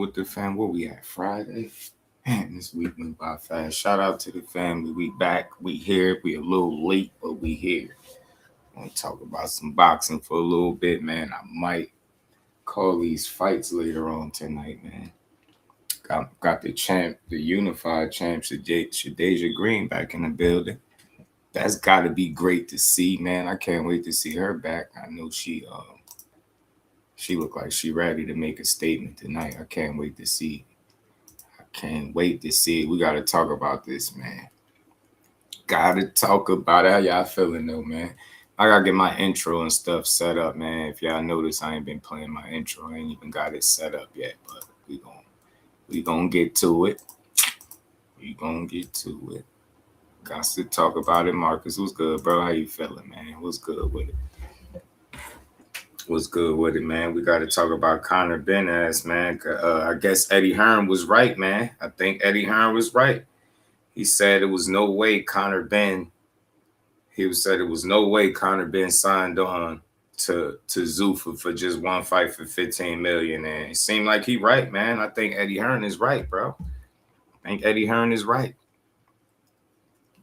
with the fam. Where we at? Friday? Man, this week went by fast. Shout out to the family. We back. We here. We a little late, but we here. Want to talk about some boxing for a little bit, man. I might call these fights later on tonight, man. Got the champ, the unified champ, Shadeja Green back in the building. That's got to be great to see, man. I can't wait to see her back. I know she looked like she ready to make a statement tonight. I can't wait to see. I can't wait to see it. We got to talk about this, man. Got to talk about it. How y'all feeling though, man? I gotta get my intro and stuff set up, man. If y'all notice, I ain't been playing my intro. I ain't even got it set up yet, but we gonna get to it. We gonna get to it. Got to talk about it, Marcus. What's good, bro? How you feeling, man? What's good with it? What's good with it, man? We got to talk about Conor Benn, man. I guess Eddie Hearn was right, man. I think Eddie Hearn was right. He said it was no way Conor Benn. He said it was no way Conor Benn signed on to ZUFFA for just one fight for $15 million. And it seemed like he right, man. I think Eddie Hearn is right, bro. I think Eddie Hearn is right.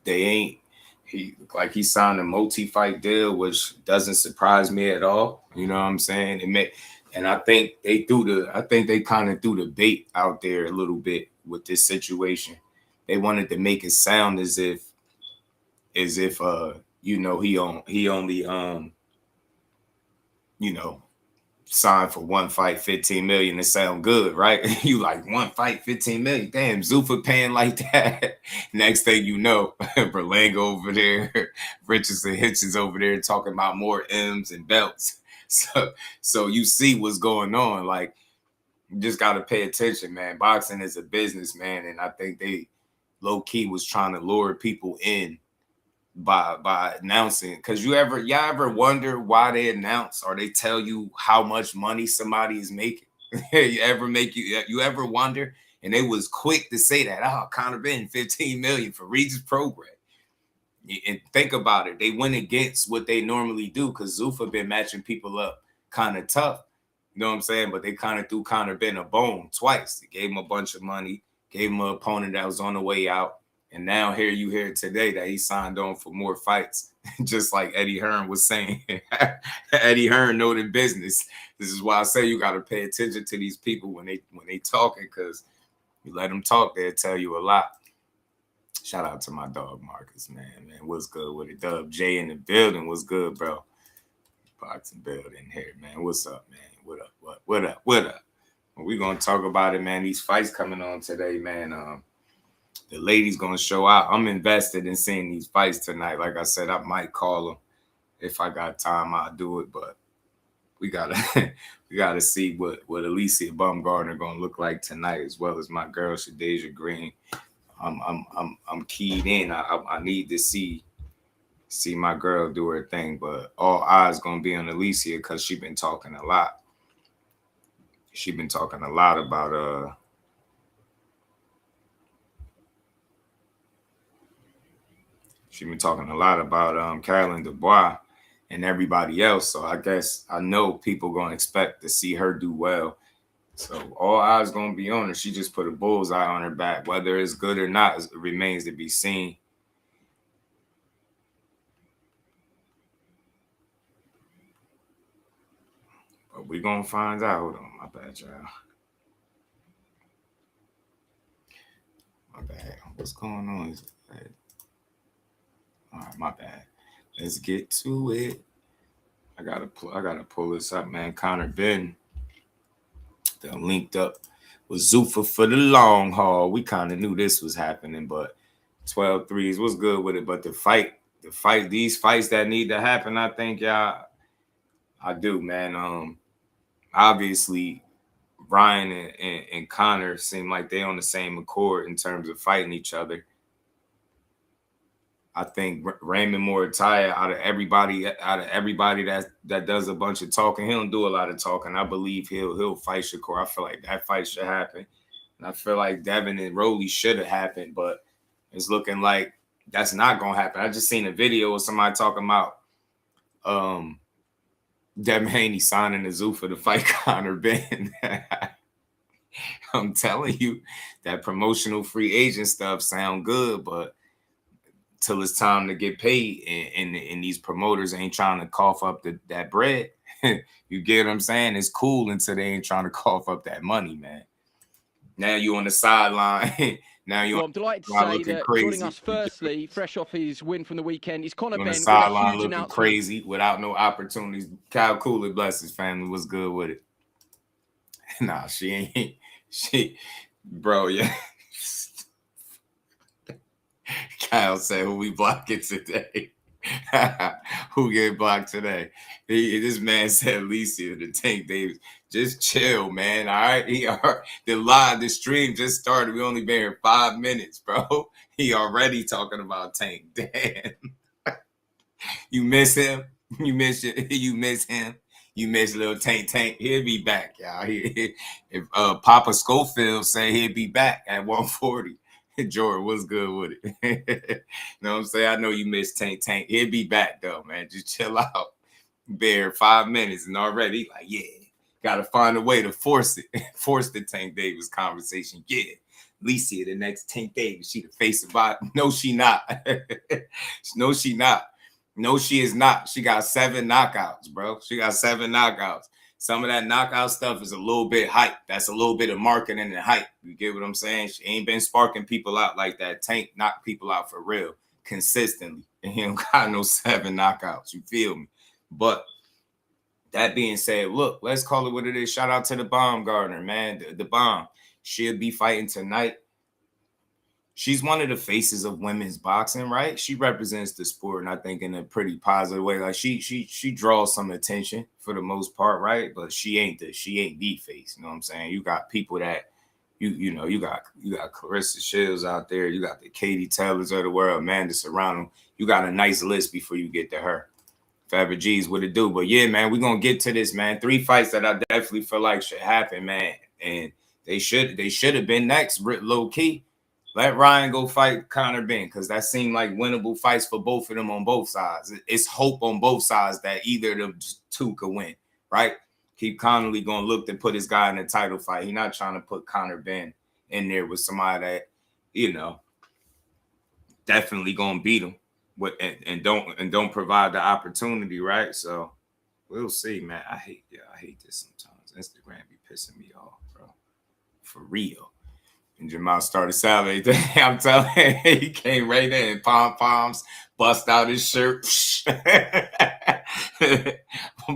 They ain't. He signed a multi-fight deal, which doesn't surprise me at all. You know what I'm saying? And I think they kind of threw the bait out there a little bit with this situation. They wanted to make it sound as if he only signed for one fight, 15 million. It sound good, right? You like one fight, 15 million. Damn, Zuffa paying like that. Next thing you know, Berlanga over there, Richardson Hitchens over there talking about more M's and belts. So you see what's going on. Like, you just gotta pay attention, man. Boxing is a business, man, and I think they low key was trying to lure people in by announcing, because y'all ever wonder why they announce or they tell you how much money somebody is making? you ever wonder? And they was quick to say that, Conor Benn 15 million for Regis program. And think about it, they went against what they normally do, because Zuffa been matching people up kind of tough, you know what I'm saying? But they kind of threw Conor Benn a bone twice. They gave him a bunch of money, gave him an opponent that was on the way out. And now here you hear today that he signed on for more fights, just like Eddie Hearn was saying. Eddie Hearn know the business. This is why I say you got to pay attention to these people when they talking, because you let them talk, they'll tell you a lot. Shout out to my dog Marcus, man. What's good with it? Dub J in the building. What's good, bro? Boxing building here, man. What's up, man? What up? Well, we gonna talk about it, man. These fights coming on today, man. The ladies gonna show out. I'm invested in seeing these fights tonight. Like I said, I might call them if I got time. I'll do it, but we gotta see what Alicia Baumgardner gonna look like tonight, as well as my girl Shadeja Green. I'm keyed in. I need to see my girl do her thing, but all eyes gonna be on Alicia because she been talking a lot. She been talking a lot about Carolyn Dubois and everybody else. So I guess I know people gonna expect to see her do well. So all eyes gonna be on her. She just put a bullseye on her back. Whether it's good or not, it remains to be seen. But we gonna find out. Hold on, my bad, y'all. My bad. What's going on? All right, my bad. Let's get to it. I gotta pull this up, man. Conor Benn done linked up with Zuffa for the long haul. We kind of knew this was happening, but 12 threes was good with it. But these fights that need to happen, I think I do, man. Obviously, Ryan and Conor seem like they on the same accord in terms of fighting each other. I think Raymond Morataya, out of everybody that does a bunch of talking, he don't do a lot of talking. I believe he'll fight Shakur. I feel like that fight should happen. And I feel like Devin and Rolly should have happened, but it's looking like that's not gonna happen. I just seen a video of somebody talking about Devin Haney signing the Zuffa to fight Conor Benn. I'm telling you, that promotional free agent stuff sound good, but till it's time to get paid, and these promoters ain't trying to cough up that bread. You get what I'm saying? It's cool until they ain't trying to cough up that money, man. Now you on the sideline. Now you Well, on I'm delighted to the sideline say looking that joining crazy. us firstly, fresh off his win from the weekend, is Conor You on the Benn with a sideline huge looking announcement. crazy without no opportunities. Kyle Cooley, bless his family, was good with it. Nah, she ain't. She, bro, yeah. Kyle said, "Who we blocking today? Who get blocked today?" This man said, "Alicia, the Tank Davis, just chill, man. All right, the stream just started. We only been here 5 minutes, bro. He already talking about Tank. Damn, you miss him. You miss it. You miss him. You miss little Tank. He'll be back, y'all. If Papa Schofield say he'll be back at 140." Jordan, what's good with it? You know what I'm saying? I know you miss Tank. He'll be back though, man. Just chill out. Bear 5 minutes and already like, yeah, gotta find a way to force it. Force the Tank Davis conversation. Yeah. Alicia, the next Tank Davis, she the face of body. No, she not. No, she not. No, she is not. She got 7 knockouts, bro. She got 7 knockouts. Some of that knockout stuff is a little bit hype. That's a little bit of marketing and hype. You get what I'm saying? She ain't been sparking people out like that. Tank knocked people out for real, consistently. And he don't got no 7 knockouts. You feel me? But that being said, look, let's call it what it is. Shout out to the Bomb Gardner, man. The Bomb. She'll be fighting tonight. She's one of the faces of women's boxing, right? She represents the sport, and I think in a pretty positive way. Like she draws some attention for the most part, right? But she ain't the face. You know what I'm saying? You got people that you got Clarissa Shields out there. You got the Katie Taylors of the world, Amanda Serrano. You got a nice list before you get to her. Faber G's what it do. But yeah, man, we're gonna get to this, man. 3 fights that I definitely feel like should happen, man. And they should have been next, low key. Let Ryan go fight Conor Benn, because that seemed like winnable fights for both of them on both sides. It's hope on both sides that either of them two could win, right? Keep Connolly going to look to put his guy in a title fight. He's not trying to put Conor Benn in there with somebody that, definitely going to beat him and don't provide the opportunity, right? So we'll see, man. I hate this sometimes. Instagram be pissing me off, bro. For real. And Jamal started salivating. I'm telling you, he came right in, pom-poms, bust out his shirt.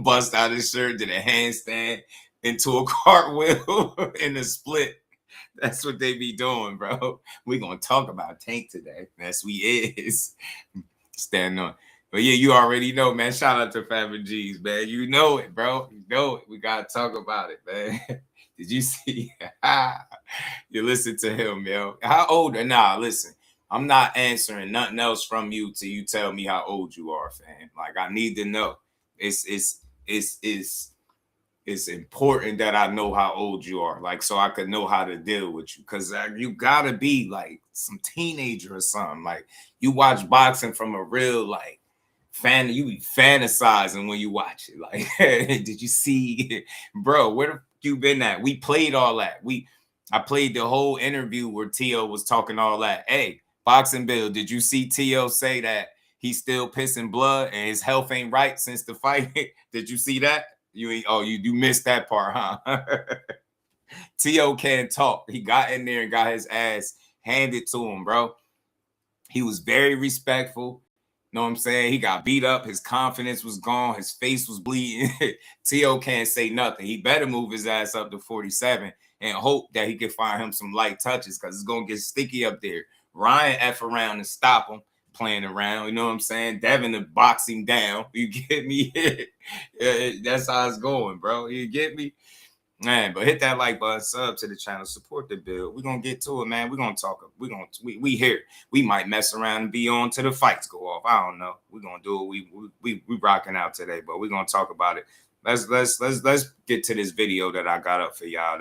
Bust out his shirt, did a handstand into a cartwheel in a split. That's what they be doing, bro. We gonna talk about Tank today. That's we is. Stand on. But yeah, you already know, man. Shout out to Faber G's, man. You know it, bro. You know it. We gotta talk about it, man. Did you see? You listen to him, yo. How old? Nah, listen. I'm not answering nothing else from you till you tell me how old you are, fam. Like I need to know. It's important that I know how old you are, like so I could know how to deal with you. Because you gotta be like some teenager or something. Like you watch boxing from a real like fan, you be fantasizing when you watch it. Like, did you see, bro? Where the you been at? We played all that. I played the whole interview where T.O. was talking all that. Hey, Boxing Bill, did you see T.O. say that he's still pissing blood and his health ain't right since the fight? Did you see that? You missed that part, huh? T.O. can't talk. He got in there and got his ass handed to him, bro. He was very respectful. Know what I'm saying? He got beat up. His confidence was gone. His face was bleeding. T.O. can't say nothing. He better move his ass up to 47 and hope that he can find him some light touches, because it's going to get sticky up there. Ryan F around and stop him playing around. You know what I'm saying? Devin to box him down. You get me? That's how it's going, bro. You get me? Man, but hit that like button, sub to the channel, support the build. We're gonna get to it, man. We're gonna talk. We here. We might mess around and be on till the fights go off. I don't know. We're gonna do it. We rocking out today, but we're gonna talk about it. Let's get to this video that I got up for y'all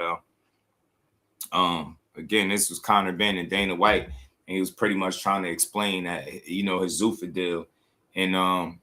though. Again, this was Conor Benn and Dana White, and he was pretty much trying to explain that his Zuffa deal. And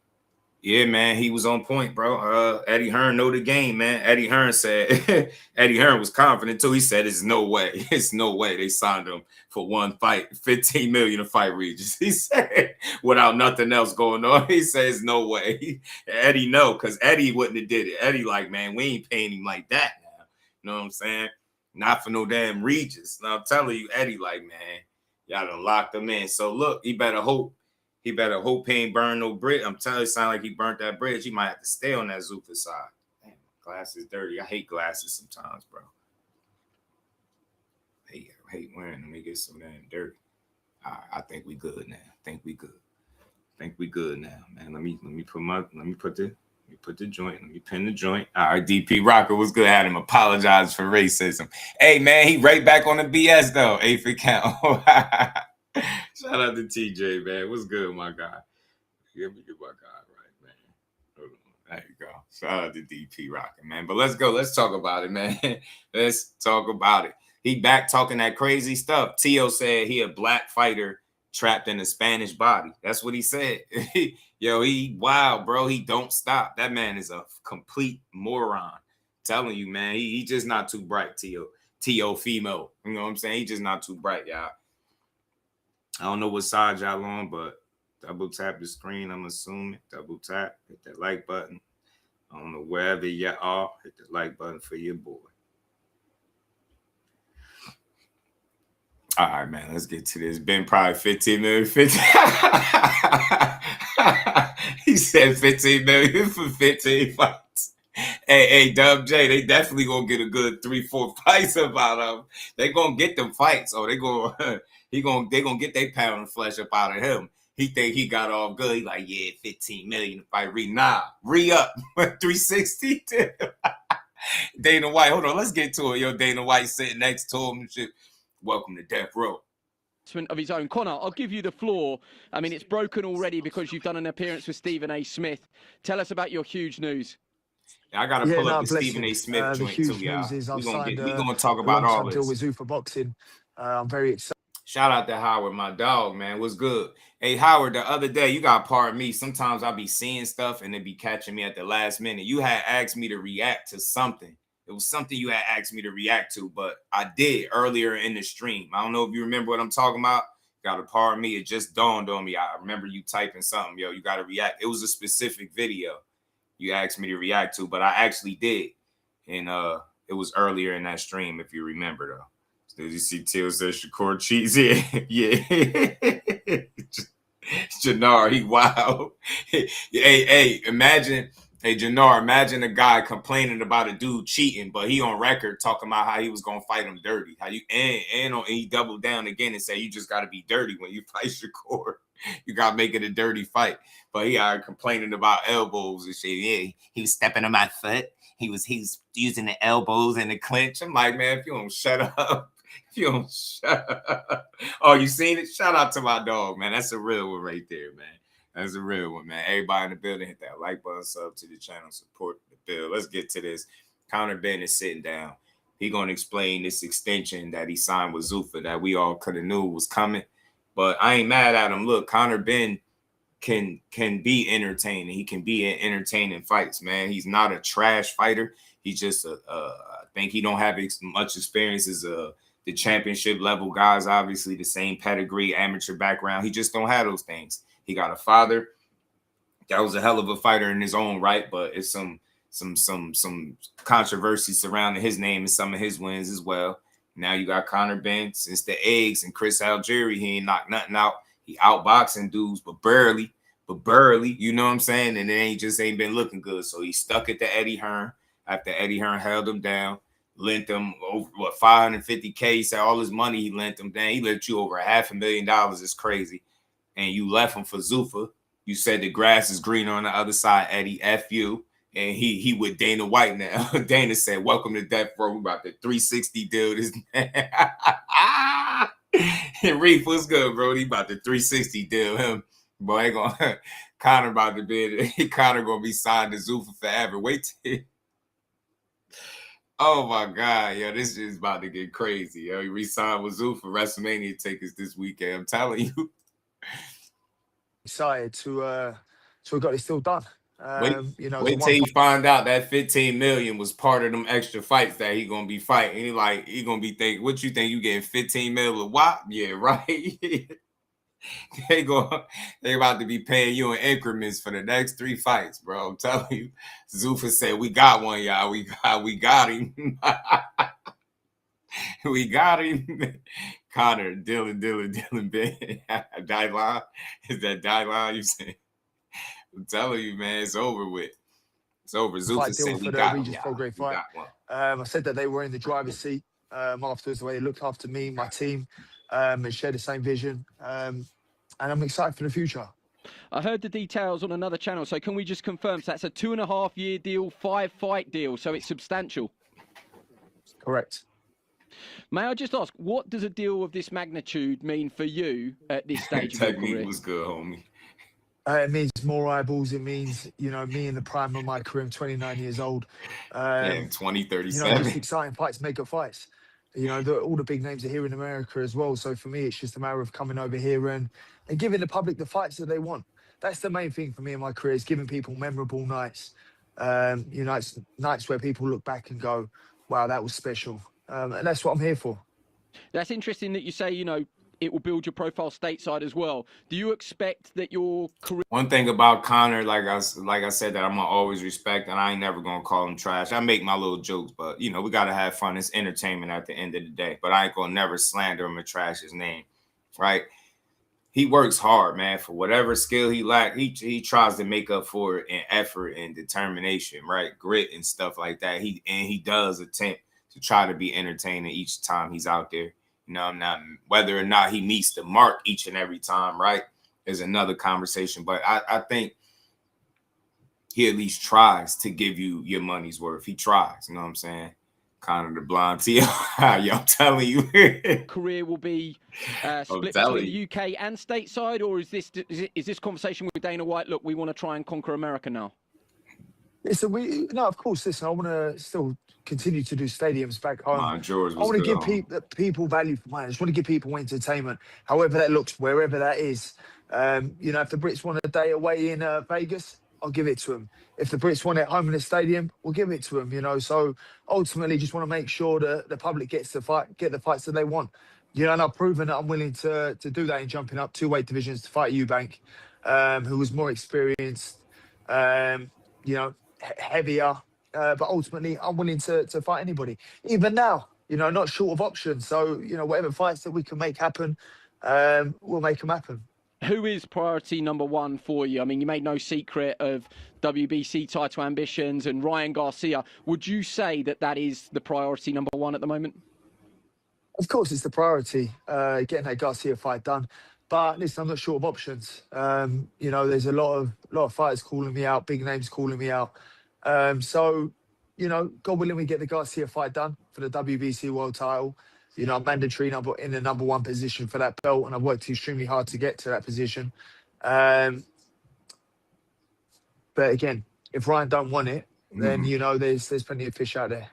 Yeah, man, he was on point, bro. Eddie Hearn know the game, man. Eddie Hearn said Eddie Hearn was confident too. He said, "It's no way, it's no way they signed him for one fight, 15 million to fight Regis." He said, without nothing else going on, he says, "No way." Eddie know, cause Eddie wouldn't have did it. Eddie like, man, we ain't paying him like that now. You know what I'm saying? Not for no damn Regis. Now I'm telling you, Eddie like, man, y'all done locked him in. So look, he better hope. He better hope he ain't burn no bridge. I'm telling you, it sound like he burnt that bridge. He might have to stay on that Zuffa side. Damn, glasses dirty. I hate glasses sometimes, bro. I hate wearing them. They get so damn dirty. All right, I think we good now. Think we good. Think we good now, man. Let me put the joint. Let me pin the joint. All right, DP Rocker was good. I had him apologize for racism. Hey man, he right back on the BS though. 8th account. Shout out to TJ, man. What's good, my guy? Let me get my guy right, man. Hold on. There you go. Shout out to DP Rocker, man. But let's go. Let's talk about it, man. Let's talk about it. He back talking that crazy stuff. Tio said he a black fighter trapped in a Spanish body. That's what he said. Yo, he wild, bro. He don't stop. That man is a complete moron. Telling you, man. He just not too bright, Tio. Tio female. You know what I'm saying? He just not too bright, y'all. I don't know what side y'all on, but double tap the screen, I'm assuming. Double tap, hit that like button. I don't know wherever you are, hit the like button for your boy. All right, man, let's get to this. Been probably 15 million. 15. He said 15 million for 15 fights. Hey, Dub J, they definitely gonna get a good 3-4 fights about him. They gonna get them fights, or they gonna they gonna get their pound of flesh up out of him. He think he got all good. He like, yeah, 15 million to fight Nah, re-up. 360. Dana White, hold on, let's get to it. Yo, Dana White sitting next to him and shit. Welcome to Death Row. Of his own. Conor, I'll give you the floor. I mean, it's broken already because you've done an appearance with Stephen A. Smith. Tell us about your huge news. I gotta pull up the Stephen A. Smith joint too, y'all. We gonna talk about all this. Deal with Zuffa Boxing. I'm very excited. Shout out to Howard, my dog, man. What's good? Hey, Howard, the other day, you got to pardon me. Sometimes I'll be seeing stuff and it be catching me at the last minute. You had asked me to react to something. It was something you had asked me to react to, but I did earlier in the stream. I don't know if you remember what I'm talking about. Got to pardon me. It just dawned on me. I remember you typing something. Yo, you got to react. It was a specific video you asked me to react to, but I actually did. And it was earlier in that stream, if you remember, though. Did you see Till says Shakur cheats? Yeah, yeah. Jannar, he wild. Hey, imagine, Jannar, imagine a guy complaining about a dude cheating, but he on record talking about how he was gonna fight him dirty. How you and he doubled down again and said you just gotta be dirty when you fight Shakur. You gotta make it a dirty fight. But he are complaining about elbows and shit. Yeah, he was stepping on my foot. He was using the elbows and the clinch. I'm like, man, if you don't shut up. If you don't shut up. Oh, you seen it? Shout out to my dog, man. That's a real one right there, man. That's a real one, man. Everybody in the building, hit that like button, sub to the channel, support the bill. Let's get to this. Conor Benn is sitting down. He gonna explain this extension that he signed with Zuffa that we all could have knew was coming. But I ain't mad at him. Look, Conor Benn can be entertaining. He can be in entertaining fights, man. He's not a trash fighter. He's just I think he don't have much experience as the championship level guys, obviously the same pedigree, amateur background. He just don't have those things. He got a father that was a hell of a fighter in his own right, but it's some controversy surrounding his name and some of his wins as well. Now you got Conor Benn since the eggs and Chris Algieri. He ain't knocked nothing out. He outboxing dudes, but barely. You know what I'm saying? And it ain't been looking good. So he stuck it to Eddie Hearn after Eddie Hearn held him down. Lent him over $550K. He said all his money he lent him. Dang, he lent you over $500,000. It's crazy. And you left him for Zuffa. You said the grass is greener on the other side, Eddie. F you. And he with Dana White now. Dana said, welcome to Death Row. We about the 360 deal. This and Reef, what's good, bro? He about the 360 deal. Him, boy, Conor about to be Conor gonna be signed to Zuffa forever. Wait till oh my God, yo, this is about to get crazy. Yo, he re-signed with Zuffa. WrestleMania tickets this weekend. I'm telling you. Excited to have got this deal done. Wait, You know, the wait till one you fight. find out that 15 million was part of them extra fights that he gonna be fighting. He gonna be thinking, what you think you getting 15 million? What? Yeah, right. they go, they about to be paying you in increments for the next 3 fights, bro. I'm telling you. Zuffa said, "We got one, y'all. We got him. we got him." Conor, Dylan, Ben. Die line. Is that die line you saying? I'm telling you, man, it's over with. It's over. Zuffa Fight deal said, for "We the got him, Regis y'all. Prograis We fight. got one." I said that they were in the driver's seat afterwards, the way they looked after me, my team, and shared the same vision. And I'm excited for the future. I heard the details on another channel, so can we just confirm, so that's a 2.5-year deal, 5-fight deal, so it's substantial? Correct. May I just ask, what does a deal of this magnitude mean for you at this stage of your Technique career? was good, homie. It means more eyeballs. It means, you know, me in the prime of my career. I'm 29 years old. Damn, You know, 2037. just exciting fights, mega fights. You know, all the big names are here in America as well. So for me, it's just a matter of coming over here and giving the public the fights that they want. That's the main thing for me in my career, is giving people memorable nights. You know, it's nights where people look back and go, wow, that was special. And that's what I'm here for. That's interesting that you say, you know, it will build your profile stateside as well. Do you expect that your career... One thing about Conor, like I said, that I'm gonna always respect, and I ain't never gonna call him trash. I make my little jokes, but you know, we gotta have fun. It's entertainment at the end of the day. But I ain't gonna never slander him or trash his name, right? He works hard, man. For whatever skill he lack, he tries to make up for it in effort and determination, right? Grit and stuff like that. He does attempt to try to be entertaining each time he's out there. You know, I'm not whether or not he meets the mark each and every time, right? Is another conversation. But I think he at least tries to give you your money's worth. He tries, you know what I'm saying? Conor the Blonde T. I'm telling you. career will be split telling between the UK and stateside, or is this conversation with Dana White, look, we want to try and conquer America now? Listen, no, of course. Listen, I want to still continue to do stadiums back home. Mine, George I was want to good give on. people value for money. I just want to give people entertainment, however that looks, wherever that is. You know, if the Brits want a day away in Vegas, I'll give it to them. If the Brits want it home in the stadium, we'll give it to them. You know, so ultimately, just want to make sure that the public gets the fights that they want. You know, and I've proven that I'm willing to do that in jumping up 2 weight divisions to fight Eubank, who was more experienced. You know, heavier, but ultimately I'm willing to fight anybody. Even now, you know, not short of options. So, you know, whatever fights that we can make happen, we'll make them happen. Who is priority number one for you? I mean, you made no secret of WBC title ambitions and Ryan Garcia. Would you say that that is the priority number one at the moment? Of course, it's the priority, getting that Garcia fight done. But listen, I'm not short of options. You know, there's a lot of fighters calling me out, big names calling me out. So, you know, God willing, we get the Garcia fight done for the WBC world title. You know, I'm mandatory in the number one position for that belt, and I've worked extremely hard to get to that position. But again, if Ryan don't want it, then you know there's plenty of fish out there.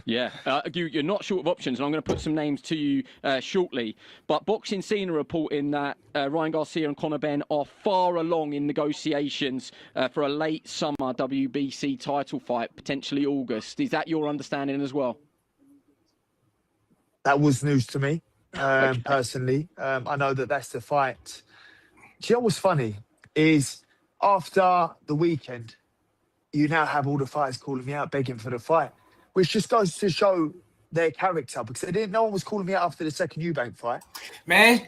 Yeah, you're not short of options, and I'm going to put some names to you shortly. But Boxing Scene are reporting that Ryan Garcia and Conor Benn are far along in negotiations for a late summer WBC title fight, potentially August. Is that your understanding as well? That was news to me, Okay. personally. I know that that's the fight. Do you know what's funny is after the weekend, you now have all the fighters calling me out, begging for the fight, which just goes to show their character, because no one was calling me out after the second Eubank fight. Man,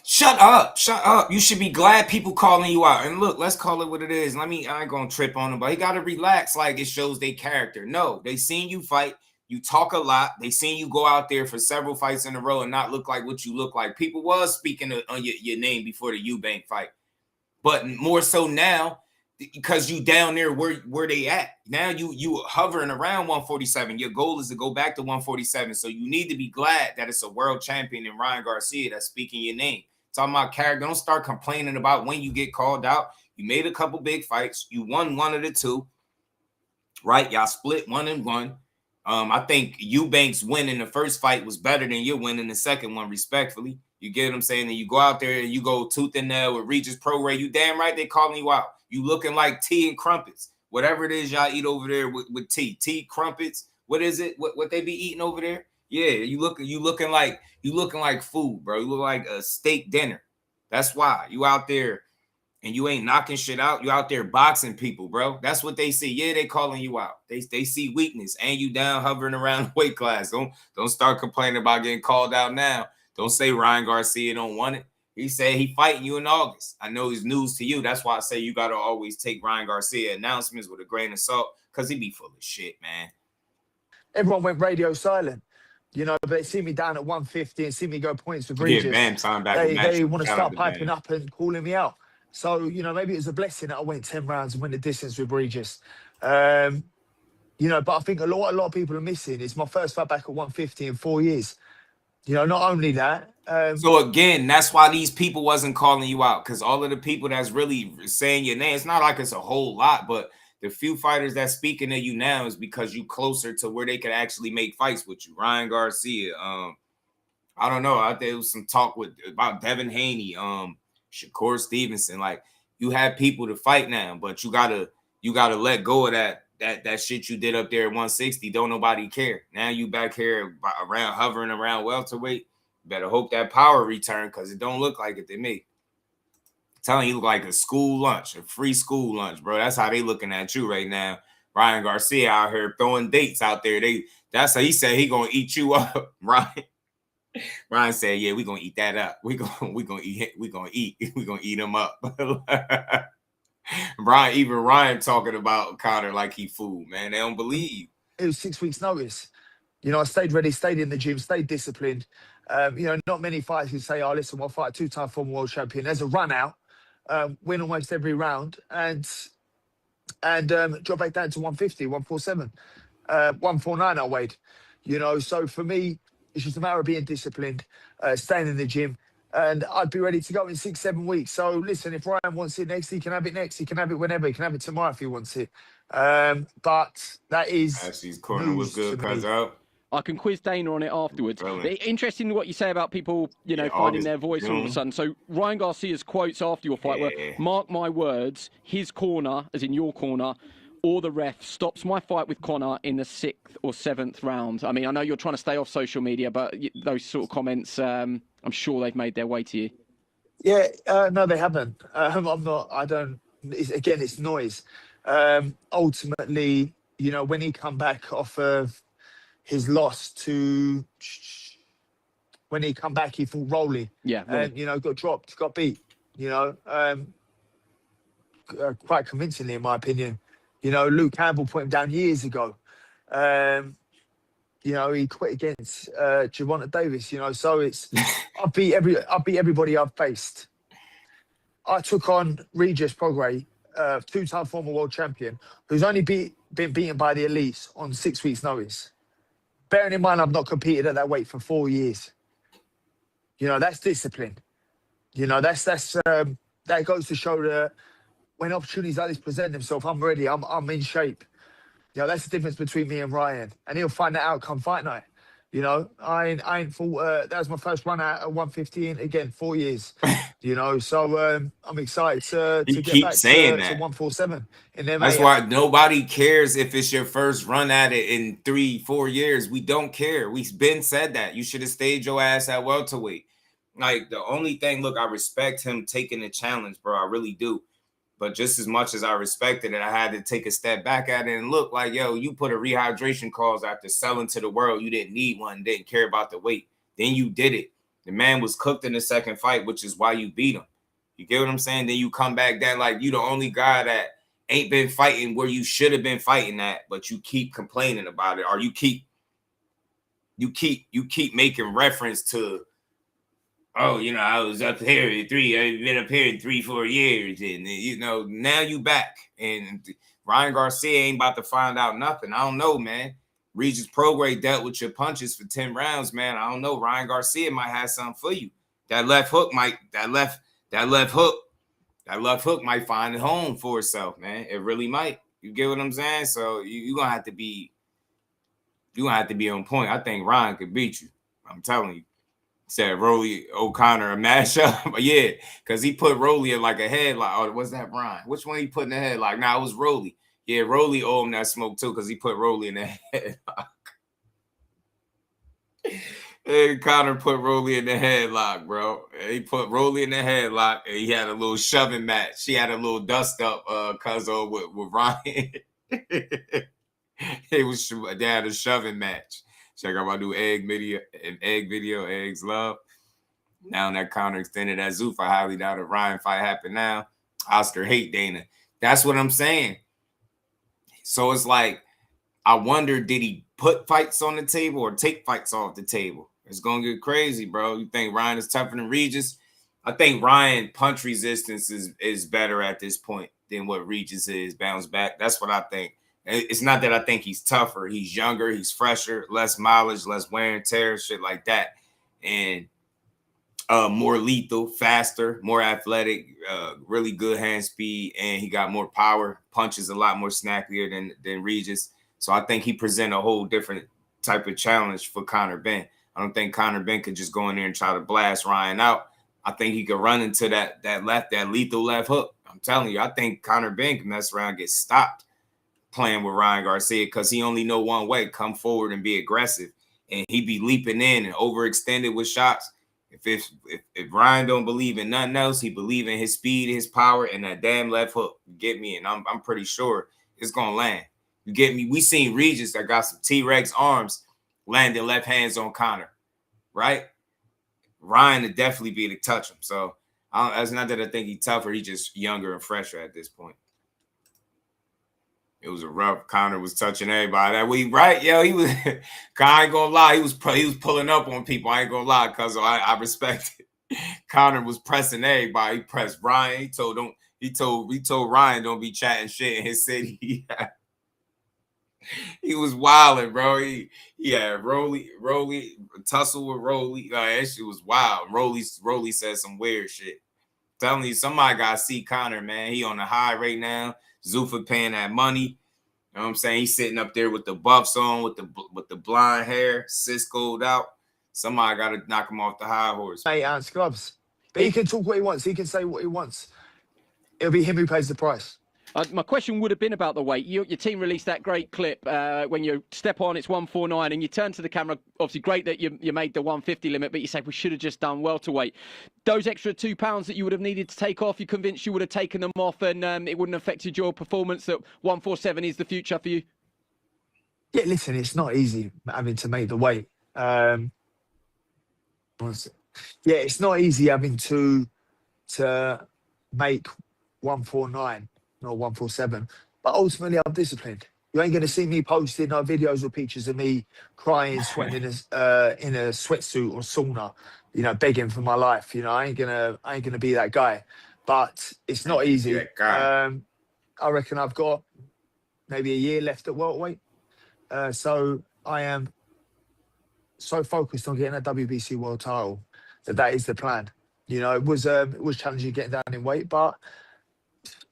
shut up. Shut up. You should be glad people calling you out. And look, let's call it what it is. I ain't gonna trip on him, but he gotta relax like it shows their character. No, they seen you fight. You talk a lot. They seen you go out there for several fights in a row and not look like what you look like. People was speaking on your name before the Eubank fight. But more so now, because you down there where they at. Now you hovering around 147. Your goal is to go back to 147. So you need to be glad that it's a world champion in Ryan Garcia that's speaking your name. Talking about character. Don't start complaining about when you get called out. You made a couple big fights. You won one of the two. Right? Y'all split 1-1. I think Eubank's win in the first fight was better than your win in the second one, respectfully. You get what I'm saying? And you go out there and you go tooth and nail with Regis Prograis. You damn right they calling you out. You looking like tea and crumpets. Whatever it is y'all eat over there with tea. Tea, crumpets. What is it? What they be eating over there? Yeah, you looking like food, bro. You look like a steak dinner. That's why you out there and you ain't knocking shit out. You out there boxing people, bro. That's what they see. Yeah, they calling you out. They see weakness and you down hovering around the weight class. Don't start complaining about getting called out now. Don't say Ryan Garcia don't want it. He said he fighting you in August. I know it's news to you. That's why I say you got to always take Ryan Garcia announcements with a grain of salt because he be full of shit, man. Everyone went radio silent, but they see me down at 150 and see me go points with Regis. Yeah, man, time back. They want to start piping up and calling me out. So, maybe it was a blessing that I went 10 rounds and went the distance with Regis. But I think a lot of people are missing. It's my first fight back at 150 in 4 years. Not only that. So again, that's why these people wasn't calling you out, because all of the people that's really saying your name, it's not like it's a whole lot, but the few fighters that's speaking to you now is because you closer to where they could actually make fights with you. Ryan Garcia, I don't know. There was some talk about Devin Haney, Shakur Stevenson. Like, you have people to fight now, but you gotta let go of that shit you did up there at 160. Don't nobody care. Now you back here hovering around welterweight. Better hope that power return, because it don't look like it to me. Telling you look like a school lunch, a free school lunch, bro. That's how they looking at you right now. Ryan Garcia out here throwing dates out there. That's how he said he gonna eat you up, Ryan said, "Yeah, we gonna eat that up. We gonna eat him up." Ryan talking about Conor like he food, man. They don't believe. It was 6 weeks' notice. I stayed ready, stayed in the gym, stayed disciplined. Not many fighters can say, "Oh, listen, we'll fight a 2-time former world champion." There's a run out, win almost every round, and drop back down to 150, 147, 149 I weighed. So for me, it's just a matter of being disciplined, staying in the gym, and I'd be ready to go in 6-7 weeks. So listen, if Ryan wants it next, he can have it next. He can have it whenever. He can have it tomorrow if he wants it. But that is Ashley's corner was good, cuz out. I can quiz Dana on it afterwards. Interesting what you say about people, finding their voice all of a sudden. So Ryan Garcia's quotes after your fight were, "Mark my words, his corner, as in your corner, or the ref stops my fight with Conor in the 6th or 7th round." I mean, I know you're trying to stay off social media, but those sort of comments, I'm sure they've made their way to you. Yeah, no, they haven't. I'm not. I don't. It's noise. Ultimately, when he come back off of his loss to, when he come back, he fought Rowley. Yeah, and got dropped, got beat. Quite convincingly, in my opinion. Luke Campbell put him down years ago. He quit against Gervonta Davis. So it's I beat everybody I've faced. I took on Regis Prograis, 2-time former world champion, who's only been beaten by the elites on 6 weeks' notice. Bearing in mind, I've not competed at that weight for 4 years. That's discipline. That goes to show that when opportunities like this present themselves, I'm ready. I'm in shape. That's the difference between me and Ryan, and he'll find that out come fight night. I ain't fought. That was my first run out at 150 in, again, 4 years. So I'm excited to get back to 147 in there. That's why nobody cares if it's your first run at it in 3-4 years. We don't care. We've been said that. You should have stayed your ass at welterweight. Like, the only thing, look, I respect him taking the challenge, bro. I really do. But just as much as I respected it, I had to take a step back at it and look like, yo, you put a rehydration clause after selling to the world. You didn't need one, didn't care about the weight. Then you did it. The man was cooked in the second fight, which is why you beat him. You get what I'm saying? Then you come back down like you the only guy that ain't been fighting where you should have been fighting at, but you keep complaining about it, or you keep making reference to, oh, I was up here I've been up here in 3-4 years, and now you back. And Ryan Garcia ain't about to find out nothing. I don't know, man. Regis Prograis dealt with your punches for 10 rounds, man. I don't know. Ryan Garcia might have something for you. That left hook might find a home for itself, man. It really might. You get what I'm saying? So you're gonna have to be on point. I think Ryan could beat you. I'm telling you. Said Rolly O'Connor a mashup. But yeah, because he put Rolly in like a headlock. Oh, was that Brian? Which one he put in the headlock? Nah, it was Rolly. Yeah, Rolly owed him that smoke too because he put Rolly in the headlock. And Connor put Rolly in the headlock, bro. He put Rolly in the headlock and he had a little shoving match. She had a little dust up cuzzo with Ryan. They had a shoving match. Check out my new egg video, eggs love. Now that Conor extended that ZUFFA, I highly doubt if Ryan fight happen now. Oscar hate Dana. That's what I'm saying. So it's like, I wonder, did he put fights on the table or take fights off the table? It's gonna get crazy, bro. You think Ryan is tougher than Regis? I think Ryan punch resistance is better at this point than what Regis is. Bounce back. That's what I think. It's not that I think he's tougher. He's younger. He's fresher. Less mileage. Less wear and tear. Shit like that. And more lethal, faster, more athletic, really good hand speed, and he got more power. Punches a lot more snappier than Regis. So I think he present a whole different type of challenge for Conor Benn. I don't think Conor Benn could just go in there and try to blast Ryan out. I think he could run into that lethal left hook. I'm telling you, I think Conor Benn can mess around and get stopped playing with Ryan Garcia because he only know one way: come forward and be aggressive. And he be leaping in and overextended with shots. If Ryan don't believe in nothing else, he believe in his speed, his power, and that damn left hook. You get me? And I'm pretty sure it's gonna land. You get me? We seen Regis that got some T-Rex arms landing left hands on Conor, right? Ryan would definitely be able to touch him. So it's not that I think he's tougher. He's just younger and fresher at this point. It was a rough. Conor was touching everybody that week, right? Yo, he was. I ain't gonna lie, he was pulling up on people. I ain't gonna lie, cuz I respect it. Conor was pressing everybody. He pressed Ryan. He told Ryan don't be chatting shit in his city. He was wilding, bro. He had Rolly tussle with Rolly. That shit was wild. Rolly said some weird shit. Telling you, somebody gotta see Conor, man. He on the high right now. Zuffa paying that money. You know what I'm saying? He's sitting up there with the buffs on, with the blonde hair, Cisco'd out. Somebody got to knock him off the high horse. 8-ounce gloves. But he can talk what he wants. He can say what he wants. It'll be him who pays the price. My question would have been about the weight. Your team released that great clip when you step on, it's 149, and you turn to the camera. Obviously, great that you made the 150 limit, but you said we should have just done welterweight. Those extra £2 that you would have needed to take off, you convinced you would have taken them off, and it wouldn't have affected your performance. That 147 is the future for you. Yeah, listen, it's not easy having to make the weight. Yeah, it's not easy having to make 149 or 147, but ultimately I'm disciplined. You ain't gonna see me posting no videos or pictures of me crying, sweating in a sweatsuit or sauna, begging for my life. I ain't gonna be that guy. But it's not easy. I reckon I've got maybe a year left at welterweight. So I am so focused on getting a WBC world title that is the plan. It was challenging getting down in weight, but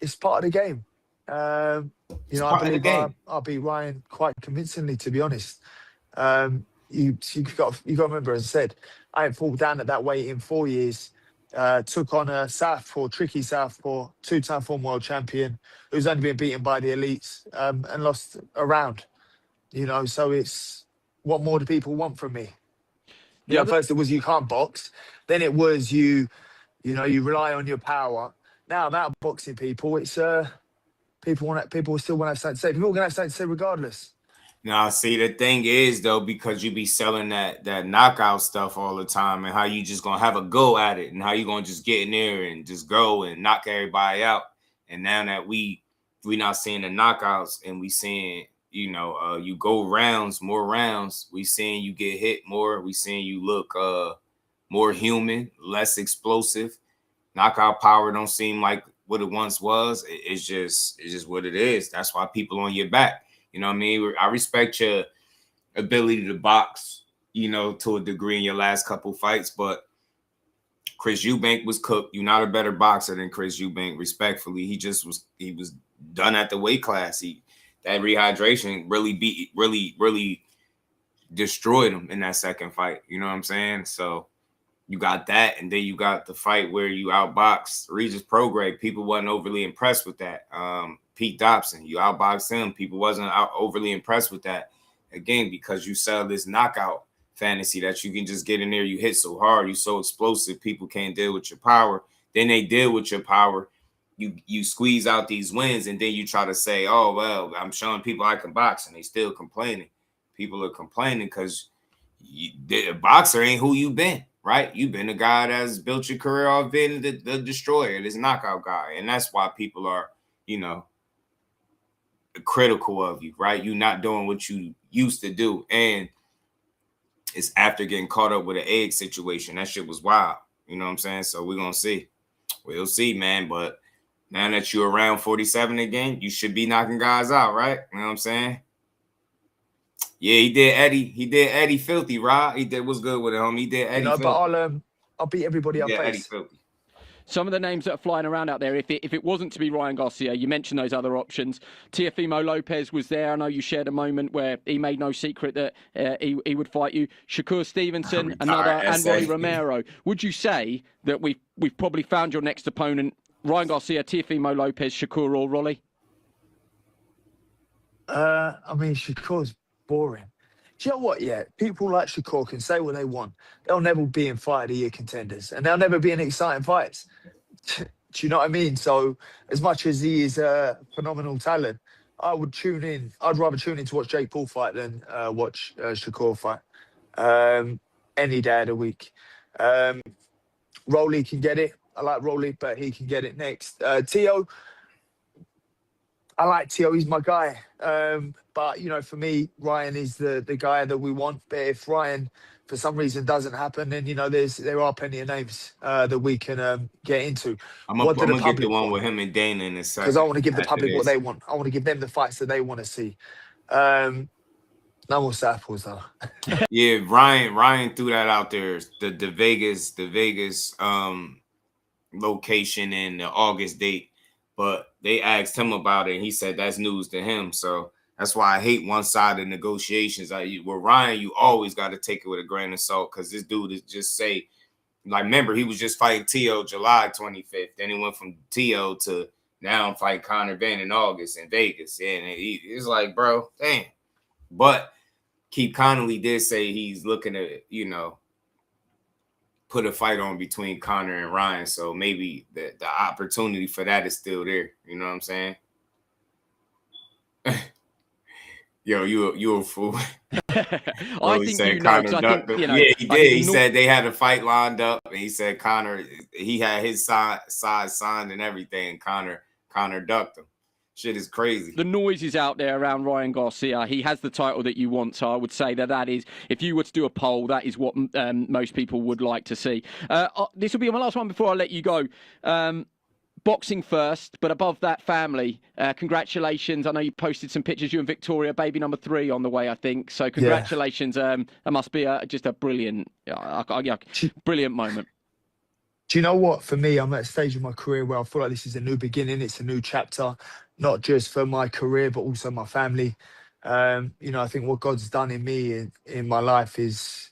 it's part of the game. I believe I'll beat Ryan quite convincingly, to be honest. You got to remember, as I said, I ain't fallen down at that weight in 4 years. Took on a tricky southpaw, 2-time former world champion who's only been beaten by the elites and lost a round. So it's what more do people want from me? First it was you can't box, then it was you rely on your power. Now I'm out boxing people. It's people still want to have something to say. People are gonna have something to say regardless. Now, see, the thing is though, because you be selling that knockout stuff all the time, and how you just gonna have a go at it, and how you gonna just get in there and just go and knock everybody out. And now that we not seeing the knockouts, and we seeing you go more rounds. We seeing you get hit more. We seeing you look more human, less explosive. Knockout power don't seem like what it once was. It's just what it is. That's why people on your back. You know what I mean? I respect your ability to box, to a degree in your last couple fights, but Chris Eubank was cooked. You're not a better boxer than Chris Eubank, respectfully. He was done at the weight class. That rehydration really destroyed him in that second fight. You know what I'm saying? So you got that, and then you got the fight where you outboxed Regis Prograis. People wasn't overly impressed with that. Pete Dobson, you outboxed him. People wasn't overly impressed with that. Again, because you sell this knockout fantasy that you can just get in there, you hit so hard, you so explosive, people can't deal with your power. Then they deal with your power. You squeeze out these wins, and then you try to say, oh, well, I'm showing people I can box, and they still complaining. People are complaining because the boxer ain't who you been, right? You've been a guy that's built your career off being the destroyer, this knockout guy. And that's why people are, critical of you, right? You not doing what you used to do. And it's after getting caught up with an egg situation. That shit was wild. You know what I'm saying? So we're going to see. We'll see, man. But now that you're around 47 again, you should be knocking guys out, right? You know what I'm saying? Yeah, he did Eddie. He did Eddie filthy, Rob. He did what's good with him. He did Eddie filthy. But I'll beat everybody I face. Eddie filthy. Some of the names that are flying around out there, if it wasn't to be Ryan Garcia, you mentioned those other options. Teofimo Lopez was there. I know you shared a moment where he made no secret that he would fight you. Shakur Stevenson, another, and Rolly Romero. Would you say that we've probably found your next opponent, Ryan Garcia, Teofimo Lopez, Shakur, or Rolly? I mean, Shakur's boring. Do you know what? Yeah, people like Shakur can say what they want. They'll never be in fight of the year contenders, and they'll never be in exciting fights. Do you know what I mean? So, as much as he is a phenomenal talent, I would tune in. I'd rather tune in to watch Jake Paul fight than watch Shakur fight. Any day of the week. Rolly can get it. I like Rolly, but he can get it next. Tio, I like Tio. He's my guy. But, for me, Ryan is the guy that we want. But if Ryan, for some reason, doesn't happen, then, there are plenty of names that we can get into. I'm going to get the one with him and Dana in a second. Because I want to give the public what they want. I want to give them the fights that they want to see. No more Southpaws, though. Yeah, Ryan threw that out there. The Vegas location and the August date. But they asked him about it, and he said that's news to him. So that's why I hate one-sided negotiations. With Ryan, you always got to take it with a grain of salt because this dude is just say, like, remember, he was just fighting Tio July 25th. Then he went from Tio to now I'm fighting Conor Benn in August in Vegas. Yeah, and it's like, bro, damn. But Keith Connolly did say he's looking to, put a fight on between Conor and Ryan. So maybe the opportunity for that is still there. You know what I'm saying? Yo, you a fool. I think you know. Yeah, he did. He said they had a fight lined up, and he said Conor, he had his side signed and everything. Conor ducked him. Shit is crazy. The noise is out there around Ryan Garcia. He has the title that you want, so I would say that is, if you were to do a poll, that is what most people would like to see. This will be my last one before I let you go. Boxing first, but above that, family. Congratulations. I know you posted some pictures, you and Victoria, baby number 3 on the way, I think. So congratulations. Yeah. That must be just a brilliant, brilliant moment. Do you know what? For me, I'm at a stage of my career where I feel like this is a new beginning. It's a new chapter, not just for my career, but also my family. I think what God's done in me in my life is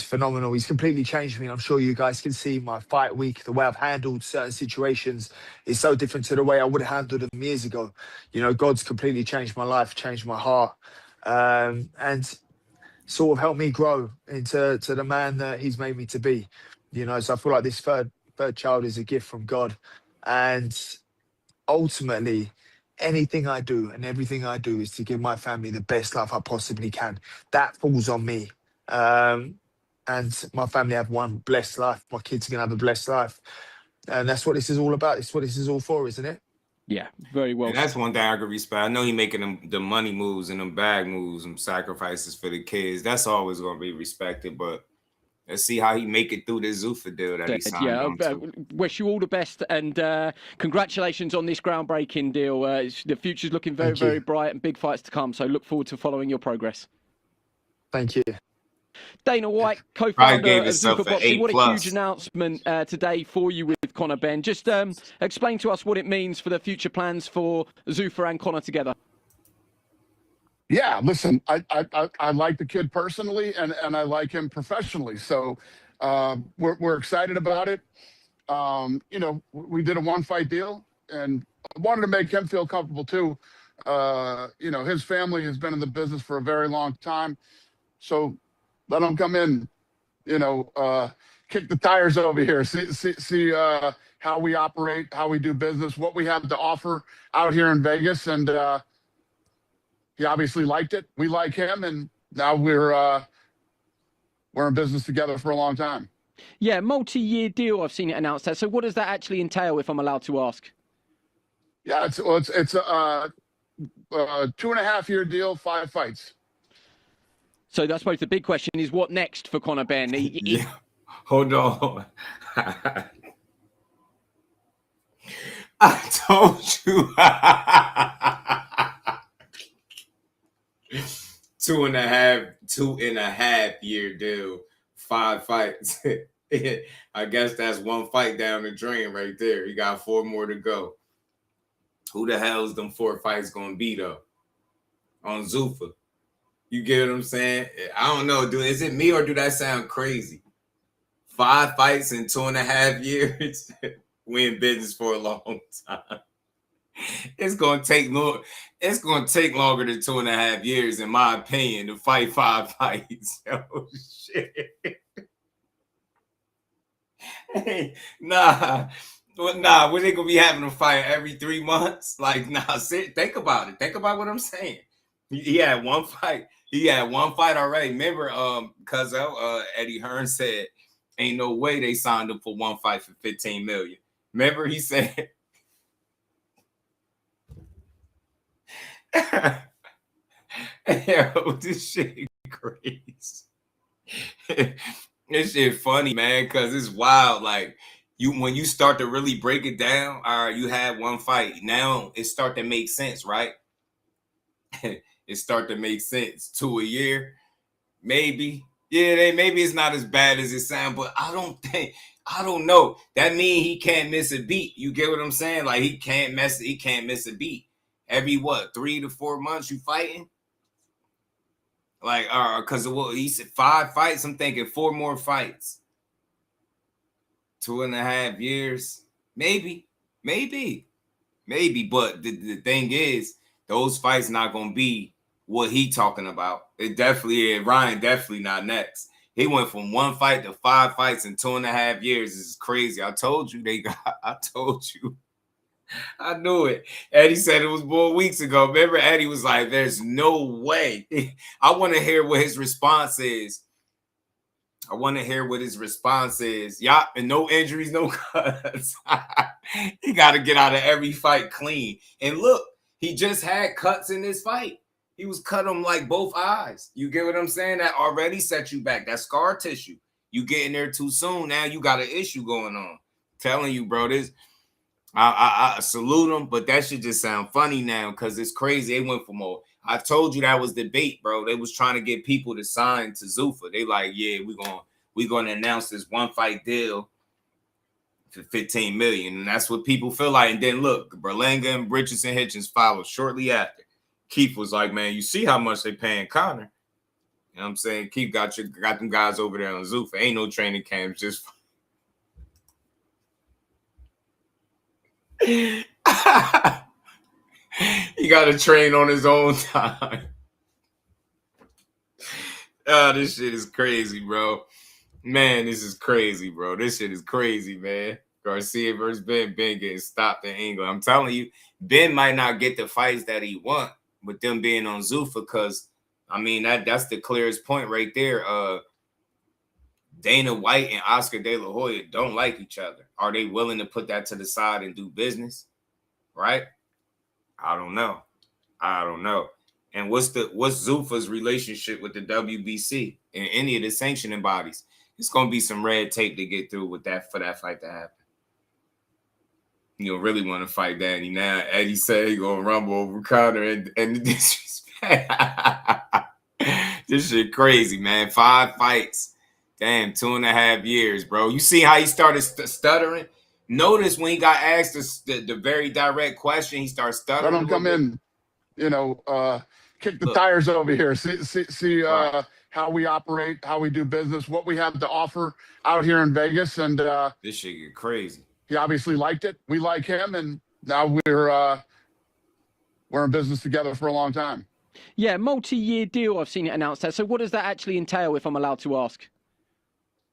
phenomenal. He's completely changed me. I'm sure you guys can see my fight week, the way I've handled certain situations is so different to the way I would have handled them years ago. God's completely changed my life, changed my heart, and sort of helped me grow into the man that he's made me to be. So I feel like this third child is a gift from God. And ultimately, anything I do and everything I do is to give my family the best life I possibly can. That falls on me. And my family have one blessed life. My kids are going to have a blessed life. And that's what this is all about. It's what this is all for, isn't it? Yeah, very well. And that's one thing I could respect. I know he making the money moves and them bag moves and sacrifices for the kids. That's always going to be respected, but let's see how he make it through this Zuffa deal that he signed on to. Wish you all the best, and congratulations on this groundbreaking deal. The future's looking very, very bright, and big fights to come. So look forward to following your progress. Thank you. Dana White, co-founder of Zuffa Boxing. What a huge announcement today for you with Conor Benn. Just explain to us what it means for the future plans for Zuffa and Conor together. Yeah, listen, I like the kid personally, and I like him professionally. So We're excited about it. You know, we did a 1-fight deal, and I wanted to make him feel comfortable too. You know, his family has been in the business for a very long time, so let him come in. You know, kick the tires over here. See how we operate, how we do business, what we have to offer out here in Vegas, and he obviously liked it. We like him, and now we're in business together for a long time. Yeah, multi-year deal. I've seen it announced there. So what does that actually entail, if I'm allowed to ask? Yeah, it's a 2.5-year deal, 5 fights. So I suppose the big question is, what next for Conor Benn? Yeah, hold on. I told you. 2.5 year deal, 5 fights. I guess that's 1 fight down the drain right there. He got 4 more to go. Who the hell is them 4 fights gonna be though? On Zuffa. You get what I'm saying? I don't know, dude. Is it me or do that sound crazy? 5 fights in 2.5 years. We in business for a long time. It's gonna take long. It's gonna take longer than 2.5 years, in my opinion, to fight 5 fights. Oh shit! Hey, nah, nah. We're gonna be having a fight every 3 months. Like, nah. Think about it. Think about what I'm saying. He had 1 fight. He had 1 fight already. Remember, because Eddie Hearn said, "Ain't no way they signed him for 1 fight for 15 million." Remember, he said. Yo, this shit crazy. This shit funny, man, because it's wild. Like, when you start to really break it down, all right, you had 1 fight. Now it start to make sense, right? It start to make sense. 2 a year, maybe. Yeah, maybe it's not as bad as it sounds, but I don't know. That means he can't miss a beat. You get what I'm saying? Like, he can't miss a beat. Every 3 to 4 months you fighting? Like, because he said 5 fights. I'm thinking 4 more fights. 2.5 years, maybe. But the thing is, those fights not gonna be what he talking about. It definitely is. Ryan definitely not next. He went from 1 fight to 5 fights in 2.5 years. This is crazy. I told you. I told you. I knew it. Eddie said it was more weeks ago. Remember, Eddie was like, "There's no way." I want to hear what his response is. Yeah, and no injuries, no cuts. He got to get out of every fight clean. And look, he just had cuts in this fight. He was cut on like both eyes. You get what I'm saying? That already set you back. That scar tissue. You get in there too soon. Now you got an issue going on. Telling you, bro, this. I salute him, but that should just sound funny now because it's crazy. They went for more. I told you that was the bait, bro. They was trying to get people to sign to Zuffa. They like, yeah, we're gonna announce this 1 fight deal for 15 million, and that's what people feel like. And then look, Berlanga and Richardson Hitchens followed shortly after. Keith was like, man, you see how much they paying Conor? You know what I'm saying? Keith got them guys over there on Zuffa. Ain't no training camps, just. He got to train on his own time. Oh, this shit is crazy, bro. Man, this is crazy, bro. This shit is crazy, man. Garcia versus Ben. Ben getting stopped in England. I'm telling you, Ben might not get the fights that he want with them being on Zuffa because, I mean, that's the clearest point right there. Dana White and Oscar De La Hoya don't like each other. Are they willing to put that to the side and do business? Right? I don't know. And what's Zuffa's relationship with the WBC and any of the sanctioning bodies? It's gonna be some red tape to get through with that for that fight to happen. You don't really want to fight Danny now. Eddie said he gonna rumble over Conor and the disrespect. This shit crazy, man. 5 fights. Damn, 2.5 years, bro. You see how he started stuttering? Notice when he got asked the very direct question, he started stuttering. Let him come in, you know, kick the tires over here. See right. how we operate, how we do business, what we have to offer out here in Vegas. And this shit get crazy. he obviously liked it. We like him, and now we're in business together for a long time. Yeah, multi-year deal. I've seen it announced there. So what does that actually entail, if I'm allowed to ask?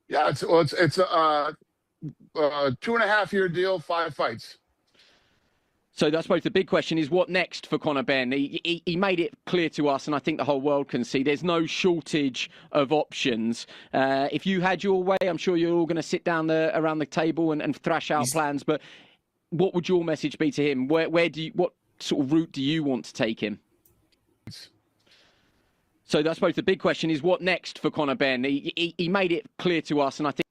Yeah, it's a 2.5-year deal, 5 fights. So I suppose the big question is what next for Conor Benn? He made it clear to us, and I think the whole world can see, there's no shortage of options. If you had your way, I'm sure you're all going to sit down around the table and thrash out plans. But what would your message be to him? What sort of route do you want to take him? So I suppose the big question is what next for Conor Benn? He made it clear to us, and I think.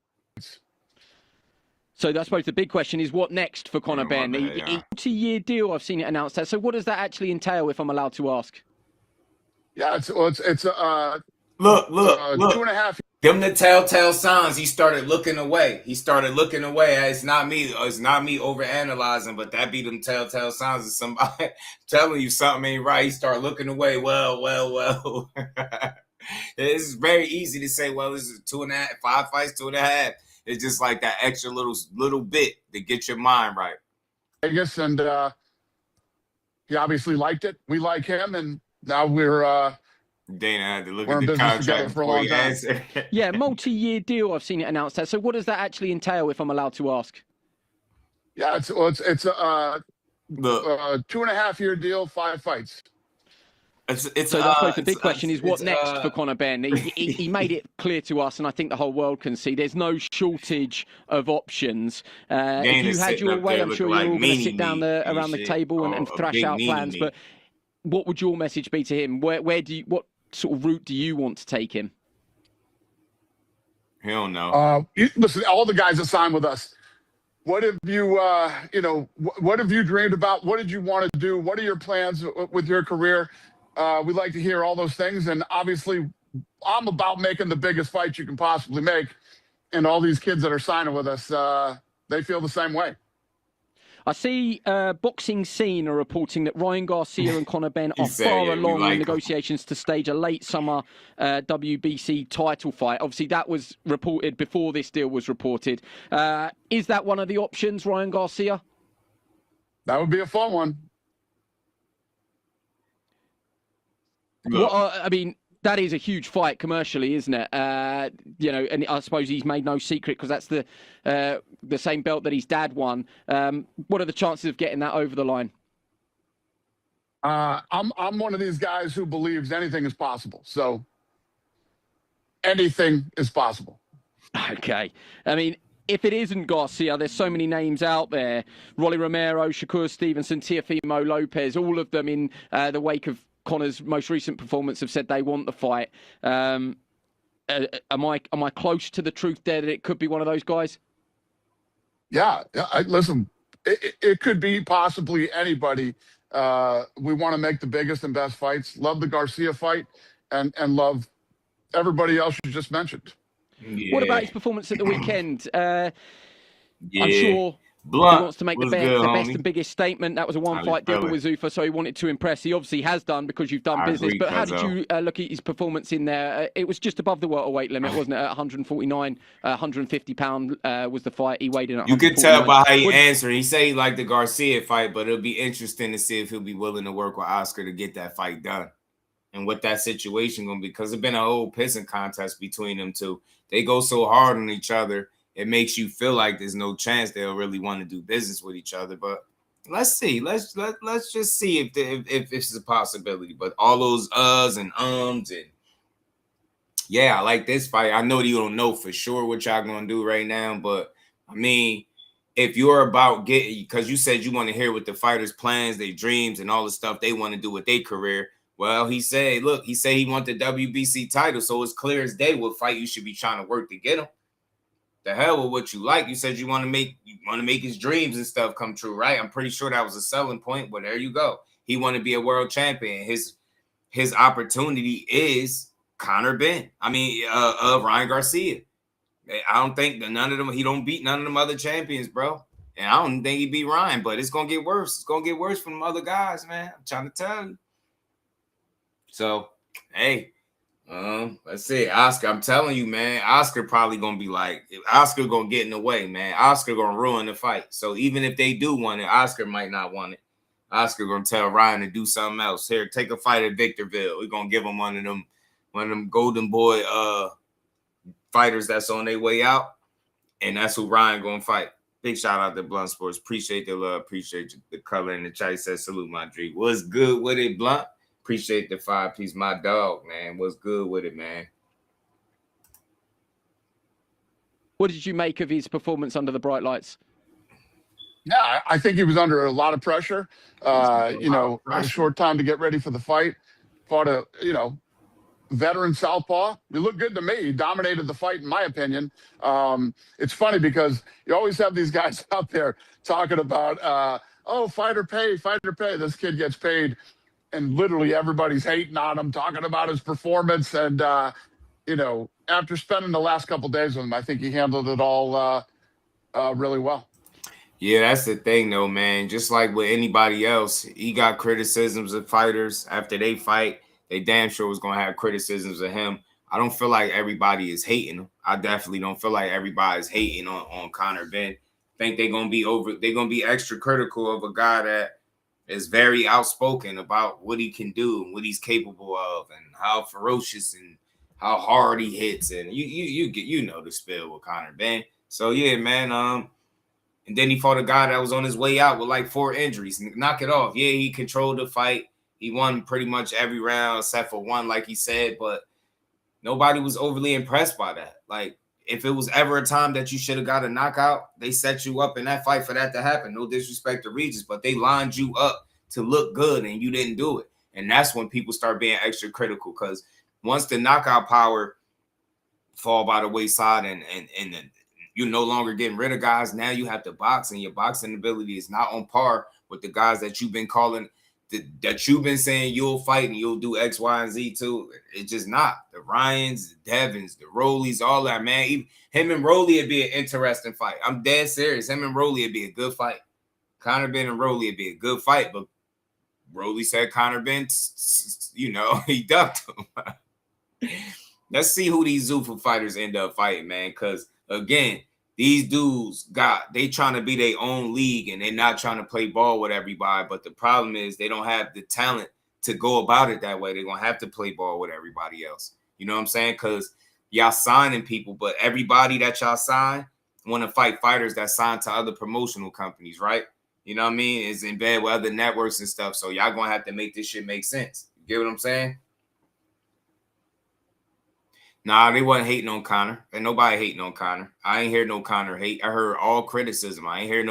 So I suppose the big question is what next for Conor Benn? Multi-year deal. I've seen it announced there. So what does that actually entail, if I'm allowed to ask? Yeah, it's Look. 2.5. Them the telltale signs. He started looking away. It's not me. It's not me overanalyzing, but that be them telltale signs of somebody telling you something ain't right. He start looking away. Well. It's very easy to say, well, this is 2.5, 5 fights, 2.5. It's just like that extra little bit to get your mind right. Vegas, and he obviously liked it. We like him, and now we're Dana had to look we're at in the business contract together for a long time. Yeah, multi-year deal. I've seen it announced there. So what does that actually entail, if I'm allowed to ask? Yeah, it's a Look, 2.5-year deal, 5 fights. So I suppose the big question is what next for Conor Benn? He made it clear to us, and I think the whole world can see, there's no shortage of options. If you had your way, I'm sure you're all going to sit down around the table and thrash out plans. But what would your message be to him? What sort of route do you want to take him? Hell no. Listen, all the guys that signed with us, what have you, what have you dreamed about? What did you want to do? What are your plans with your career? We'd like to hear all those things. And obviously, I'm about making the biggest fight you can possibly make. And all these kids that are signing with us, they feel the same way. I see Boxing Scene are reporting that Ryan Garcia and Conor Benn are far along in negotiations to stage a late summer WBC title fight. Obviously, that was reported before this deal was reported. Is that one of the options, Ryan Garcia? That would be a fun one. Well, I mean, that is a huge fight commercially, isn't it? And I suppose he's made no secret because that's the same belt that his dad won. What are the chances of getting that over the line? I'm one of these guys who believes anything is possible. So anything is possible. Okay. I mean, if it isn't Garcia, there's so many names out there. Rolly Romero, Shakur Stevenson, Teofimo Lopez, all of them in the wake of Conor's most recent performance have said they want the fight. Am I close to the truth there that it could be one of those guys? Yeah. Listen, it could be possibly anybody. We want to make the biggest and best fights. Love the Garcia fight and love everybody else you just mentioned. Yeah. What about his performance at the weekend? I'm sure Blunt he wants to make the best and biggest statement. That was a one-fight deal with Zuffa, so he wanted to impress. He obviously has done because you've done business. But how did you look at his performance in there? It was just above the welterweight limit, wasn't it? At 149, 150 pound was the fight. He weighed in at 149. You could tell by how he answered. He said he liked the Garcia fight, but it'll be interesting to see if he'll be willing to work with Oscar to get that fight done. And what that situation going to be, because it's been a whole pissing contest between them two. They go so hard on each other. It makes you feel like there's no chance they'll really want to do business with each other. But let's see. Let's just see if it's a possibility. But all those and and yeah, I like this fight. I know you don't know for sure what y'all gonna do right now, but I mean, if you're about getting, because you said you want to hear what the fighters' plans, their dreams, and all the stuff they want to do with their career. Well, he said he want the WBC title, so it's clear as day what fight you should be trying to work to get him. The hell with what you like. You said you want to make his dreams and stuff come true, right? I'm pretty sure that was a selling point, but there you go. He want to be a world champion. His opportunity is Conor Benn. I mean, Ryan Garcia. I don't think that none of them. He don't beat none of them other champions, bro. And I don't think he beat Ryan, but it's gonna get worse. It's gonna get worse from them other guys, man. I'm trying to tell you. So, hey, Let's see, Oscar. I'm telling you, man, Oscar probably gonna be like, Oscar gonna get in the way, man. Oscar gonna ruin the fight. So even if they do want it, Oscar might not want it. Oscar gonna tell Ryan to do something else. Here, take a fight at Victorville. We're gonna give him one of them golden boy fighters that's on their way out, and that's who Ryan gonna fight. Big shout out to Blunt Sports. Appreciate the love. Appreciate the color in the chat. He says salute my dream. What's good with it, Blunt? Appreciate the 5-piece, my dog, man. What's good with it, man? What did you make of his performance under the bright lights? Yeah, I think he was under a lot of pressure. Had a short time to get ready for the fight. Fought a, veteran southpaw. He looked good to me. He dominated the fight, in my opinion. It's funny because you always have these guys out there talking about, fighter pay. This kid gets paid, and literally everybody's hating on him, talking about his performance. And, after spending the last couple of days with him, I think he handled it all really well. Yeah, that's the thing, though, man. Just like with anybody else, he got criticisms of fighters after they fight. They damn sure was going to have criticisms of him. I don't feel like everybody is hating him. I definitely don't feel like everybody's hating on Conor Benn. I think they're going to be extra critical of a guy that is very outspoken about what he can do and what he's capable of and how ferocious and how hard he hits. And you know the spill with Conor Benn. So, yeah, man, and then he fought a guy that was on his way out with like 4 injuries. Knock it off. Yeah, he controlled the fight. He won pretty much every round except for one, like he said, but nobody was overly impressed by that. Like, if it was ever a time that you should have got a knockout, they set you up in that fight for that to happen. No disrespect to Regis, but they lined you up to look good and you didn't do it. And that's when people start being extra critical, because once the knockout power fall by the wayside and you're no longer getting rid of guys, now you have to box, and your boxing ability is not on par with the guys that you've been calling, that you've been saying you'll fight and you'll do X, Y, and Z too. It's just not. The Ryans, the Devins, the Rollies, all that, man. Even him and Rolly would be an interesting fight. I'm dead serious. Him and Rolly would be a good fight. Conor Benn and Rolly would be a good fight, but Rolly said Conor Benn, he ducked him. Let's see who these Zuffa fighters end up fighting, man, because, again, these dudes they trying to be their own league and they're not trying to play ball with everybody. But the problem is they don't have the talent to go about it that way. They're going to have to play ball with everybody else. You know what I'm saying? Because y'all signing people, but everybody that y'all sign want to fight fighters that sign to other promotional companies, right? You know what I mean? Is in bed with other networks and stuff. So y'all going to have to make this shit make sense. You get what I'm saying? Nah, they wasn't hating on Conor. And nobody hating on Conor. I ain't hear no Conor hate. I heard all criticism. I ain't hear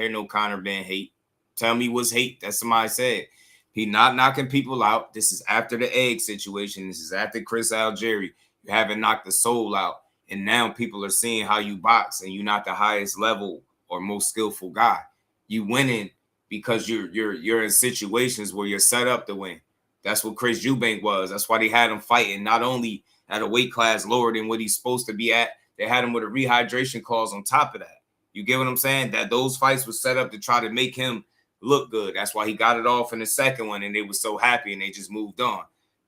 no Conor Benn hate. Tell me what's hate. That's somebody said. He not knocking people out. This is after the egg situation. This is after Chris Algieri. You haven't knocked the soul out. And now people are seeing how you box, and you're not the highest level or most skillful guy. You winning because you're in situations where you're set up to win. That's what Chris Eubank was. That's why they had him fighting not only at a weight class lower than what he's supposed to be at, they had him with a rehydration clause on top of that. You get what I'm saying? That those fights were set up to try to make him look good. That's why he got it off in the second one, and they were so happy, and they just moved on.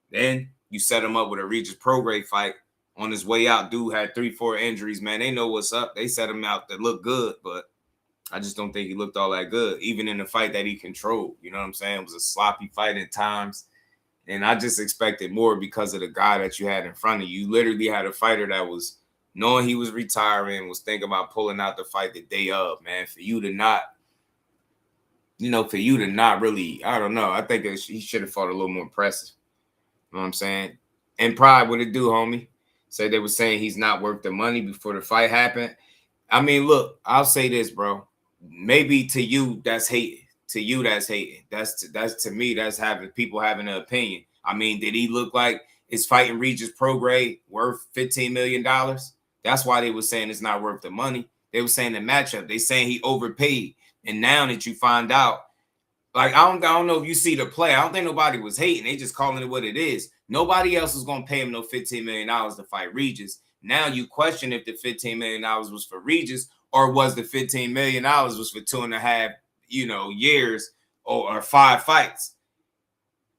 Then you set him up with a Regis Prograis fight on his way out. Dude had 3-4 injuries, man. They know what's up. They set him out to look good, but I just don't think he looked all that good, even in the fight that he controlled. You know what I'm saying? It was a sloppy fight at times. And I just expected more because of the guy that you had in front of you. You literally had a fighter that was knowing he was retiring, was thinking about pulling out the fight the day of, man. For you to not really, I don't know. I think he should have fought a little more impressive. You know what I'm saying? And Pride, what it do, homie? Said they were saying he's not worth the money before the fight happened. I mean, look, I'll say this, bro. Maybe to you, that's hating. To you, that's hating. That's to me, that's having people having an opinion. I mean, did he look like is fighting Regis Prograis worth $15 million? That's why they were saying it's not worth the money. They were saying the matchup. They saying he overpaid. And now that you find out, like, I don't know if you see the play. I don't think nobody was hating. They just calling it what it is. Nobody else was going to pay him no $15 million to fight Regis. Now you question if the $15 million was for Regis, or was the $15 million was for 2.5 years or 5 fights.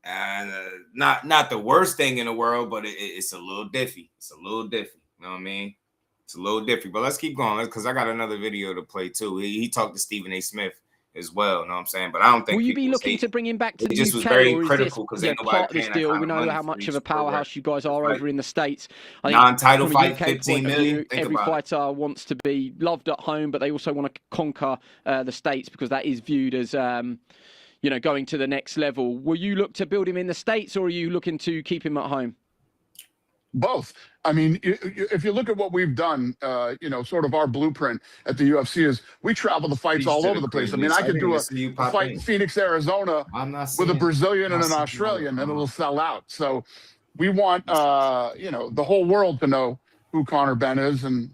And not the worst thing in the world, but it's a little diffy. It's a little diffy. You know what I mean? It's a little diffy. But let's keep going because I got another video to play too. He talked to Stephen A. Smith as well. You know what I'm saying? But I don't think will you be looking to bring him back to the just was UK, very or is critical this because part of this deal? We know how much of a powerhouse you guys are over in the States. I think non-title from a fight, UK 15 point of million. view, every fighter wants to be loved at home, but they also want to conquer the States because that is viewed as going to the next level. Will you look to build him in the States, or are you looking to keep him at home? Both. I mean, if you look at what we've done, sort of our blueprint at the UFC is we travel the fights all over the place. I mean, I could do a fight in Phoenix, Arizona with a Brazilian and an Australian, and it'll sell out. So we want, the whole world to know who Conor Benn is and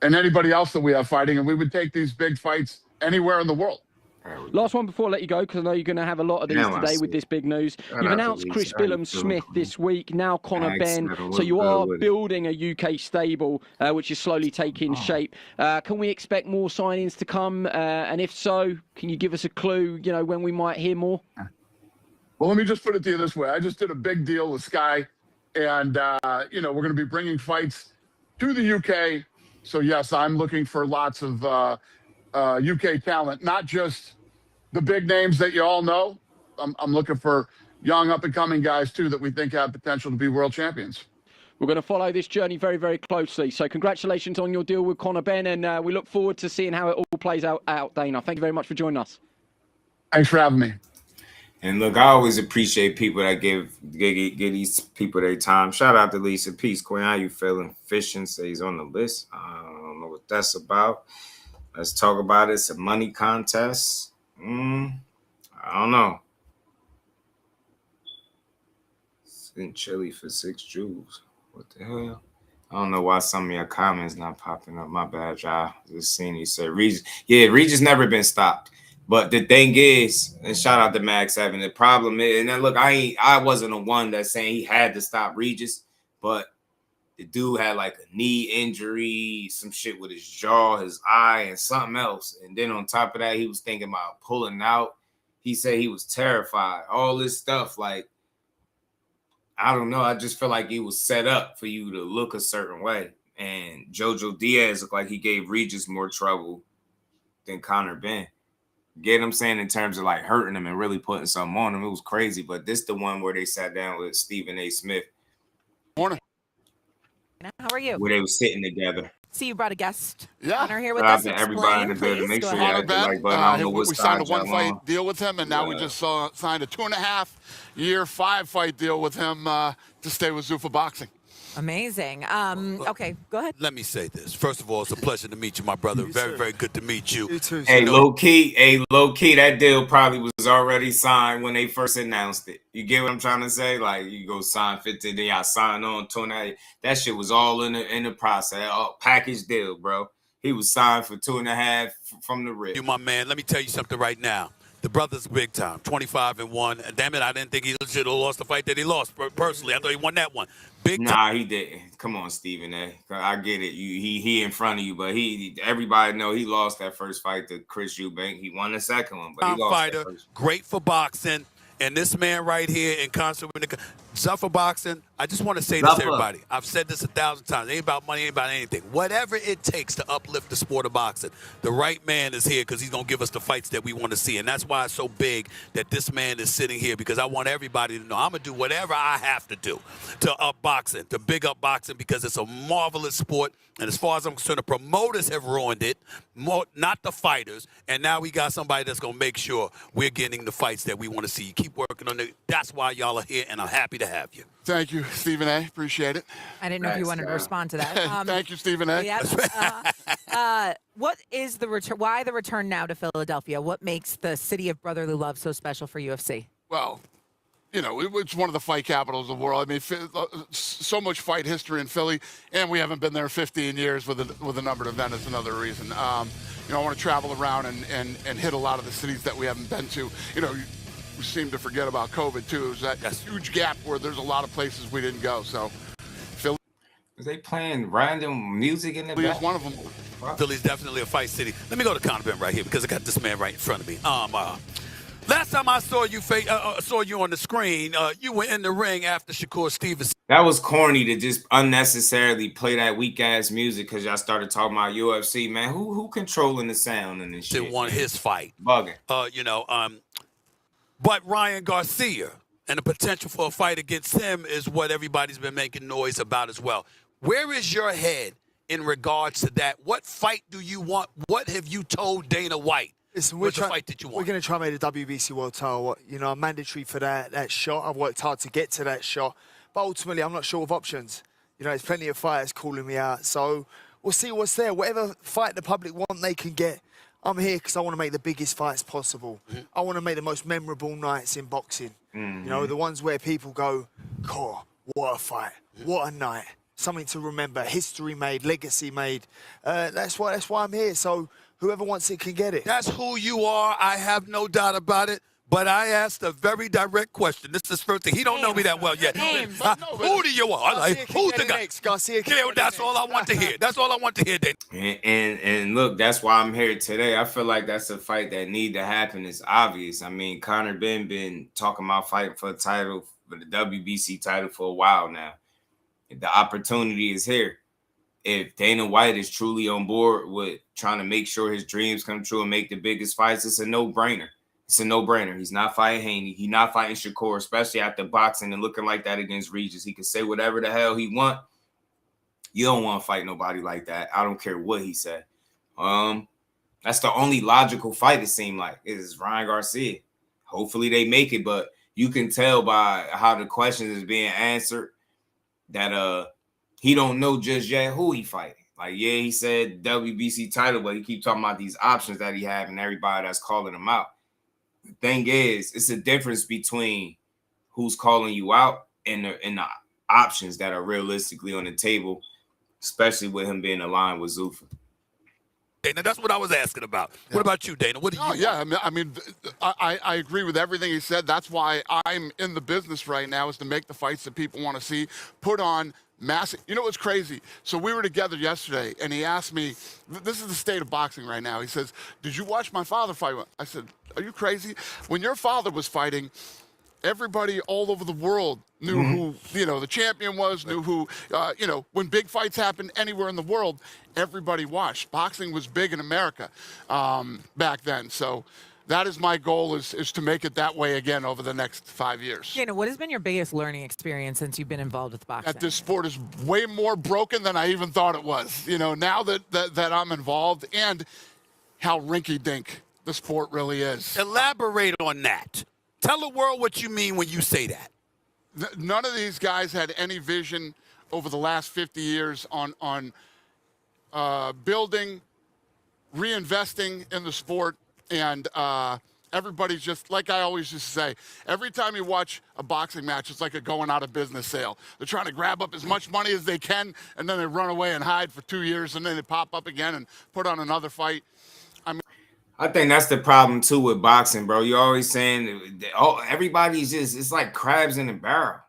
anybody else that we have fighting. And we would take these big fights anywhere in the world. Last one before I let you go, because I know you're going to have a lot of these today with this big news. You've announced Chris Billum-Smith this week, now Conor Benn. So you are building a UK stable, which is slowly taking shape. Can we expect more signings to come? And if so, can you give us a clue, when we might hear more? Well, let me just put it to you this way. I just did a big deal with Sky, and, we're going to be bringing fights to the UK. So, yes, I'm looking for lots of UK talent, not just the big names that you all know. I'm looking for young up-and-coming guys, too, that we think have potential to be world champions. We're going to follow this journey very, very closely. So congratulations on your deal with Conor Benn, and we look forward to seeing how it all plays out, Dana. Thank you very much for joining us. Thanks for having me. And look, I always appreciate people that give these people their time. Shout out to Lisa. Peace, Queen. How you feeling? Fishing says on the list. I don't know what that's about. Let's talk about it. It's a money contest. I don't know. In Chile for 6 jewels. What the hell? I don't know why some of your comments not popping up. My bad, y'all. Just seeing you say Regis. Yeah, Regis never been stopped. But the thing is, and shout out to Max 7. The problem is, and then look, I wasn't the one that's saying he had to stop Regis, but the dude had like a knee injury, some shit with his jaw, his eye, and something else. And then on top of that, he was thinking about pulling out. He said he was terrified. All this stuff, like, I don't know. I just feel like he was set up for you to look a certain way. And Jojo Diaz looked like he gave Regis more trouble than Conor Benn. Get what I'm saying? In terms of like hurting him and really putting something on him. It was crazy. But this the one where they sat down with Stephen A. Smith. Morning. How are you? Where they were sitting together. See, you brought a guest. Yeah. Honor here with us. Everybody in the building. Make sure you Conor Benn, like button. I don't know what we signed a 1-fight deal with him, and now we just signed a 2.5-year, 5-fight deal with him to stay with Zuffa Boxing. Amazing. Okay, go ahead. Let me say this. First of all, it's a pleasure to meet you, my brother. Very, very good to meet you. You too, Hey, low key, that deal probably was already signed when they first announced it. You get what I'm trying to say? Like, you go sign 15, then y'all sign on 2.5. That shit was all in the process. Package deal, bro. He was signed for 2.5 from the rip. You, my man. Let me tell you something right now. The brother's big time, 25-1. Damn it, I didn't think he should have lost the fight that he lost. Personally, I thought he won that one. Nah, he didn't. Come on, Stephen A. I get it. He in front of you, but everybody know he lost that first fight to Chris Eubank. He won the second one, but he lost fighter, that first. Great for boxing. And this man right here in concert with the Zuffa Boxing, I just want to say this to everybody. I've said this 1,000 times. It ain't about money, ain't about anything. Whatever it takes to uplift the sport of boxing, the right man is here because he's going to give us the fights that we want to see. And that's why it's so big that this man is sitting here, because I want everybody to know I'm going to do whatever I have to do to up boxing, to big up boxing, because it's a marvelous sport. And as far as I'm concerned, the promoters have ruined it, not the fighters. And now we got somebody that's going to make sure we're getting the fights that we want to see. Keep working on it. That's why y'all are here, and I'm happy to have you. Thank you, Stephen A. Appreciate it. I didn't know if you wanted to respond to that. Thank you, Stephen A. Yeah. What is the return? Why the return now to Philadelphia? What makes the city of brotherly love so special for UFC? Well, it's one of the fight capitals of the world. I mean, so much fight history in Philly, and we haven't been there 15 years with a numbered event is another reason. I want to travel around and hit a lot of the cities that we haven't been to. We seem to forget about COVID, too. There's that huge gap where there's a lot of places we didn't go. So, Philly. Is they playing random music in the back? Is one of them. Philly's definitely a fight city. Let me go to Conor Benn right here because I got this man right in front of me. Last time I saw you on the screen, you were in the ring after Shakur Stevenson. That was corny to just unnecessarily play that weak ass music because y'all started talking about UFC, man. Who controlling the sound and this shit? Won his fight. Bugging. But Ryan Garcia and the potential for a fight against him is what everybody's been making noise about as well. Where is your head in regards to that? What fight do you want? What have you told Dana White? Listen, was the fight that you want? We're going to try and make the WBC World title, mandatory for that shot. I've worked hard to get to that shot. But ultimately, I'm not sure of options. There's plenty of fighters calling me out. So we'll see what's there. Whatever fight the public want, they can get. I'm here because I want to make the biggest fights possible. Mm-hmm. I want to make the most memorable nights in boxing. Mm-hmm. The ones where people go, "God, what a fight. What a night. Something to remember. History made, legacy made." That's why I'm here. So whoever wants it can get it. That's who you are. I have no doubt about it. But I asked a very direct question. This is first thing. He don't know me that well yet. Who do you want? Like, who's the guy? Yeah, that's all I want to hear. That's all I want to hear, Dana. And look, that's why I'm here today. I feel like that's a fight that need to happen. It's obvious. I mean, Conor Benn been talking about fighting for the title, for the WBC title for a while now. The opportunity is here. If Dana White is truly on board with trying to make sure his dreams come true and make the biggest fights, it's a no-brainer. It's a no-brainer. He's not fighting Haney. He's not fighting Shakur, especially after boxing and looking like that against Regis. He can say whatever the hell he want. You don't want to fight nobody like that. I don't care what he said. That's the only logical fight, it seemed like, is Ryan Garcia. Hopefully they make it, but you can tell by how the questions is being answered that he don't know just yet who he fighting. Like, yeah, he said WBC title, but he keep talking about these options that he have and everybody that's calling him out. The thing is, it's a difference between who's calling you out and the options that are realistically on the table, especially with him being aligned with Zuffa. Dana, that's what I was asking about. Yeah. What about you, Dana? What do you? Yeah, I agree with everything he said. That's why I'm in the business right now, is to make the fights that people want to see, put on massive. You know what's crazy? So we were together yesterday, and he asked me, this is the state of boxing right now. He says, "Did you watch my father fight?" I said, "Are you crazy? When your father was fighting, everybody all over the world knew who, the champion was, knew who, when big fights happened anywhere in the world, everybody watched. Boxing was big in America back then. So that is my goal, is to make it that way again over the next 5 years." Dana, what has been your biggest learning experience since you've been involved with boxing? That this sport is way more broken than I even thought it was. Now that I'm involved, and how rinky-dink the sport really is. Elaborate on that. Tell the world what you mean when you say that. None of these guys had any vision over the last 50 years on building, reinvesting in the sport, and everybody's just, like I always used to say, every time you watch a boxing match, it's like a going out of business sale. They're trying to grab up as much money as they can, and then they run away and hide for 2 years, and then they pop up again and put on another fight. I think that's the problem too with boxing, bro. You're always saying, everybody's it's like crabs in a barrel.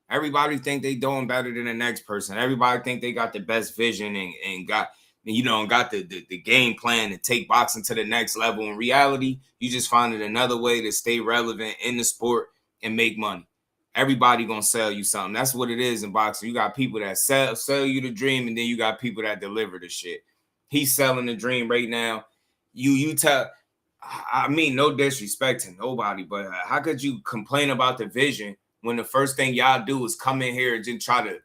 Everybody think they doing better than the next person. Everybody think they got the best vision and got the game plan to take boxing to the next level. In reality, you just finding another way to stay relevant in the sport and make money. Everybody gonna sell you something. That's what it is in boxing. You got people that sell you the dream, and then you got people that deliver the shit. He's selling the dream right now. You tell, I mean, no disrespect to nobody, but how could you complain about the vision when the first thing y'all do is come in here and just try to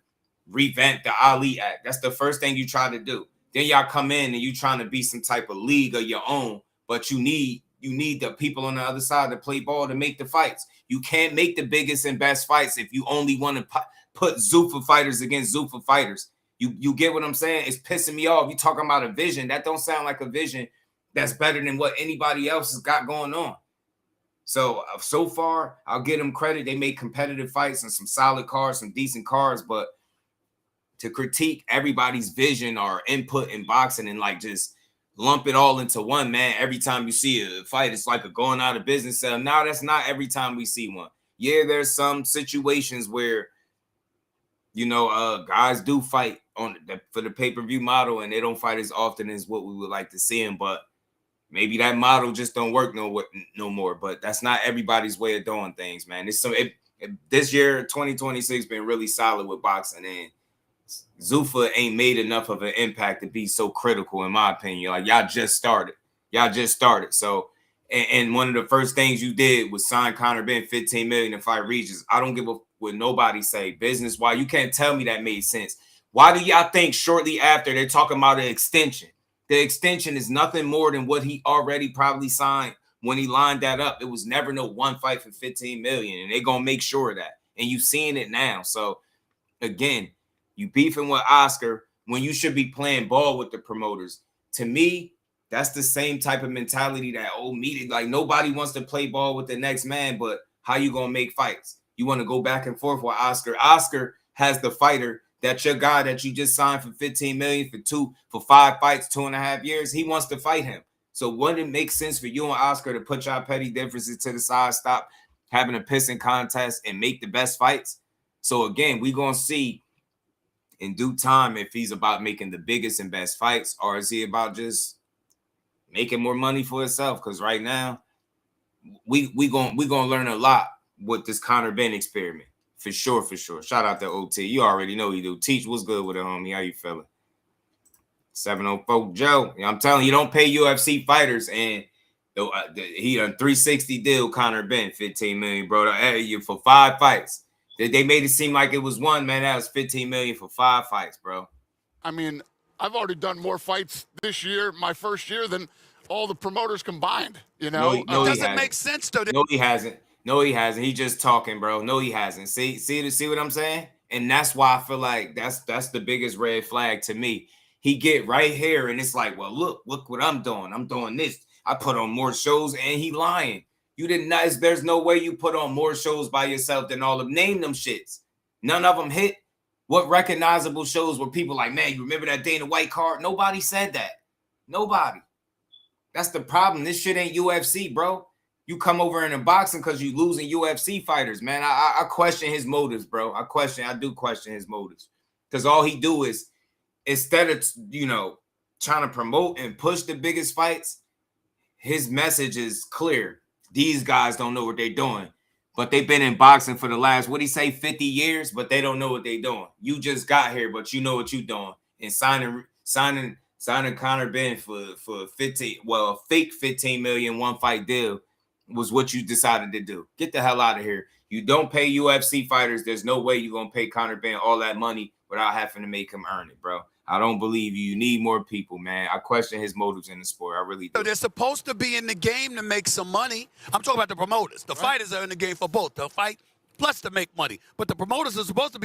revamp the Ali Act? That's the first thing you try to do. Then y'all come in and you trying to be some type of league of your own, but you need the people on the other side to play ball to make the fights. You can't make the biggest and best fights if you only want to put Zuffa fighters against Zuffa fighters. You get what I'm saying? It's pissing me off. You talking about a vision. That don't sound like a vision that's better than what anybody else has got going on. So far, I'll give them credit. They make competitive fights and some solid cards, some decent cards, but to critique everybody's vision or input in boxing and like just lump it all into one, man, every time you see a fight, it's like a going out of business sale. Now, that's not every time we see one. Yeah, there's some situations where, guys do fight for the pay-per-view model and they don't fight as often as what we would like to see them, but Maybe that model just don't work no more. But that's not everybody's way of doing things, man. This year, 2026, been really solid with boxing, and Zuffa ain't made enough of an impact to be so critical, in my opinion. Like, y'all just started. So, and one of the first things you did was sign Conor Benn $15 million in 5 regions. I don't give a what nobody say. Business, why you can't tell me that made sense? Why do y'all think shortly after they're talking about an extension? The extension is nothing more than what he already probably signed when he lined that up. It was never no one fight for $15 million, and they're gonna make sure of that. And you seeing it now. So again, you beefing with Oscar when you should be playing ball with the promoters. To me, that's the same type of mentality that old media, like nobody wants to play ball with the next man, but how you gonna make fights? You want to go back and forth with Oscar. Oscar has the fighter that your guy that you just signed for $15 million for 5 fights, 2.5 years. He wants to fight him. So wouldn't it make sense for you and Oscar to put your petty differences to the side, stop having a pissing contest, and make the best fights? So again, we're gonna see in due time if he's about making the biggest and best fights, or is he about just making more money for himself? Because right now, we gonna learn a lot with this Conor Benn experiment. For sure. Shout out to OT. You already know he do. Teach, what's good with it, homie? How you feeling? 704 Joe. I'm telling you, don't pay UFC fighters, and he a 360 deal. Conor Benn, $15 million, bro. For 5 fights. They made it seem like it was one, man. That was $15 million for 5 fights, bro. I mean, I've already done more fights this year, my first year, than all the promoters combined. You know, it doesn't make sense though. No, he hasn't. He just talking, bro. No, he hasn't. See what I'm saying? And that's why I feel like that's the biggest red flag to me. He get right here, and it's like, well, look what I'm doing. I'm doing this. I put on more shows, and he lying. You didn't. There's no way you put on more shows by yourself than all of them. Name them shits. None of them hit. What recognizable shows were people like, man, you remember that Dana White card? Nobody said that. Nobody. That's the problem. This shit ain't UFC, bro. You come over in a boxing because you losing UFC fighters, man. I question his motives, bro. I do question his motives. Because all he do is, instead of, trying to promote and push the biggest fights, his message is clear. These guys don't know what they're doing. But they've been in boxing for the last, 50 years, but they don't know what they're doing. You just got here, but you know what you're doing. And signing Conor Benn for a fake $15 million 1 fight deal was what you decided to do. Get the hell out of here. You don't pay UFC fighters. There's no way you're going to pay Conor Benn all that money without having to make him earn it, bro. I don't believe you. You need more people, man. I question his motives in the sport. I really do. They're supposed to be in the game to make some money. I'm talking about the promoters. The fighters are in the game for both. They'll fight plus to make money. But the promoters are supposed to be.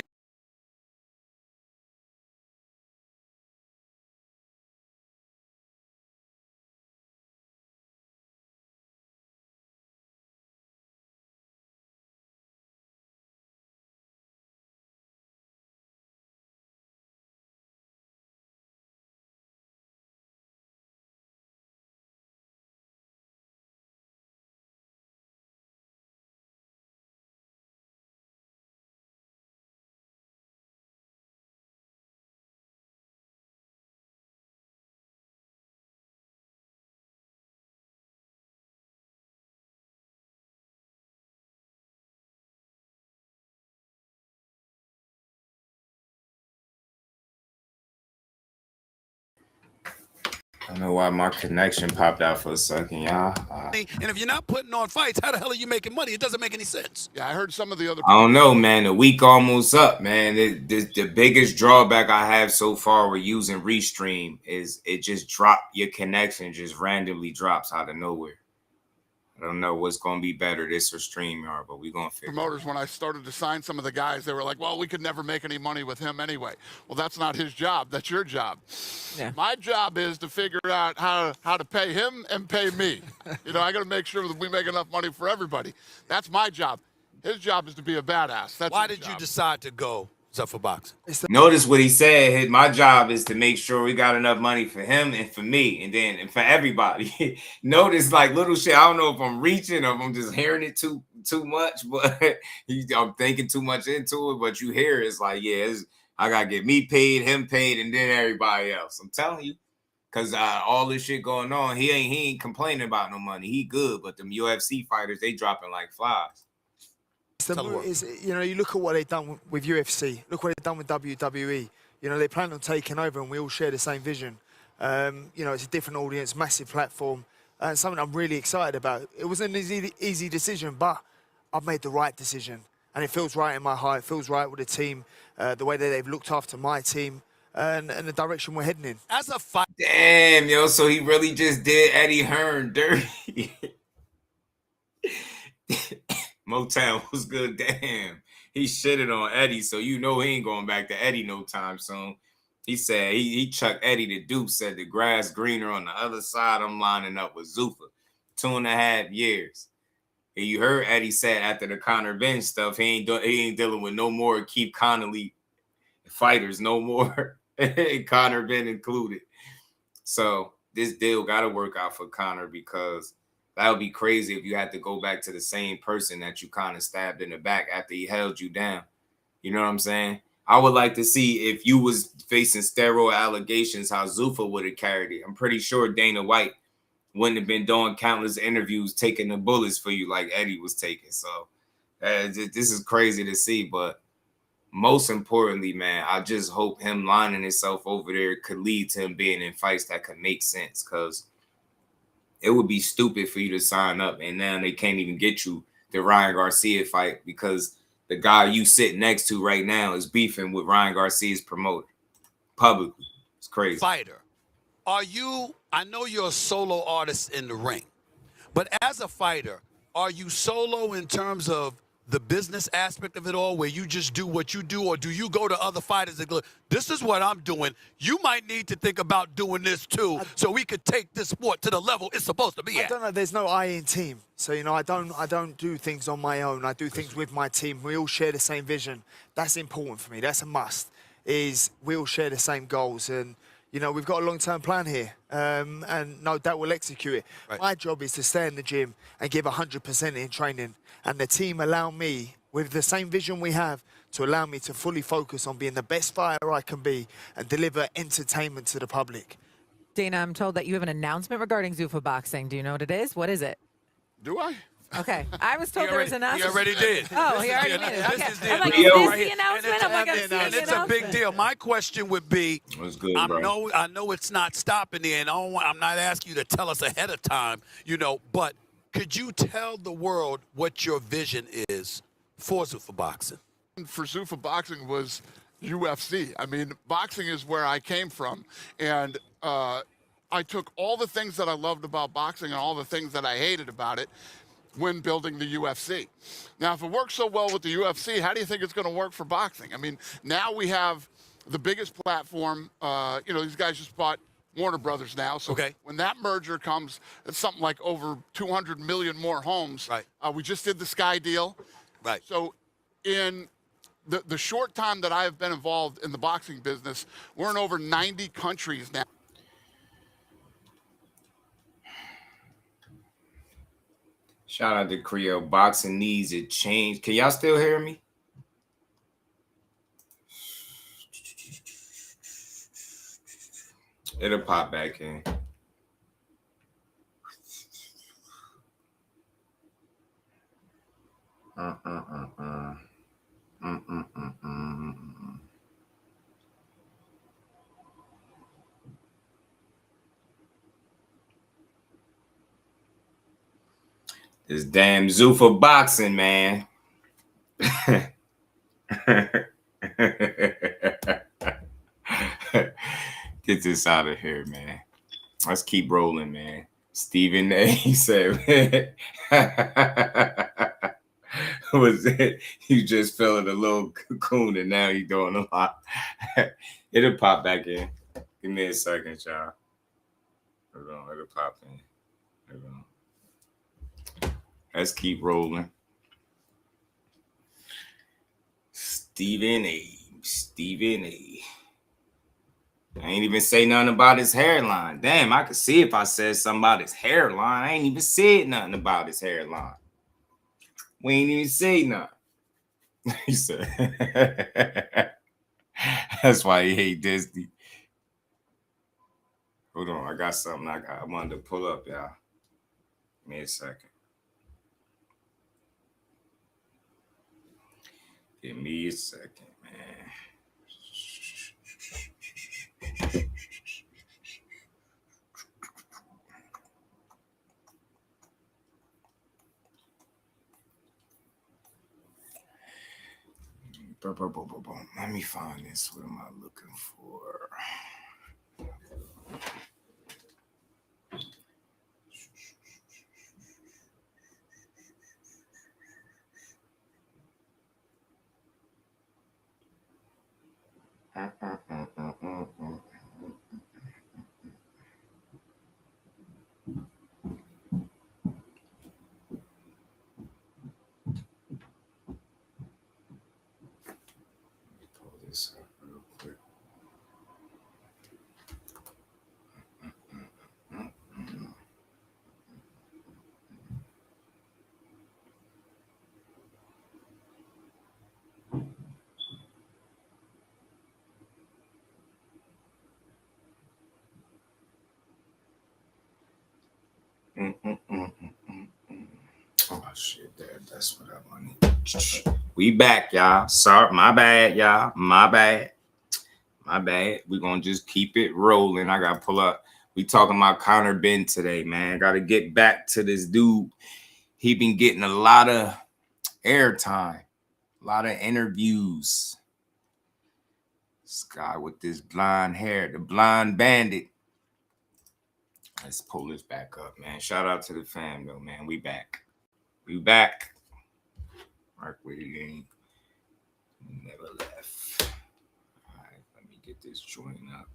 I don't know why my connection popped out for a second, y'all. And if you're not putting on fights, how the hell are you making money? It doesn't make any sense. Yeah, I heard some of the other. I don't know, man. The week almost up, man. The biggest drawback I have so far with using Restream is it just your connection just randomly drops out of nowhere. I don't know what's going to be better, this or StreamYard, but we're going to figure Promoters, it out. when I started to sign some of the guys, they were like, well, we could never make any money with him anyway. Well, that's not his job. That's your job. Yeah. My job is to figure out how to pay him and pay me. I got to make sure that we make enough money for everybody. That's my job. His job is to be a badass. That's Why did you decide to go ZUFFA Boxing? Notice what he said. My job is to make sure we got enough money for him and for me, and for everybody. Notice like little shit. I don't know if I'm reaching or if I'm just hearing it too much, but I'm thinking too much into it. But you hear it's like, I gotta get me paid, him paid, and then everybody else. I'm telling you, Cause all this shit going on, he ain't complaining about no money. He good, but them UFC fighters, they dropping like flies. You look at what they've done with UFC. Look what they've done with WWE. They plan on taking over, and we all share the same vision. It's a different audience, massive platform, and something I'm really excited about. It wasn't an easy decision, but I've made the right decision, and it feels right in my heart. It feels right with the team, the way that they've looked after my team, and the direction we're heading in. As a fight, damn, yo, so he really just did Eddie Hearn dirty. Motown was good. Damn, he shitted on Eddie, so he ain't going back to Eddie no time soon. He said he chucked Eddie to Duke, said the grass greener on the other side. I'm lining up with Zuffa. 2.5 years. And you heard Eddie said after the Conor Benn stuff, he ain't dealing with no more Keith Connolly fighters no more. Conor Benn included. So this deal got to work out for Conor, because that would be crazy if you had to go back to the same person that you kind of stabbed in the back after he held you down. You know what I'm saying? I would like to see, if you was facing steroid allegations, how Zuffa would have carried it. I'm pretty sure Dana White wouldn't have been doing countless interviews taking the bullets for you like Eddie was taking. So this is crazy to see. But most importantly, man, I just hope him lining himself over there could lead to him being in fights that could make sense, because it would be stupid for you to sign up and now they can't even get you the Ryan Garcia fight because the guy you sit next to right now is beefing with Ryan Garcia's promoter publicly. It's crazy. Fighter, I know you're a solo artist in the ring, but as a fighter, are you solo in terms of the business aspect of it all, where you just do what you do, or do you go to other fighters and go, this is what I'm doing, you might need to think about doing this too, so we could take this sport to the level it's supposed to be at? I don't know. There's no I in team, so I don't do things on my own. I do things with my team. We all share the same vision. That's important for me. That's a must. Is we all share the same goals, and we've got a long-term plan here, and no doubt we'll execute it. Right. My job is to stay in the gym and give 100% in training, and the team allow me, with the same vision we have, to allow me to fully focus on being the best fighter I can be and deliver entertainment to the public. Dana, I'm told that you have an announcement regarding Zuffa Boxing. Do you know what it is? What is it? Do I? Okay. I was told there was an announcement. He already did. Oh, he already did it. Okay. I'm like, is is this right the announcement? I'm like, I'm seeing the announcement. It's a big deal. My question would be, What's good, bro? I know it's not stopping there, and I'm not asking you to tell us ahead of time, but could you tell the world what your vision is for Zuffa Boxing? For Zuffa Boxing was UFC. I mean, boxing is where I came from, and I took all the things that I loved about boxing and all the things that I hated about it when building the UFC. Now, if it works so well with the UFC, how do you think it's going to work for boxing? I mean, now we have the biggest platform. These guys just bought Warner Brothers now. So when that merger comes, it's something like over 200 million more homes. Right. We just did the Sky deal. Right. So in the short time that I have been involved in the boxing business, we're in over 90 countries now. Shout out to Creole. Boxing needs a change. Can y'all still hear me? It'll pop back in. This damn Zuffa Boxing, man. Get this out of here, man. Let's keep rolling, man. Stephen A. said, was it? You just fell in a little cocoon and now you're doing a lot. It'll pop back in. Give me a second, y'all. Hold on, it'll pop in. Hold on. Let's keep rolling. Stephen A. I ain't even say nothing about his hairline. Damn, I could see if I said something about his hairline. I ain't even said nothing about his hairline. We ain't even say nothing. He said, that's why he hate Disney. Hold on, I got something I wanted to pull up, y'all. Give me a second. Give me a second, man. Let me find this. What am I looking for? Pull this up real quick. Oh shit, that's what I wanted. We back, y'all. Sorry, my bad, y'all. My bad. We're gonna just keep it rolling. I gotta pull up. We talking about Conor Benn today, man. Gotta get back to this dude. He been getting a lot of airtime, a lot of interviews. This guy with this blonde hair, the blonde bandit. Let's pull this back up, man. Shout out to the fam, though, man. We back. We back. Mark Whitty never left. All right, let me get this joint up.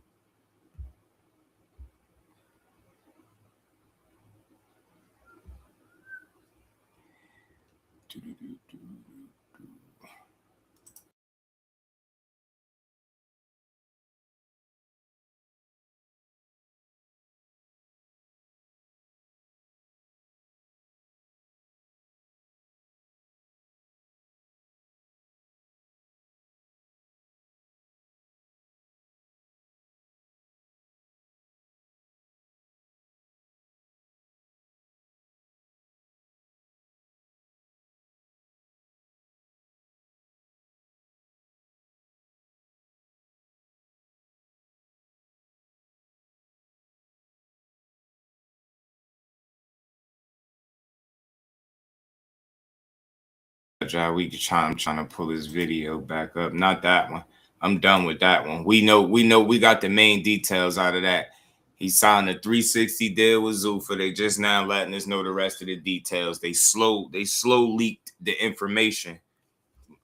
I'm trying to pull this video back up. Not that one. I'm done with that one. We know we got the main details out of that. He signed a 360 deal with Zuffa. They just now letting us know the rest of the details. They slow leaked the information.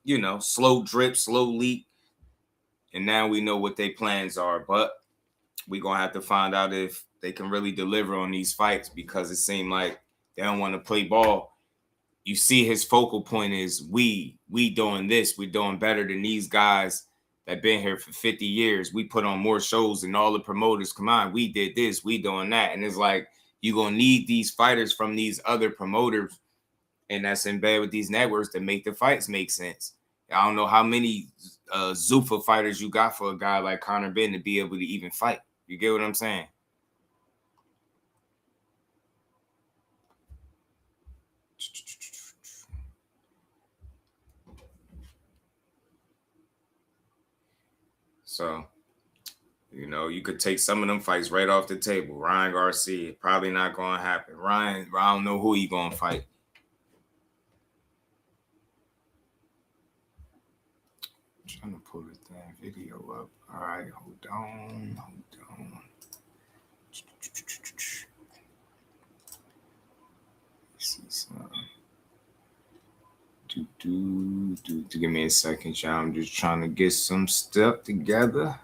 You know, slow drip, slow leak. And now we know what their plans are. But we're gonna have to find out if they can really deliver on these fights, because it seemed like they don't want to play ball. You see his focal point is we doing this. We're doing better than these guys that been here for 50 years. We put on more shows than all the promoters. Come on, we did this, we doing that. And it's like, you're going to need these fighters from these other promoters, and that's in bed with these networks to make the fights make sense. I don't know how many Zuffa fighters you got for a guy like Conor Benn to be able to even fight. You get what I'm saying? So, you know, you could take some of them fights right off the table. Ryan Garcia, probably not going to happen. Ryan, I don't know who he going to fight. I'm trying to pull this damn video up. All right, hold on. See some. Give me a second, y'all. I'm just trying to get some stuff together.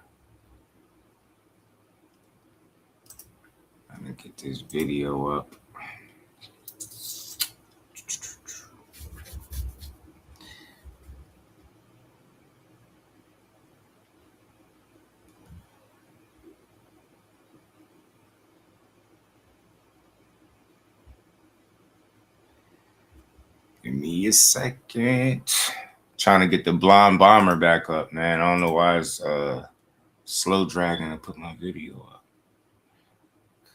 I'm gonna get this video up. Give me a second. Trying to get the blonde bomber back up, man. I don't know why it's slow dragging to put my video up.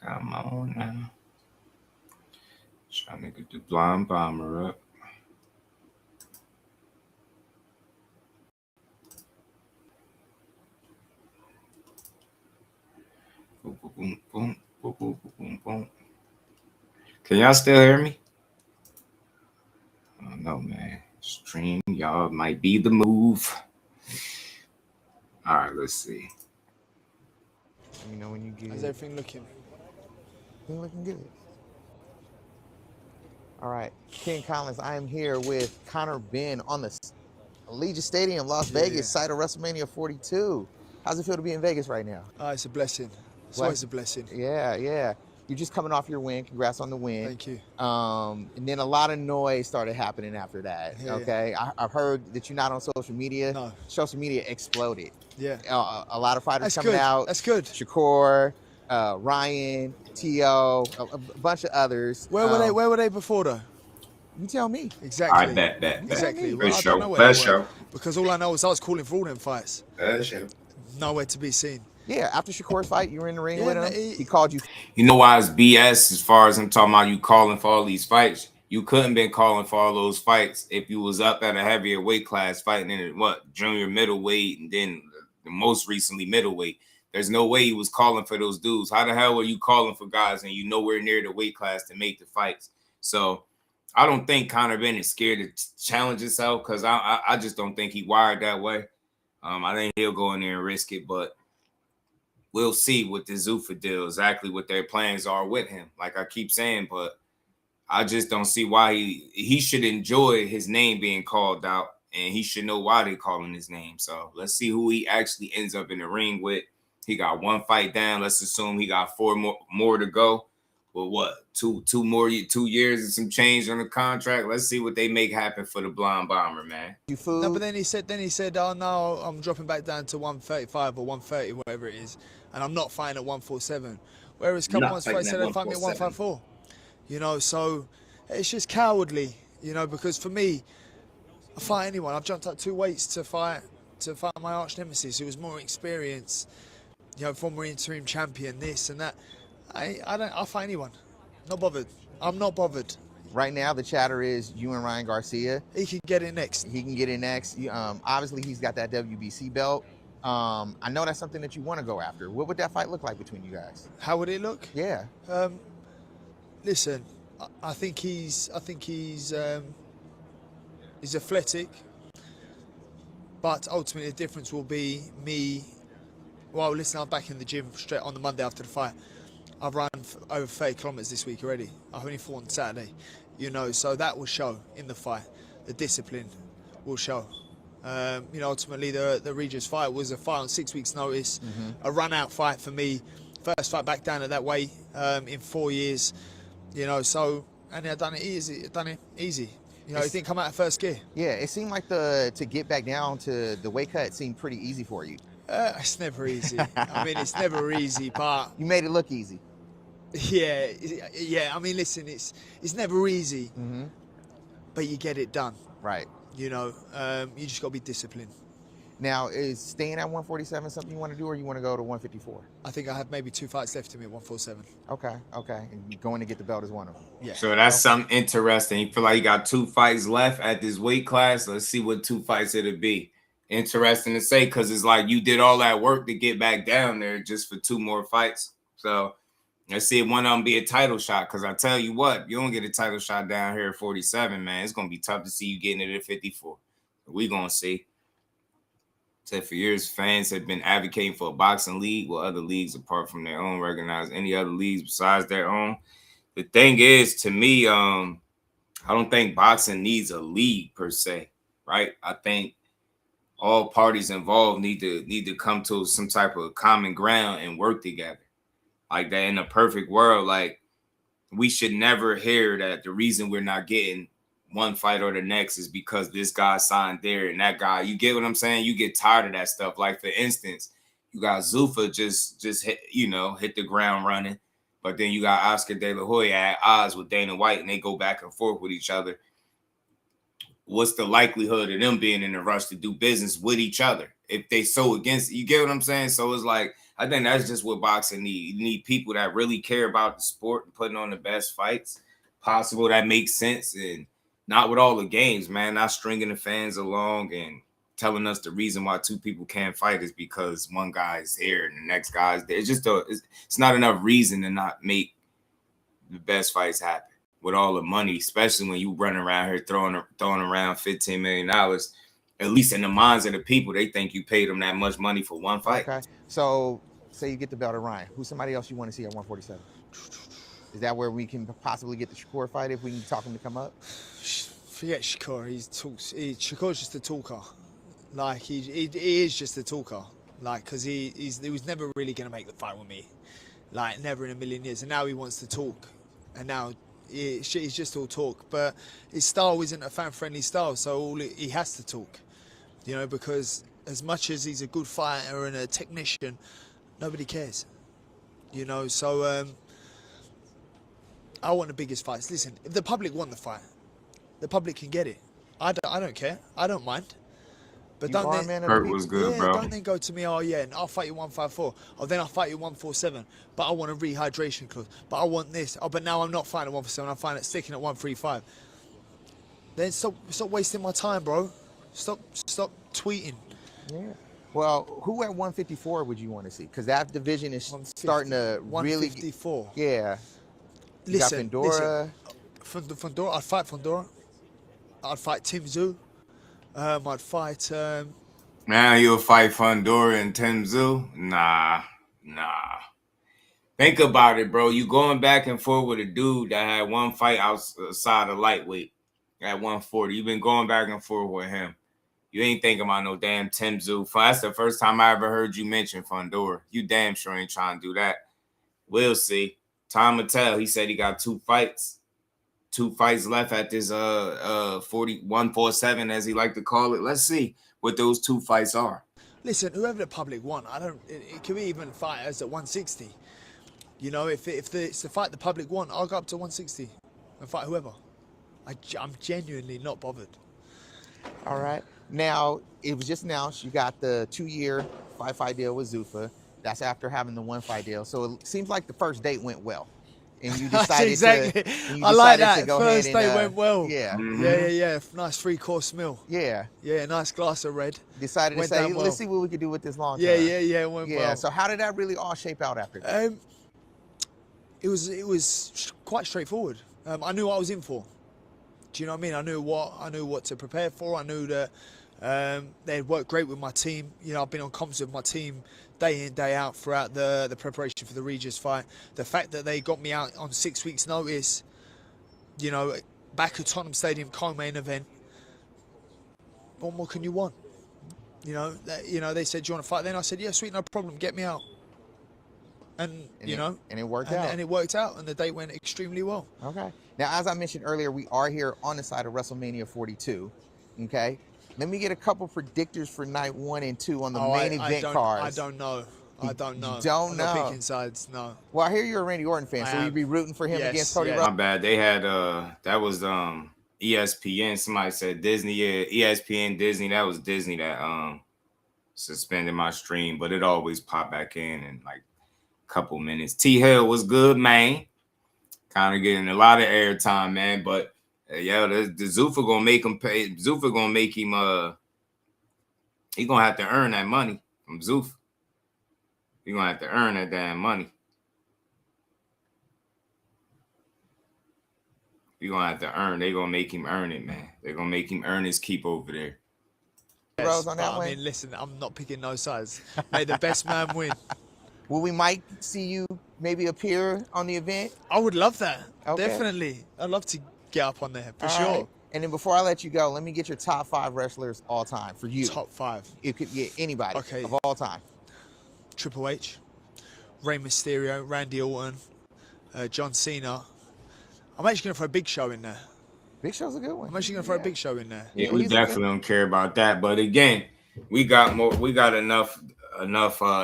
Come on now. Trying to get the blind bomber up. Boom, boom, boom, boom, boom, boom, boom. Can y'all still hear me? I don't know, man. Stream, y'all might be the move. All right, let's see. Let me know when you get. How's everything looking? Looking good. All right, Ken Collins. I am here with Conor Benn on the Allegiant Stadium, Las Vegas, site of WrestleMania 42. How's it feel to be in Vegas right now? It's a blessing. It's always a blessing. Yeah, yeah. You're just coming off your win. Congrats on the win. Thank you. And then a lot of noise started happening after that. Yeah, okay, I've heard that you're not on social media. No. Social media exploded. Yeah. A lot of fighters That's coming good. out. That's good. Shakur, Ryan, T.O., a bunch of others. Where were they? Where were they before though? You tell me. Exactly. I bet. Exactly. Well, I don't know where Best they were, show. because all I know is I was calling for all them fights. Best show. Nowhere to be seen. Yeah, after Shakur's fight, you were in the ring Yeah, with him. no, He called you. You know why it's BS as far as I'm talking about you calling for all these fights? You couldn't been calling for all those fights if you was up at a heavier weight class fighting in junior middleweight and then the most recently middleweight. There's no way he was calling for those dudes. How the hell were you calling for guys and you nowhere near the weight class to make the fights? So I don't think Conor Benn is scared to challenge himself because I just don't think he wired that way. I think he'll go in there and risk it, but we'll see with the ZUFFA deal exactly what their plans are with him. Like I keep saying, but I just don't see why he should enjoy his name being called out, and he should know why they're calling his name. So let's see who he actually ends up in the ring with. He got one fight down. Let's assume he got four more to go. Well, what, two years and some change on the contract. Let's see what they make happen for the Blonde Bomber, man. You food? No, but then he said, oh no, I'm dropping back down to 135 or 130, whatever it is, and I'm not fighting at 147. Whereas a couple months ago he said I'd fight me at 154. You know, so it's just cowardly, you know, because for me, I fight anyone. I've jumped up 2 weights to fight my arch nemesis who was more experienced, you know, former interim champion, this and that. I'll fight anyone. Not bothered. I'm not bothered. Right now, the chatter is you and Ryan Garcia. He can get in next. He can get in next. Obviously, he's got that WBC belt. I know that's something that you want to go after. What would that fight look like between you guys? How would it look? Yeah. Listen, I think he's athletic, but ultimately the difference will be me. Well, listen, I'm back in the gym straight on the Monday after the fight. I've run over 30 kilometers this week already. I've only fought on Saturday, you know, so that will show in the fight. The discipline will show. You know, ultimately the Regis fight was a fight on 6 weeks' notice, a run-out fight for me. First fight back down at that weight in 4 years, you know. So, and I done it easy. You know, it didn't come out of first gear. Yeah, it seemed like to get back down to the weight cut seemed pretty easy for you. It's never easy. I mean, it's never easy, but you made it look easy. Yeah. I mean, listen, it's never easy, but you get it done. Right. You know, you just got to be disciplined. Now, is staying at 147 something you want to do, or you want to go to 154? I think I have maybe 2 fights left in me at 147. Okay. And going to get the belt is one of them. Yeah. So that's something interesting. You feel like you got 2 fights left at this weight class. Let's see what 2 fights it'll be. Interesting to say, because it's like you did all that work to get back down there just for 2 more fights. So let's see if one of them be a title shot, because I tell you what, you don't get a title shot down here at 47, man. It's going to be tough to see you getting it at 54. We're going to see. So for years, fans have been advocating for a boxing league with other leagues apart from their own, recognize any other leagues besides their own. The thing is, to me, I don't think boxing needs a league per se, right? I think all parties involved need to come to some type of common ground and work together. Like that in a perfect world, like we should never hear that the reason we're not getting one fight or the next is because this guy signed there and that guy. You get what I'm saying? You get tired of that stuff. Like for instance, you got Zuffa just hit the ground running, but then you got Oscar De La Hoya at odds with Dana White, and they go back and forth with each other. What's the likelihood of them being in a rush to do business with each other if they so against it? You get what I'm saying? So it's like I think that's just what boxing need. You need people that really care about the sport and putting on the best fights possible that makes sense, and not with all the games, man. Not stringing the fans along and telling us the reason why two people can't fight is because one guy's here and the next guy's there. It's just it's not enough reason to not make the best fights happen with all the money, especially when you running around here throwing around $15 million. At least in the minds of the people, they think you paid them that much money for one fight. Okay. So say you get the belt of Ryan. Who's somebody else you want to see at 147? Is that where we can possibly get the Shakur fight if we can talk him to come up? Forget Shakur. Shakur's just a talker. Like he is just a talker. Like because he was never really gonna make the fight with me. Like never in a million years. And now he wants to talk. And now he's just all talk. But his style isn't a fan-friendly style. So he has to talk. You know, because as much as he's a good fighter and a technician, nobody cares. You know, so I want the biggest fights. Listen, if the public want the fight, the public can get it. I don't care. I don't mind. But don't then, Kurt was good, bro. Don't then go to me, oh yeah, and I'll fight you 154. Or then I'll fight you 147. But I want a rehydration clause. But I want this. Oh, but now I'm not fighting at 147. I'm fighting sticking at 135. Then stop wasting my time, bro. Stop tweeting. Yeah. Well, who at 154 would you want to see? Because that division is starting to really. 154. Yeah. You got Fundora. Fundora. I'd fight Fundora. I'd fight Tim Tszyu. I'd fight. Now you'll fight Fundora and Tim Tszyu? Nah. Think about it, bro. You going back and forth with a dude that had one fight outside of lightweight at 140. You've been going back and forth with him. You ain't thinking about no damn Tim Tszyu. That's the first time I ever heard you mention Fundora. You damn sure ain't trying to do that. We'll see. Time will tell. He said he got 2 fights. 2 fights left at this 147, as he like to call it. Let's see what those 2 fights are. Listen, whoever the public want, it could be even fighters at 160. You know, if it's the fight the public want, I'll go up to 160 and fight whoever. I'm genuinely not bothered. All right. Now, it was just announced you got the 2-year 5-fight deal with Zuffa. That's after having the 1-fight deal. So it seems like the first date went well. And you decided exactly. to I like that. To go first ahead and, date went well. Yeah. Mm-hmm. Yeah. Nice 3-course meal. Yeah. Yeah, nice glass of red. Decided to say, let's see what we can do with this long term. Yeah, it went well. Yeah, so how did that really all shape out after that? It was quite straightforward. I knew what I was in for. Do you know what I mean? I knew what to prepare for. I knew that they had worked great with my team. You know, I've been on comms with my team day in, day out throughout the preparation for the Regis fight. The fact that they got me out on 6 weeks' notice, you know, back at Tottenham Stadium, co-main event. What more can you want? You know, they said, do you want to fight? Then I said, yeah, sweet, no problem, get me out. And it worked out. And it worked out, and the date went extremely well. Okay. Now, as I mentioned earlier, we are here on the side of WrestleMania 42. Okay. Let me get a couple predictors for night 1 and 2 on the main event cards. I don't know. You don't know. I'm not picking sides, no. Well, I hear you're a Randy Orton fan, so you'd be rooting for him against Cody Rhodes. My bad. They had that was ESPN. Somebody said Disney. Yeah, ESPN, Disney. That was Disney that suspended my stream, but it always pop back in like a couple minutes. T Hill was good, man. Kind of getting a lot of airtime, man. But the Zuffa gonna make him pay. Zuffa gonna make him he gonna have to earn that money from Zuffa. He gonna have to earn that damn money. He gonna have to earn. They gonna make him earn it, man. They gonna make him earn his keep over there. Yes, Rose on that one. I mean, listen, I'm not picking no sides. May the best man win. Well, we might see you maybe appear on the event. I would love that. Okay. Definitely. I'd love to get up on there for sure. Right. And then before I let you go, let me get your top 5 wrestlers all time for you. Top 5. It could be anybody of all time. Triple H, Rey Mysterio, Randy Orton, John Cena. I'm actually going to throw a Big Show in there. Big Show's a good one. I'm actually going to throw a Big Show in there. Yeah, we definitely don't care about that. But again, we got enough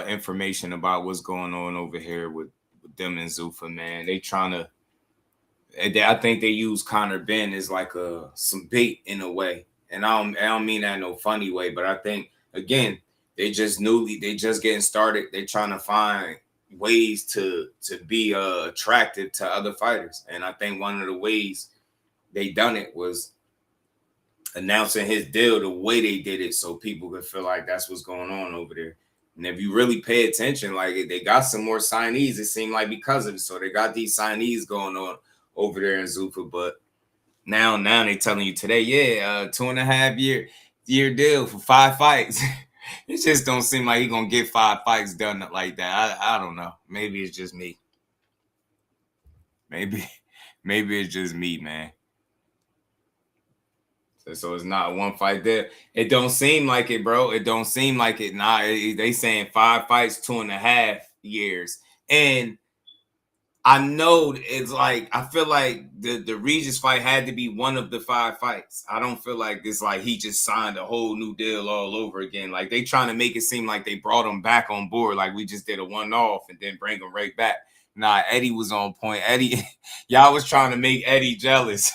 information about what's going on over here with them and Zuffa, man. They trying to. I think they use Conor Benn as like some bait in a way, and I don't mean that in no funny way. But I think again, they just getting started. They're trying to find ways to be attractive to other fighters. And I think one of the ways they done it was announcing his deal the way they did it, so people could feel like that's what's going on over there. And if you really pay attention, like they got some more signees, it seemed like, because of it. So they got these signees going on over there in Zuffa. But now they telling you today, 2.5 year deal for 5 fights. It just don't seem like he's gonna get 5 fights done like that. I don't know. Maybe it's just me. Maybe it's just me, man. So it's not 1 fight there. It don't seem like it, bro. It don't seem like it. Nah, they saying 5 fights, 2.5 years. And I know it's like, I feel like the Regis fight had to be one of the 5 fights. I don't feel like it's like he just signed a whole new deal all over again. Like they trying to make it seem like they brought him back on board. Like we just did a one-off and then bring him right back. Nah, Eddie was on point. Eddie, y'all was trying to make Eddie jealous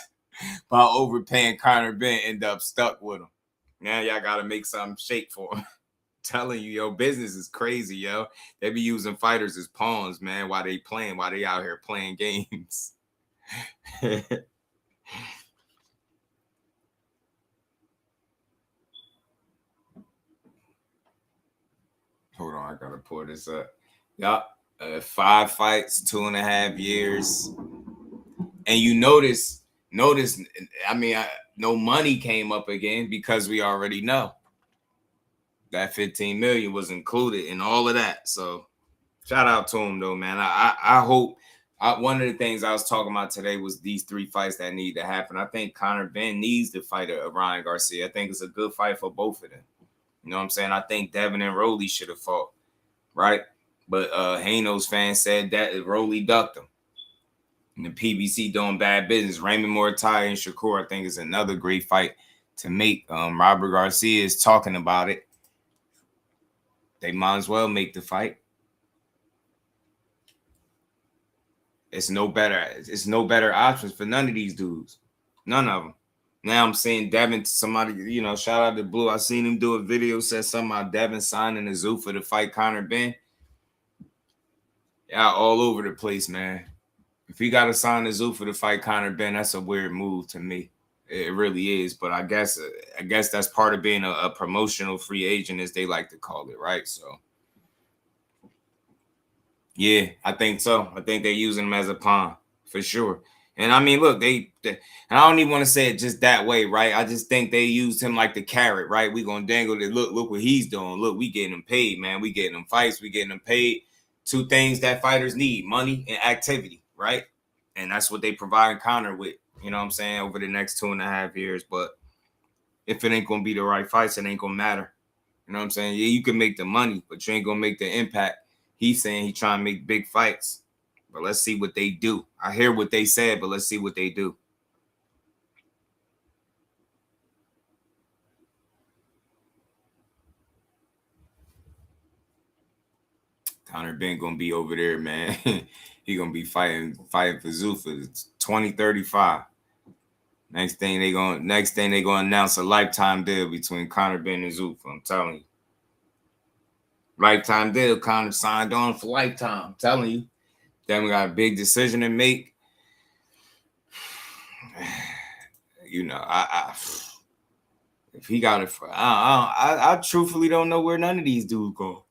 by overpaying Conor Benn, end up stuck with him. Now y'all got to make something shake for him. Telling you, yo, business is crazy, yo. They be using fighters as pawns, man, while they out here playing games. Hold on, I got to pull this up. Yup, 5 fights, 2.5 years. And you notice, I mean, no money came up again because we already know that 15 million was included in all of that. So shout out to him though, man. I hope one of the things I was talking about today was these 3 fights that need to happen. I think Conor Benn needs to fight Ryan Garcia. I think it's a good fight for both of them. You know what I'm saying? I think Devin and Rolly should have fought, right? But Haino's fans said that Rolly ducked him. And the PBC doing bad business. Raymond Mortai and Shakur, I think, is another great fight to make. Robert Garcia is talking about it. They might as well make the fight. It's no better options for none of these dudes. None of them. Now I'm seeing Devin, somebody, you know, shout out to Blue. I seen him do a video, said something about Devin signing a Zuffa to fight Conor Benn. Yeah, all over the place, man. If he got to sign a Zuffa to fight Conor Benn, that's a weird move to me. It really is. But I guess that's part of being a promotional free agent, as they like to call it, right? So, yeah, I think so. I think they're using him as a pawn for sure. And I mean, look, they and I don't even want to say it just that way, right? I just think they used him like the carrot, right? We gonna dangle it. Look what he's doing. Look, we getting him paid, man. We getting him fights. We getting him paid. 2 things that fighters need: money and activity, right? And that's what they provide Conor with, you know what I'm saying, over the next 2.5 years. But if it ain't gonna be the right fights, it ain't gonna matter. You know what I'm saying? Yeah, you can make the money, but you ain't gonna make the impact. He's saying he trying to make big fights. But let's see what they do. I hear what they said, but let's see what they do. Conor Benn gonna be over there, man. He gonna be fighting for Zuffa. It's 2035. Next thing they gonna announce a lifetime deal between Conor Benn and Zuffa. I'm telling you. Lifetime deal. Conor signed on for lifetime. I'm telling you. Then we got a big decision to make. You know, if he got it for, I truthfully don't know where none of these dudes go.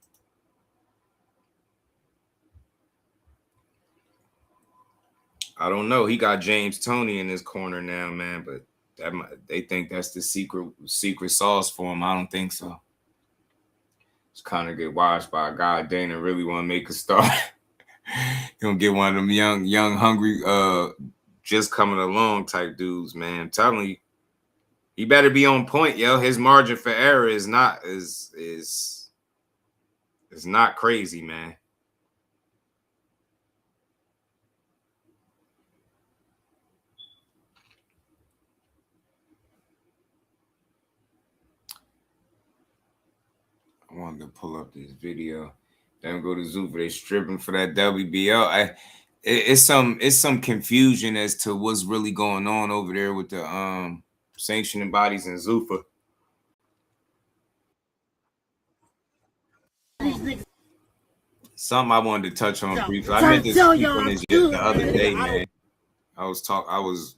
I don't know. He got James Toney in his corner now, man, but they think that's the secret sauce for him. I don't think so. It's kind of get watched by a guy Dana really want to make a star. Gonna get one of them young, hungry, just coming along type dudes, man. I'm telling you, he better be on point, yo. His margin for error is not crazy, man. I wanted to pull up this video. Then go to Zuffa. They stripping for that WBL. It's some confusion as to what's really going on over there with the, sanctioning bodies in Zuffa. Something I wanted to touch on briefly. I meant to speak on this the other day, man. I was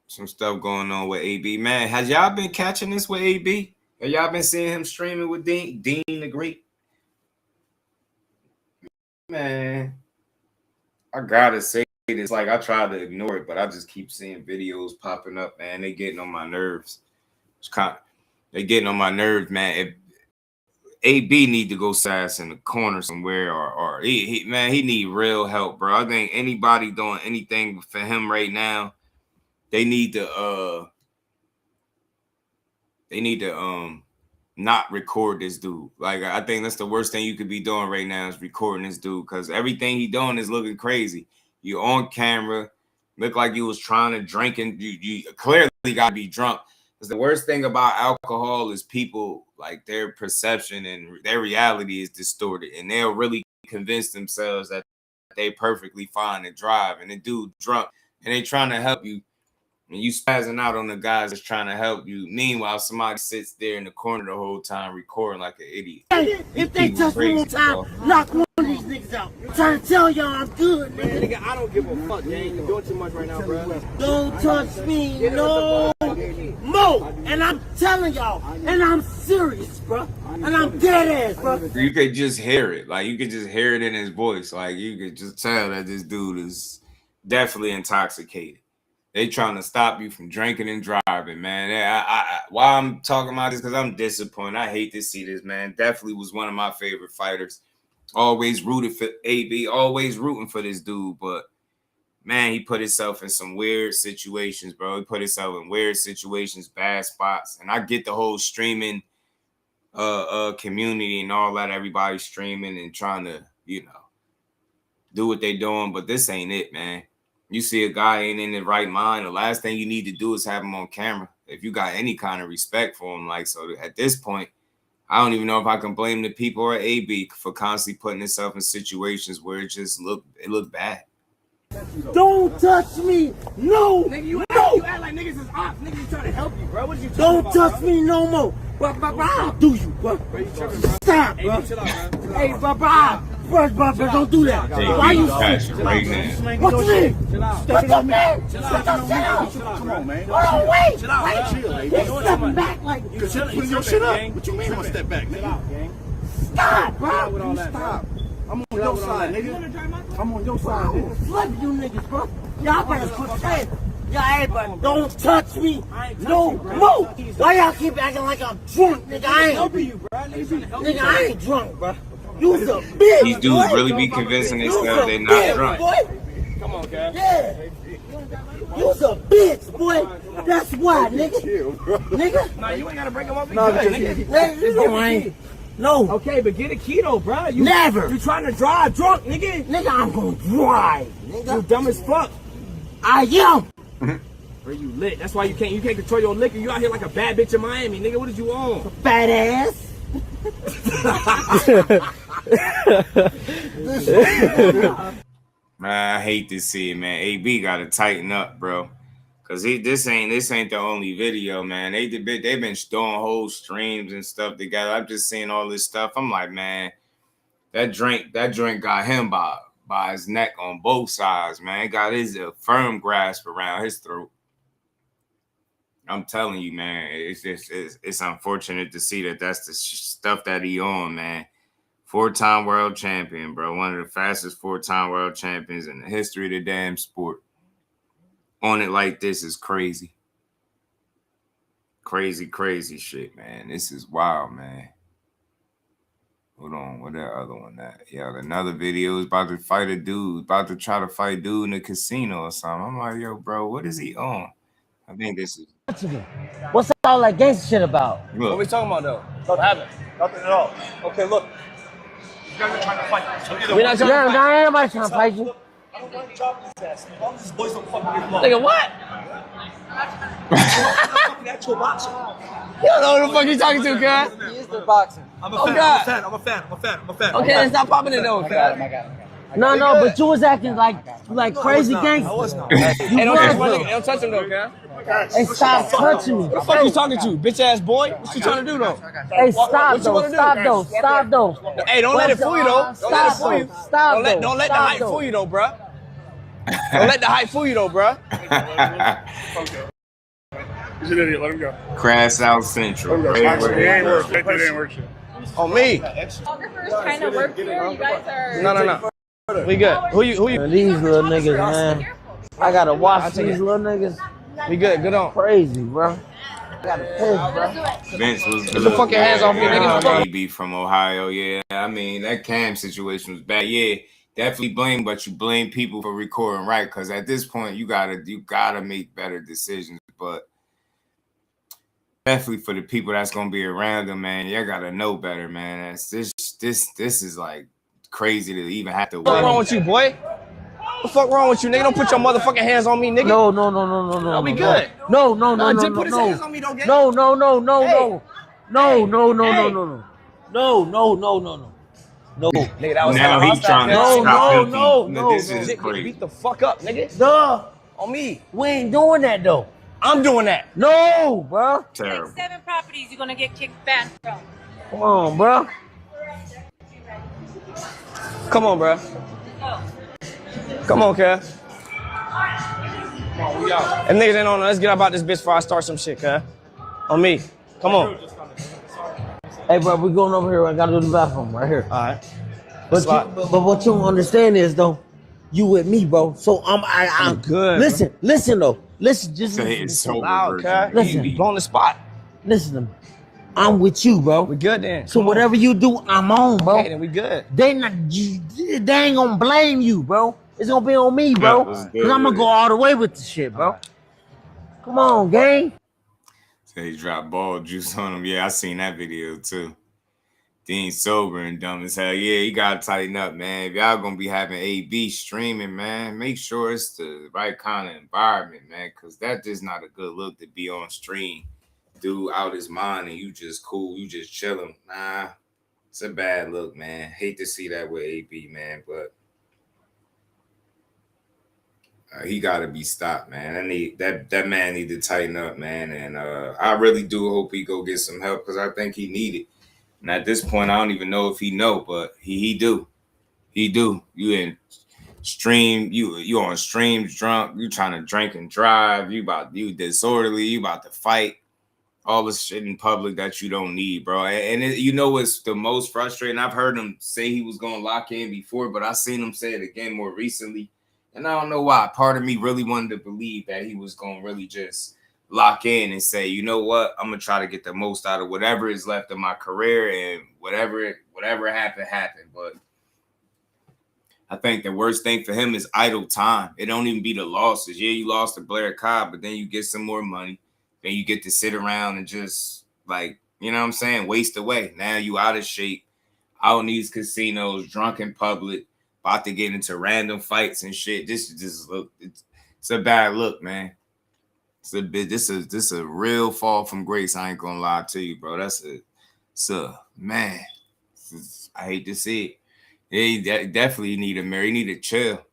some stuff going on with AB. Man, has y'all been catching this with AB? Have y'all been seeing him streaming with Dean the Greek? Man, I gotta say this. Like, I try to ignore it, but I just keep seeing videos popping up, man. They getting on my nerves. They getting on my nerves, man. If AB need to go sass in the corner somewhere, or he need real help, bro. I think anybody doing anything for him right now, they need to not record this dude. Like, I think that's the worst thing you could be doing right now is recording this dude, because everything he doing is looking crazy. You on camera, look like you was trying to drink, and you clearly got to be drunk. Because the worst thing about alcohol is people, like, their perception and their reality is distorted, and they'll really convince themselves that they perfectly fine to drive, and the dude drunk, and they trying to help you, and you spazzing out on the guys that's trying to help you. Meanwhile, somebody sits there in the corner the whole time recording like an idiot. Hey, if they touch me one time, knock one of these niggas out. I'm trying to tell y'all I'm good, man. Nigga, I don't give a fuck, gang. You're doing too much right now, bro. Don't touch me no more. And I'm telling y'all, and I'm serious, bro. And I'm dead ass, bro. You could just hear it. Like, you could just hear it in his voice. Like, you could just tell that this dude is definitely intoxicated. They trying to stop you from drinking and driving, man. Why I'm talking about this, because I'm disappointed. I hate to see this, man. Definitely was one of my favorite fighters. Always rooted for AB. Always rooting for this dude. But, man, he put himself in some weird situations, bro. He put himself in weird situations, bad spots. And I get the whole streaming community and all that. Everybody streaming and trying to, do what they doing. But this ain't it, man. You see a guy ain't in the right mind, the last thing you need to do is have him on camera. If you got any kind of respect for him, like, so at this point, I don't even know if I can blame the people or AB for constantly putting himself in situations where it just looked bad. Don't touch me, no, Nigga, you act like niggas is ops. Niggas trying to help you, bro. What you don't touch me no more. I'll do you, bro. Stop, bro. Hey, chill out, bro. Hey, bro, don't do that. Why you right now? What you mean? Chill out. What you mean? Chill out. Come on, man. Hold on, wait. Chill out. He's stepping back like You putting your shit up. What you mean I'm step back, nigga? Chill out, gang. stop, bro. With all that, Stop. I'm on your side, nigga. I'm on your side, I will nigga. flip you niggas, bro. Y'all better quit saying. Y'all everybody, don't touch me no more. Why y'all keep acting like I'm drunk, nigga? I ain't helping you, bro. Nigga, I ain't drunk, bro. You's a bitch. These dudes really be convincing themselves they not drunk. Boy. Come on, guys. Yeah. You's a bitch, boy. That's why, nigga. Nigga. Nah, you ain't gotta break them up. No, nigga. No. Okay, but get a keto, bro. You Never. You trying to drive drunk, nigga? Nigga, I'm gonna drive. Nigga. You dumb as fuck. I am. Bro, you lit. That's why you can't control your liquor. You out here like a bad bitch in Miami, nigga. What did you on? Fat ass. Man, I hate to see it, man. AB got to tighten up, bro. Cause this ain't the only video, man. They've been doing whole streams and stuff together. I'm just seeing all this stuff. I'm like, man, that drink got him by his neck on both sides, man. It got his firm grasp around his throat. I'm telling you, man, it's unfortunate to see that that's the stuff that he on, man. 4-time world champion, bro. One of the fastest 4-time world champions in the history of the damn sport. On it like this is crazy. Crazy shit, man. This is wild, man. Hold on, what that other one at? Yeah, another video is about to fight a dude, about to try to fight dude in the casino or something. I'm like, yo, bro, what is he on? I think this is... What's all that gangster shit about? Look. What we talking about, though? What happened? Nothing at all. Okay, look. You guys are trying to fight. So We're not trying to fight. Ain't nobody trying to fight you. I don't want to drop his ass. As long as these boys don't fucking get low. Nigga, what? I'm an actual boxer. You don't know who the fuck you talking to, cuz. He is the boxer. I'm a Oh, fan. God. I'm a fan. Okay, then stop popping it, though, cuz. I got him. No, no, but you was acting like crazy gangster. Hey, don't touch him though, okay? Hey, stop touching me. What the fuck you talking to, bitch ass boy? What you trying to do though? Hey, stop What you though. wanna do? Stop though. Hey, don't let it fool you though. Don't let it fool you. Stop though. Don't let the hype fool you though, bruh. Don't let the hype fool you though, bruh. He's an idiot. Let him go. Crash South Central. It ain't work. It ain't work shit. On me. Photographers trying to work here. You guys are. No. We good. Who you? These little niggas, man. I gotta watch these little niggas. We good. Good on. Crazy, bro. I gotta piss, bro. Vince was Get the fucking hands off me, nigga. AB from Ohio, yeah. I mean, that Cam situation was bad. Yeah, definitely blame, but you blame people for recording right, because at this point you gotta make better decisions. But definitely for the people that's gonna be around them, man, you gotta know better, man. This is like crazy to even have to. What's wrong with you, boy? What the fuck wrong with you, nigga? Don't put your motherfucking hands on me, nigga. No. I'll be good. No. Just put his hands on me, don't get. No. Hey. No. Nigga, that was now he's trying to stop him. No. This is crazy. Beat the fuck up, nigga. Duh. On me. We ain't doing that though. I'm doing that. No, bro. Terrible. Like 7 properties you're gonna get kicked banned from. Come on, bro. Come on, bro. Come on, Kev. If niggas ain't on, let's get about this bitch before I start some shit, Kev. On me. Come on. Hey, bro, we going over here. I gotta do the bathroom right here. All right. But what you don't understand is though, you with me, bro. So I'm good. Listen though. Listen, just Say it's so Loud, Kev. Listen. You on the spot. listen to me. I'm with you, bro. We good then. So whatever you do, I'm on, bro. Okay, then we good. They ain't gonna blame you, bro. It's gonna be on me, bro. Cause I'm gonna go all the way with the shit, bro. Come on, gang. So he dropped ball juice on him. Yeah, I seen that video too. Dean sober and dumb as hell. Yeah, you gotta tighten up, man. If y'all gonna be having AB streaming, man, make sure it's the right kind of environment, man. Cause that is not a good look to be on stream. Dude out his mind and you just cool, you just chilling. Nah, it's a bad look, man. Hate to see that with AB, man, but he got to be stopped, man. I need that man need to tighten up, man. And I really do hope he go get some help because I think he need it. And at this point, I don't even know if he know, but he do. He do. You in stream, you on streams drunk, you trying to drink and drive, you disorderly, you about to fight. All this shit in public that you don't need, bro. And you know what's the most frustrating? I've heard him say he was going to lock in before, but I seen him say it again more recently. And I don't know why. Part of me really wanted to believe that he was going to really just lock in and say, you know what? I'm going to try to get the most out of whatever is left of my career, and whatever happened. But I think the worst thing for him is idle time. It don't even be the losses. Yeah, you lost to Blair Cobb, but then you get some more money. Then you get to sit around and just, like, you know what I'm saying, waste away. Now you out of shape, out in these casinos, drunk in public, about to get into random fights and shit. This just look, it's a bad look, man. This is a real fall from grace. I ain't gonna lie to you, bro. Man. I hate to see it. Yeah, definitely need a mirror. He need to chill.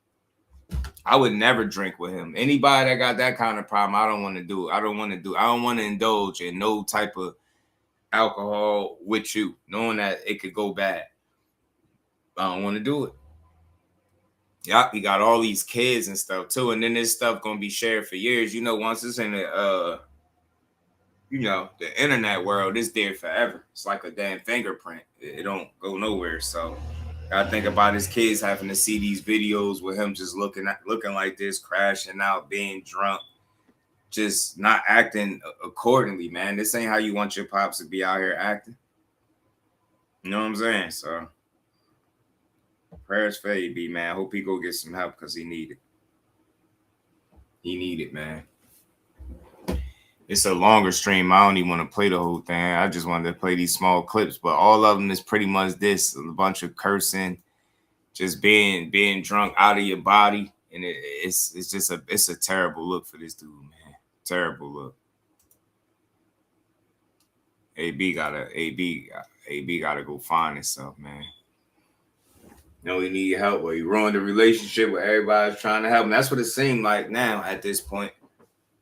I would never drink with him. Anybody that got that kind of problem, I don't want to do it. I don't want to indulge in no type of alcohol with you, knowing that it could go bad. I don't want to do it. Yeah, he got all these kids and stuff too, and then this stuff gonna be shared for years. You know, once it's in the the internet world, it's there forever. It's like a damn fingerprint. It don't go nowhere. So I think about his kids having to see these videos with him just looking like this, crashing out, being drunk, just not acting accordingly, man. This ain't how you want your pops to be out here acting. You know what I'm saying? So prayers for AB, man. Hope he go get some help because he need it. He need it, man. It's a longer stream. I don't even want to play the whole thing. I just wanted to play these small clips, but all of them is pretty much this: a bunch of cursing, just being drunk out of your body, and it's just a terrible look for this dude, man. Terrible look. AB gotta go find himself, man. know he needed help, or he ruined the relationship where everybody's trying to help him. That's what it seemed like now at this point.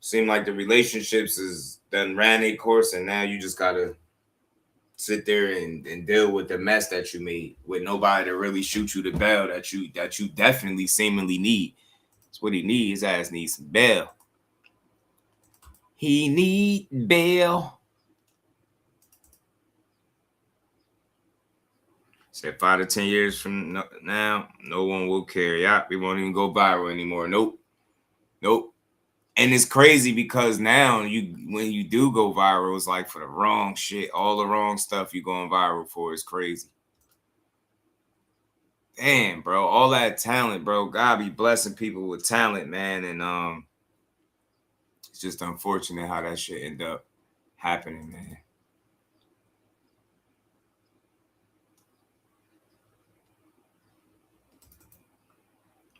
Seemed like the relationships is done ran a course, and now you just gotta sit there and deal with the mess that you made with nobody to really shoot you the bail that you definitely seemingly need. That's what he needs. His ass needs some bail. He need bail. Said 5 to 10 years from now, no one will care. Yeah, we won't even go viral anymore. Nope. And it's crazy because now when you do go viral, it's like for the wrong shit, all the wrong stuff you going viral for is crazy. Damn, bro, all that talent, bro. God be blessing people with talent, man. And it's just unfortunate how that shit end up happening, man.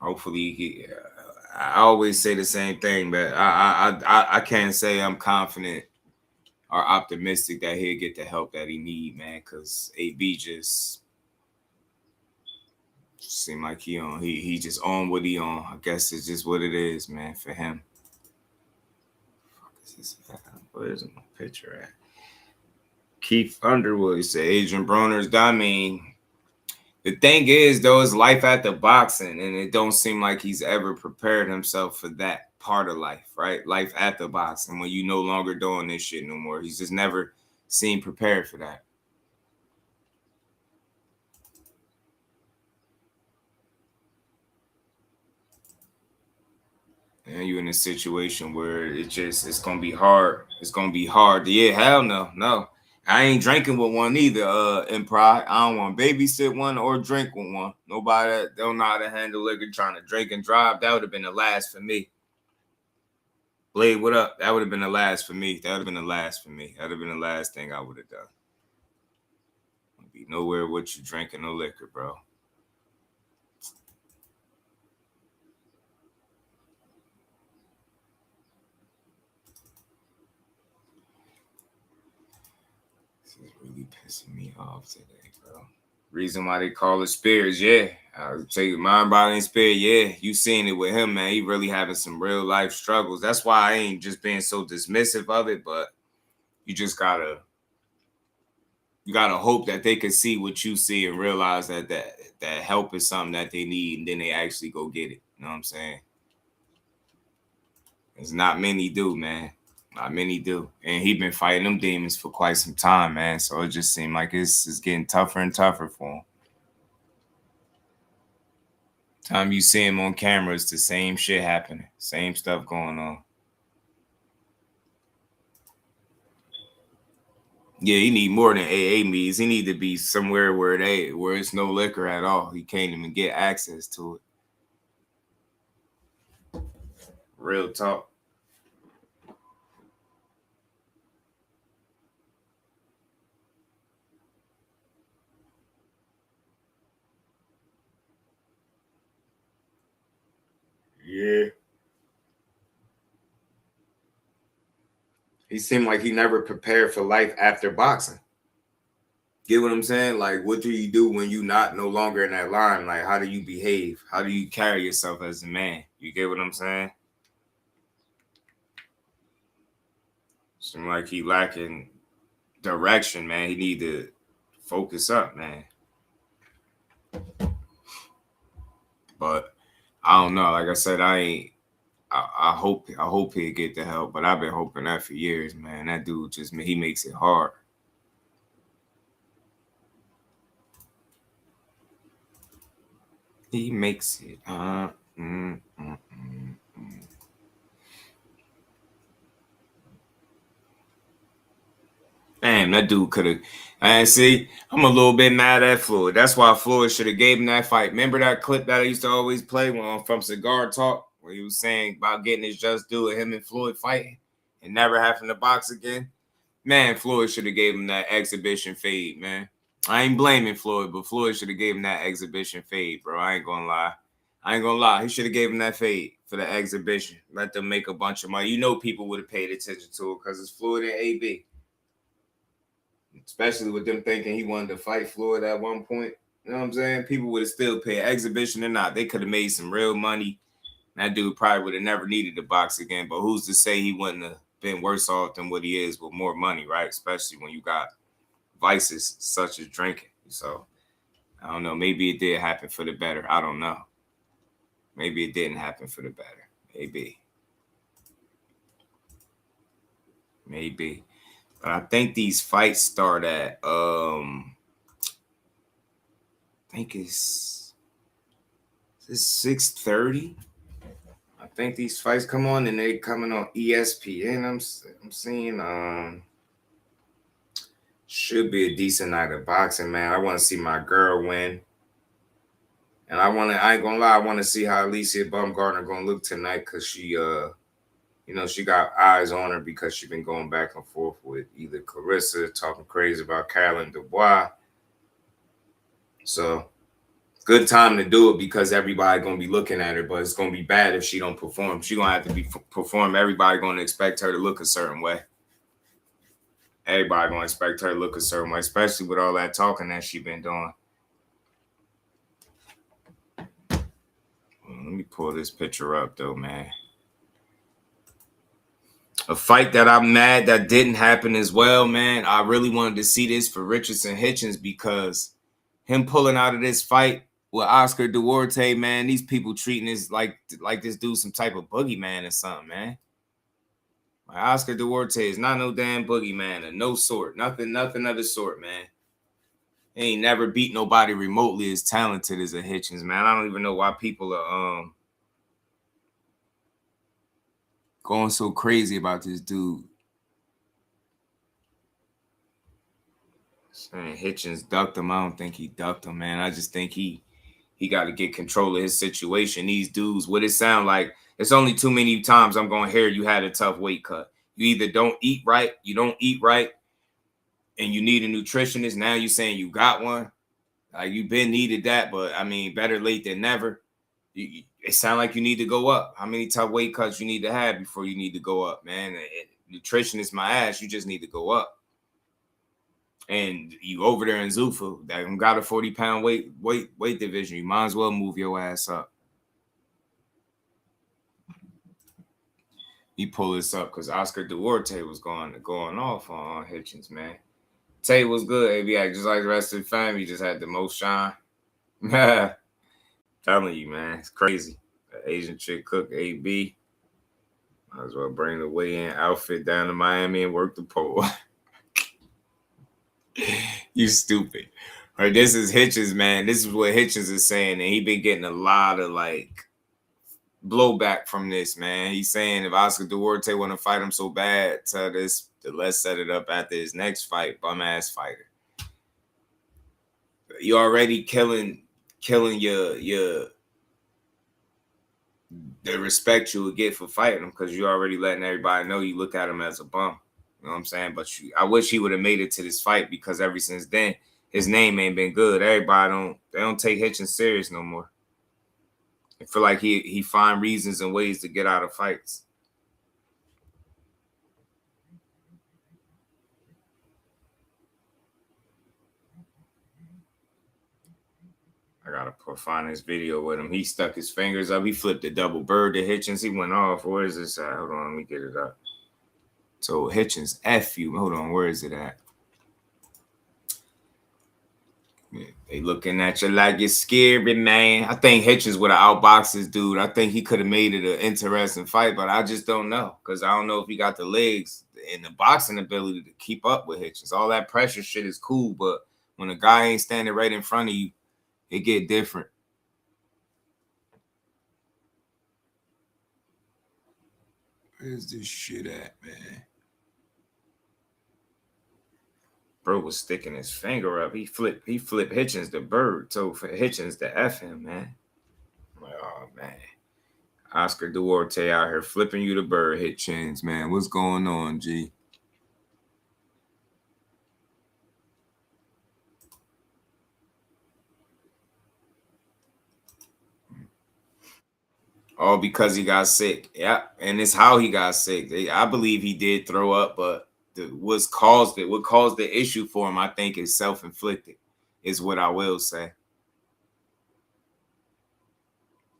Hopefully, I always say the same thing, but I can't say I'm confident or optimistic that he'll get the help that he need, man. Because AB just seem like he just on what he on. I guess it's just what it is, man, for him. Where's my picture at? Keith Underwood said Adrian Broner's done. I mean, the thing is, though, is life after boxing, and it don't seem like he's ever prepared himself for that part of life, right? Life after boxing, when you no longer doing this shit no more. He's just never seemed prepared for that. And you're in a situation where it's gonna be hard. It's gonna be hard. Yeah, hell no. I ain't drinking with one either, in pride. I don't want to babysit one or drink with one. Nobody that don't know how to handle liquor trying to drink and drive, that would have been the last for me. Blade, what up? That would have been the last for me. That would have been the last for me. That would have been the last thing I would have done. Be nowhere with you drinking no liquor, bro. This is really pissing me off today, bro. Reason why they call it spirits, yeah. I'll tell you, mind, body, and spirit, yeah. You seen it with him, man. He really having some real life struggles. That's why I ain't just being so dismissive of it, but you just gotta hope that they can see what you see and realize that help is something that they need, and then they actually go get it. You know what I'm saying? There's not many do, man. Not many do. And he been fighting them demons for quite some time, man. So it just seemed like it's getting tougher and tougher for him. Time you see him on camera, it's the same shit happening. Same stuff going on. Yeah, he need more than AA meetings. He need to be somewhere where it's no liquor at all. He can't even get access to it. Real talk. Yeah. He seemed like he never prepared for life after boxing. Get what I'm saying? Like, what do you do when you no longer in that line? Like, how do you behave? How do you carry yourself as a man? You get what I'm saying? Seem like he lacking direction, man. He need to focus up, man. But I don't know. Like I said, I hope he'll get the help. But I've been hoping that for years, man. That dude he makes it hard. He makes it. Damn, that dude could have. And see, I'm a little bit mad at Floyd. That's why Floyd should have gave him that fight. Remember that clip that I used to always play from Cigar Talk, where he was saying about getting his just due and him and Floyd fighting and never having to box again? Man, Floyd should have gave him that exhibition fade, man. I ain't blaming Floyd, but Floyd should have gave him that exhibition fade, bro. I ain't gonna lie. He should have gave him that fade for the exhibition. Let them make a bunch of money. You know people would have paid attention to it because it's Floyd and AB. Especially with them thinking he wanted to fight Floyd at one point. You know what I'm saying? People would have still paid, exhibition or not. They could have made some real money. That dude probably would have never needed to box again. But who's to say he wouldn't have been worse off than what he is with more money, right? Especially when you got vices such as drinking. So I don't know. Maybe it did happen for the better. I don't know. Maybe it didn't happen for the better. Maybe. But I think these fights start at I think it's 6:30. I think these fights come on and they coming on ESPN. I'm seeing should be a decent night of boxing, man. I want to see my girl win. And I ain't gonna lie, I want to see how Alicia Baumgartner gonna look tonight because she she got eyes on her because she's been going back and forth with either Clarissa, talking crazy about Caroline Dubois. So good time to do it because everybody gonna be looking at her, but it's gonna be bad if she don't perform. She gonna have to perform. Everybody gonna expect her to look a certain way. Everybody gonna expect her to look a certain way, especially with all that talking that she been doing. Let me pull this picture up though, man. A fight that I'm mad that didn't happen as well, man. I really wanted to see this for Richardson Hitchens because him pulling out of this fight with Oscar Duarte, man, these people treating this like this dude some type of boogeyman or something, man. Like Oscar Duarte is not no damn boogeyman of no sort. Nothing of the sort, man. He ain't never beat nobody remotely as talented as a Hitchens, man. I don't even know why people are going so crazy about this dude. Saying Hitchens ducked him. I don't think he ducked him, man. I just think he got to get control of his situation. These dudes, what it sound like, it's only too many times I'm going to hear you had a tough weight cut. You either don't eat right, and you need a nutritionist. Now you saying you got one. Like you've been needed that, but I mean, better late than never. It sounds like you need to go up. How many tough weight cuts you need to have before you need to go up, man? Nutrition is my ass. You just need to go up. And you over there in Zuffa that got a 40-pound weight division. You might as well move your ass up. You pull this up because Oscar Duarte was going off on Hitchens, man. Tay was good, ABI. Just like the rest of the family, he just had the most shine. Telling you, man, it's crazy. The Asian chick cook AB. Might as well bring the weigh-in outfit down to Miami and work the pole. You stupid. All right, this is Hitchens, man. This is what Hitchens is saying, and he been getting a lot of blowback from this, man. He's saying if Oscar Duarte want to fight him so bad, tell this to let's set it up after his next fight, bum ass fighter. You already killing your the respect you would get for fighting him because you already letting everybody know you look at him as a bum. You know what I'm saying? But I wish he would have made it to this fight because ever since then his name ain't been good. Everybody don't take Hitchens serious no more. I feel like he find reasons and ways to get out of fights. I gotta find this video with him. He stuck his fingers up. He flipped a double bird to Hitchens. He went off. Where is this at? Hold on, let me get it up. So Hitchens, F you. Hold on, where is it at? They looking at you like you're scary, man. I think Hitchens would have outboxed this dude. I think he could have made it an interesting fight, but I just don't know because I don't know if he got the legs and the boxing ability to keep up with Hitchens. All that pressure shit is cool, but when a guy ain't standing right in front of you, it get different. Where's this shit at, man? Bro was sticking his finger up. He flipped Hitchens the bird. So for Hitchens to F him, man. I'm like, oh, man. Oscar Duarte out here flipping you the bird, Hitchens, man. What's going on, G? All because he got sick. Yeah, and it's how he got sick. I believe he did throw up, but what caused the issue for him, I think, is self-inflicted, is what I will say.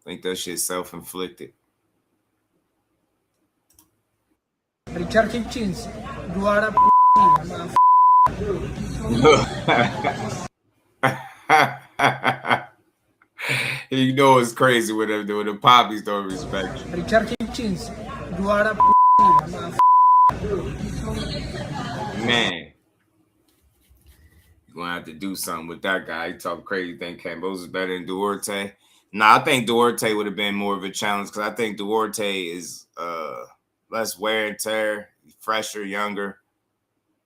I think that shit's self-inflicted. Richard Hitchens, you are a You know it's crazy when them doing the poppies don't respect you. Richard Hitchens, you are a Man, you're gonna have to do something with that guy. He talk crazy. You think Campos is better than Duarte? Nah, I think Duarte would have been more of a challenge because I think Duarte is less wear and tear, fresher, younger,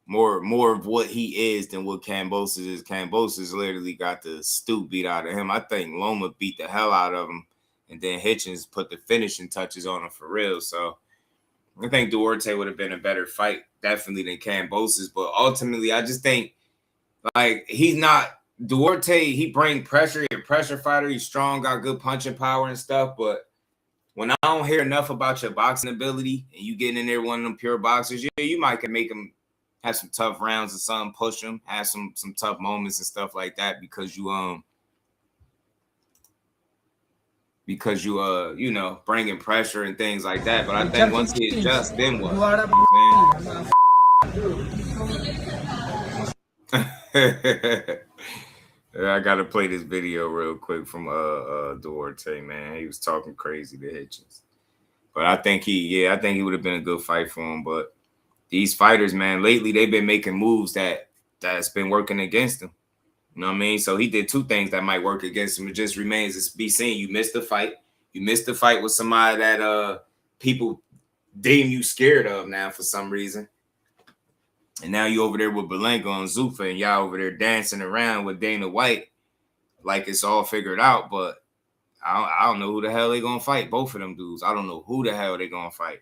more of what he is than what Cambosis is. Cambosis literally got the stoop beat out of him. I think Loma beat the hell out of him, and then Hitchens put the finishing touches on him for real. So I think Duarte would have been a better fight, definitely, than Cambosis. But ultimately, I just think, like, he's not Duarte. He bring pressure. He's a pressure fighter. He's strong, got good punching power and stuff. But when I don't hear enough about your boxing ability and you getting in there one of them pure boxers, yeah, you might can make him have some tough rounds or something, push him, have some tough moments and stuff like that because you you know, bringing pressure and things like that. But I think once he adjusts, then what? I gotta play this video real quick from Duarte, man. He was talking crazy to Hitchens. But I think he would have been a good fight for him. But these fighters, man, lately they've been making moves that's been working against them. You know what I mean? So he did two things that might work against him. It just remains to be seen. You missed the fight. You missed the fight with somebody that people deem you scared of now for some reason. And now you over there with Berlanga and Zuffa, and y'all over there dancing around with Dana White like it's all figured out. But I don't know who the hell they gonna fight. Both of them dudes. I don't know who the hell they gonna fight.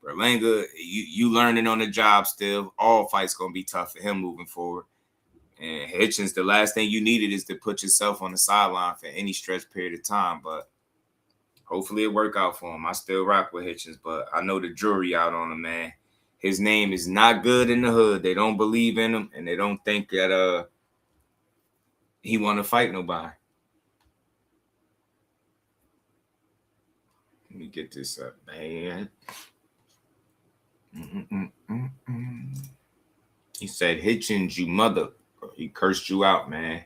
Berlanga, you learning on the job still. All fights gonna be tough for him moving forward. And Hitchens, the last thing you needed is to put yourself on the sideline for any stretch period of time. But hopefully it work out for him. I still rock with Hitchens, but I know the jury out on him, man. His name is not good in the hood. They don't believe in him, and they don't think that he want to fight nobody. Let me get this up, man. He said, Hitchens, you mother. He cursed you out, man.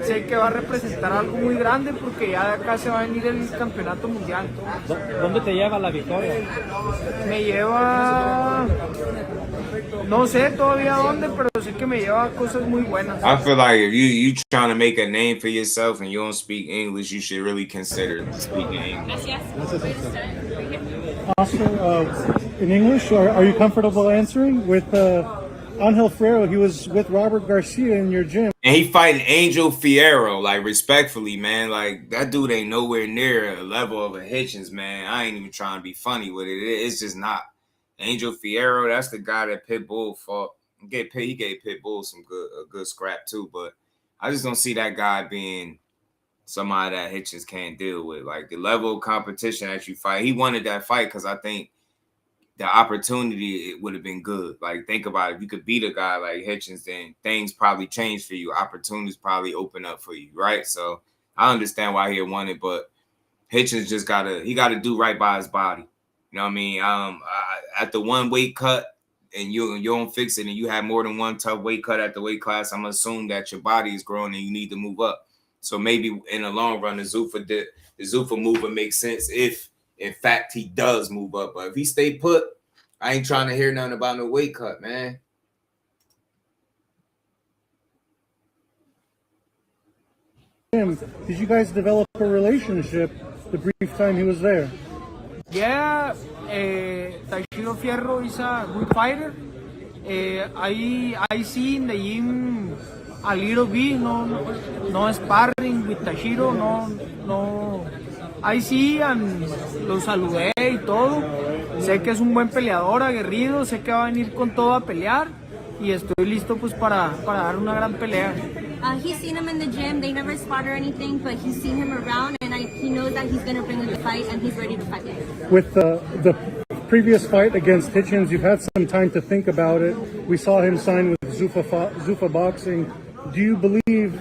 Sé que va a representar algo muy grande porque ya de acá se va a venir el campeonato mundial. ¿Dónde te lleva la victoria? Me lleva, no sé todavía dónde, pero sé que me lleva a cosas muy buenas. I feel like if you trying to make a name for yourself and you don't speak English, you should really consider speaking English. Oscar, in English, are you comfortable answering with Angel Ferrero? He was with Robert Garcia in your gym. And he fighting Angel Fierro, like, respectfully, man. Like, that dude ain't nowhere near a level of a Hitchens, man. I ain't even trying to be funny with it. It's just not. Angel Fierro, that's the guy that Pitbull fought. He gave Pitbull some good scrap, too. But I just don't see that guy being somebody that Hitchens can't deal with. Like, the level of competition that you fight. He wanted that fight because I think the opportunity, it would have been good. Like, think about it. If you could beat a guy like Hitchens, then things probably change for you. Opportunities probably open up for you, right? So I understand why he won it, but Hitchens just gotta do right by his body. You know what I mean? At the one weight cut, and you don't fix it, and you have more than one tough weight cut at the weight class, I'm gonna assume that your body is growing and you need to move up. So maybe in the long run, the Zuffa movement makes sense if, in fact, he does move up. But if he stay put, I ain't trying to hear nothing about no weight cut, man. Did you guys develop a relationship the brief time he was there? Yeah, Taishiro Fierro is a good fighter. I see in the gym a little bit, no sparring with Taishiro, no. I see and lo saludé y todo. Sé que es un buen peleador, aguerrido, sé que va a venir con todo a pelear y estoy listo pues para dar una gran pelea. He's seen him in the gym. They never spot or anything, but he's seen him around, and he knows that he's going to bring in the fight, and he's ready to fight. With the previous fight against Hitchens, you've had some time to think about it. We saw him sign with Zuffa Boxing. Do you believe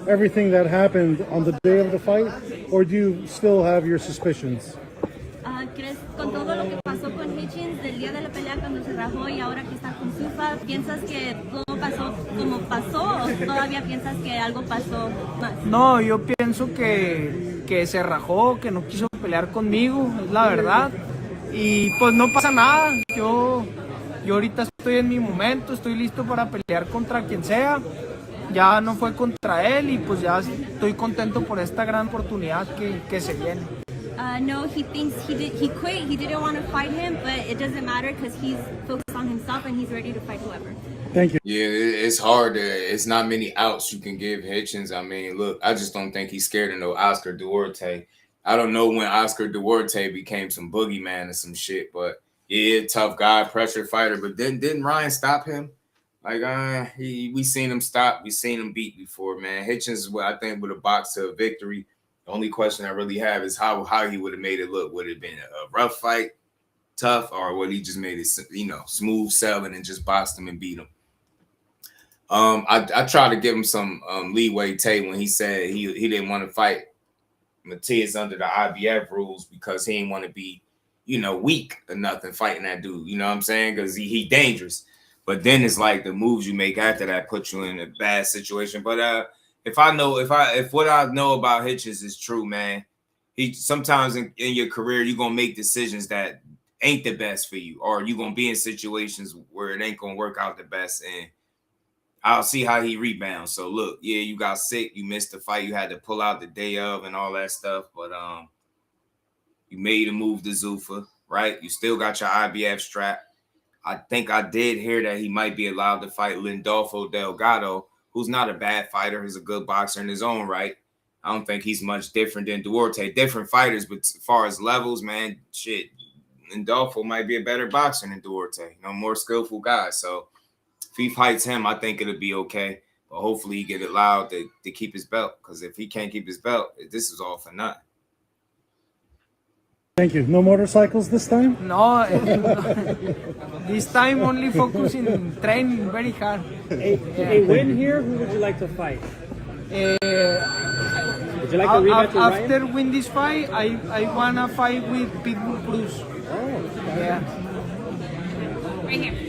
everything that happened on the day of the fight, or do you still have your suspicions? ¿Crees con todo lo que pasó con Hitchens del día de la pelea cuando se rajó y ahora que está con Zuffa, piensas que todo pasó como pasó o todavía piensas que algo pasó más? No, yo pienso que se rajó, que no quiso pelear conmigo, es la verdad. Y pues no pasa nada, yo ahorita estoy en mi momento, estoy listo para pelear contra quien sea. Ya no fue contra él y pues ya estoy contento por esta gran oportunidad que se viene. No, he thinks he quit. He didn't want to fight him, but it doesn't matter because he's focused on himself and he's ready to fight whoever. Thank you. Yeah, it's hard. It's not many outs you can give Hitchens. I mean, look, I just don't think he's scared of no Oscar Duarte. I don't know when Oscar Duarte became some boogeyman or some shit, but yeah, tough guy, pressure fighter. But didn't Ryan stop him? Like, we seen him stop. We seen him beat before, man. Hitchens is what I think would have boxed to a victory. The only question I really have is how he would have made it look. Would it have been a rough fight, tough, or would he just made it, smooth sailing and just boxed him and beat him? I tried to give him some leeway, Tay, when he said he didn't want to fight Matias under the IBF rules because he didn't want to be, weak or nothing fighting that dude. You know what I'm saying? Because he dangerous. But then it's like the moves you make after that put you in a bad situation. But if what I know about Hitchens is true, man, he sometimes in your career you're gonna make decisions that ain't the best for you, or you're gonna be in situations where it ain't gonna work out the best. And I'll see how he rebounds. So look, yeah, you got sick, you missed the fight, you had to pull out the day of and all that stuff, but you made a move to Zuffa, right? You still got your IBF strap. I think I did hear that he might be allowed to fight Lindolfo Delgado, who's not a bad fighter. He's a good boxer in his own right. I don't think he's much different than Duarte. Different fighters, but as far as levels, man, shit, Lindolfo might be a better boxer than Duarte. More skillful guy. So if he fights him, I think it'll be okay. But hopefully he get allowed to keep his belt, because if he can't keep his belt, this is all for nothing. Thank you. No motorcycles this time? No, this time only focus in training very hard. A win here, who would you like to fight? Would you like a rematch with Ryan? After win this fight, I wanna fight with Pitbull Cruz. Oh, yeah. Right here.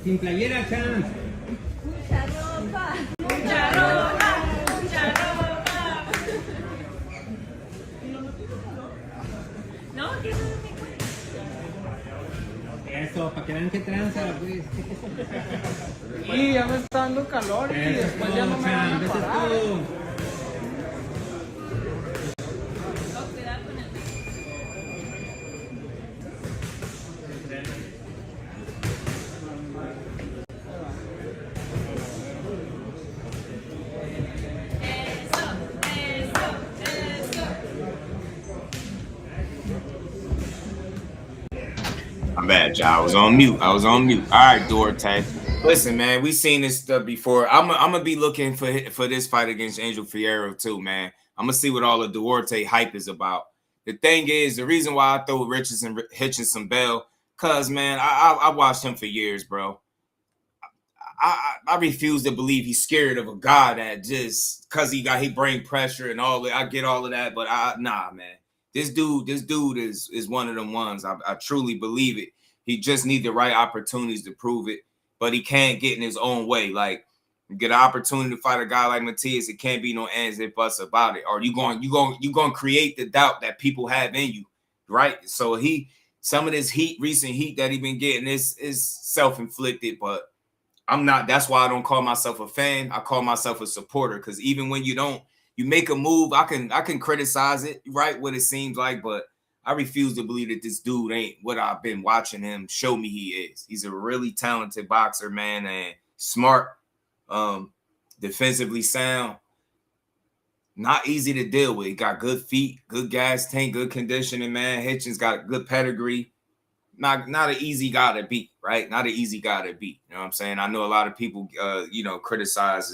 Sin playera, Chance. Mucha ropa, mucha ropa, mucha ropa. No, eso, para que vean qué tranza, pues. Y ya me está dando calor y después ya no me van a parar. I'm bad, y'all. I was on mute. All right, Duarte. Listen, man, we seen this stuff before. I'm gonna be looking for this fight against Angel Fierro too, man. I'm gonna see what all the Duarte hype is about. The thing is, the reason why I throw Hitchinson Bell, cause man, I watched him for years, bro. I refuse to believe he's scared of a guy that just cause he brain pressure and all that. I get all of that, but nah, man. This dude is one of them ones. I truly believe it. He just need the right opportunities to prove it, but he can't get in his own way. Like, get an opportunity to fight a guy like Matias, it can't be no ands if buts about it. Or you going to create the doubt that people have in you, right? So some of this recent heat that he been getting is self-inflicted, but I'm not. That's why I don't call myself a fan. I call myself a supporter, because even when you make a move, I can criticize it, right? What it seems like, but I refuse to believe that this dude ain't what I've been watching him show me he is. He's a really talented boxer, man, and smart, defensively sound, not easy to deal with. He got good feet, good gas tank, good conditioning, man. Hitchens got good pedigree. Not an easy guy to beat, right? Not an easy guy to beat. You know what I'm saying? I know a lot of people, criticize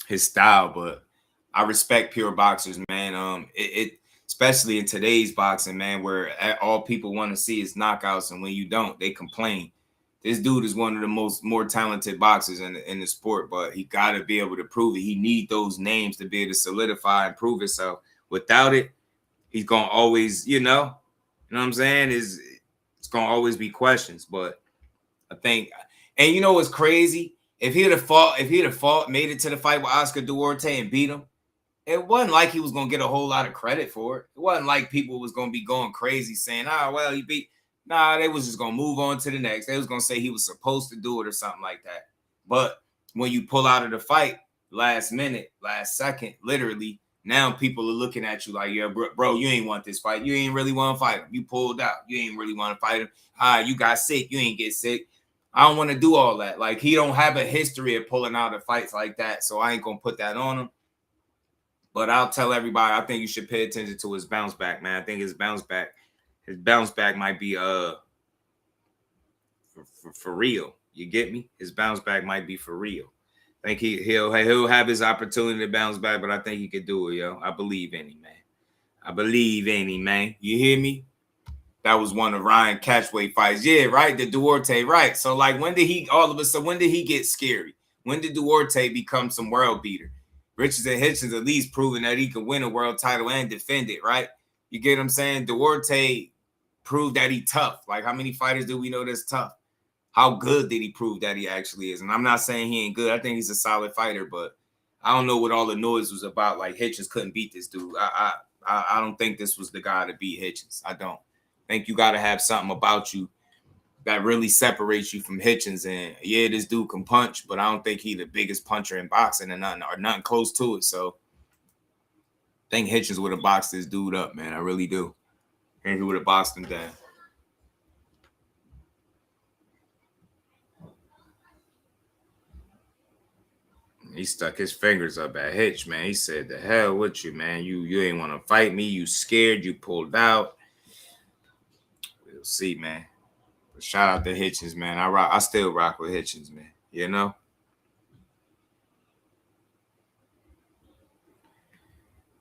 his style, but I respect pure boxers, man. It especially in today's boxing, man, where all people want to see is knockouts, and when you don't, they complain. This dude is one of the more talented boxers in the sport, but he got to be able to prove it. He need those names to be able to solidify and prove himself. Without it, he's gonna always, you know what I'm saying? It's gonna always be questions. But I think, and you know what's crazy? If he'd have fought, made it to the fight with Oscar Duarte and beat him, it wasn't like he was gonna get a whole lot of credit for it. It wasn't like people was gonna be going crazy saying, well, he beat. Nah, they was just gonna move on to the next. They was gonna say he was supposed to do it or something like that. But when you pull out of the fight last minute, last second, literally, now people are looking at you like, yeah, bro, you ain't want this fight. You ain't really want to fight him. You pulled out. You ain't really want to fight him. You got sick. You ain't get sick. I don't want to do all that. Like, he don't have a history of pulling out of fights like that, so I ain't gonna put that on him. But I'll tell everybody, I think you should pay attention to his bounce back, man. I think his bounce back might be for real. You get me? His bounce back might be for real. I think he'll have his opportunity to bounce back, but I think he could do it, yo. I believe in him, man. I believe in him, man. You hear me? That was one of Ryan Catchway fights. Yeah, right. The Duarte, right. So, like, when did he get scary? When did Duarte become some world beater? Richardson Hitchens at least proven that he could win a world title and defend it, right? You get what I'm saying? Duarte proved that he tough. Like, how many fighters do we know that's tough? How good did he prove that he actually is? And I'm not saying he ain't good. I think he's a solid fighter, but I don't know what all the noise was about. Like, Hitchens couldn't beat this dude. I don't think this was the guy to beat Hitchens. I don't. I think you got to have something about you that really separates you from Hitchens. And yeah, this dude can punch, but I don't think he's the biggest puncher in boxing or nothing close to it. So I think Hitchens would have boxed this dude up, man. I really do. I think he would have boxed him down. He stuck his fingers up at Hitch, man. He said, "The hell with you, man. You ain't want to fight me. You scared. You pulled out." We'll see, man. But shout out to Hitchens, man. I still rock with Hitchens, man. You know?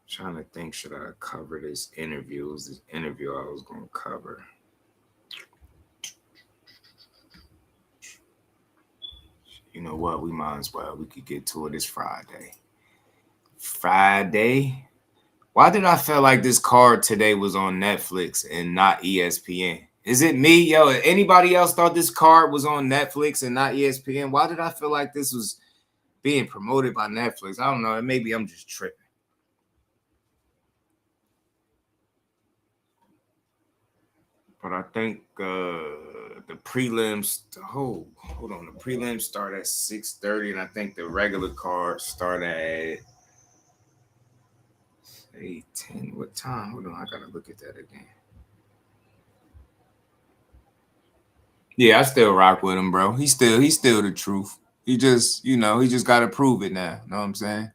Trying to think, should I cover this interview? It was this interview I was going to cover. You know what? We might as well. We could get to it this Friday. Why did I feel like this card today was on Netflix and not ESPN? Is it me? Yo, anybody else thought this card was on Netflix and not ESPN? Why did I feel like this was being promoted by Netflix? I don't know. Maybe I'm just tripping. But I think the prelims, hold on. The prelims start at 6:30, and I think the regular cards start at 8:10. What time? Hold on, I gotta look at that again. Yeah, I still rock with him, bro. He's still the truth. He just gotta prove it now. Know what I'm saying?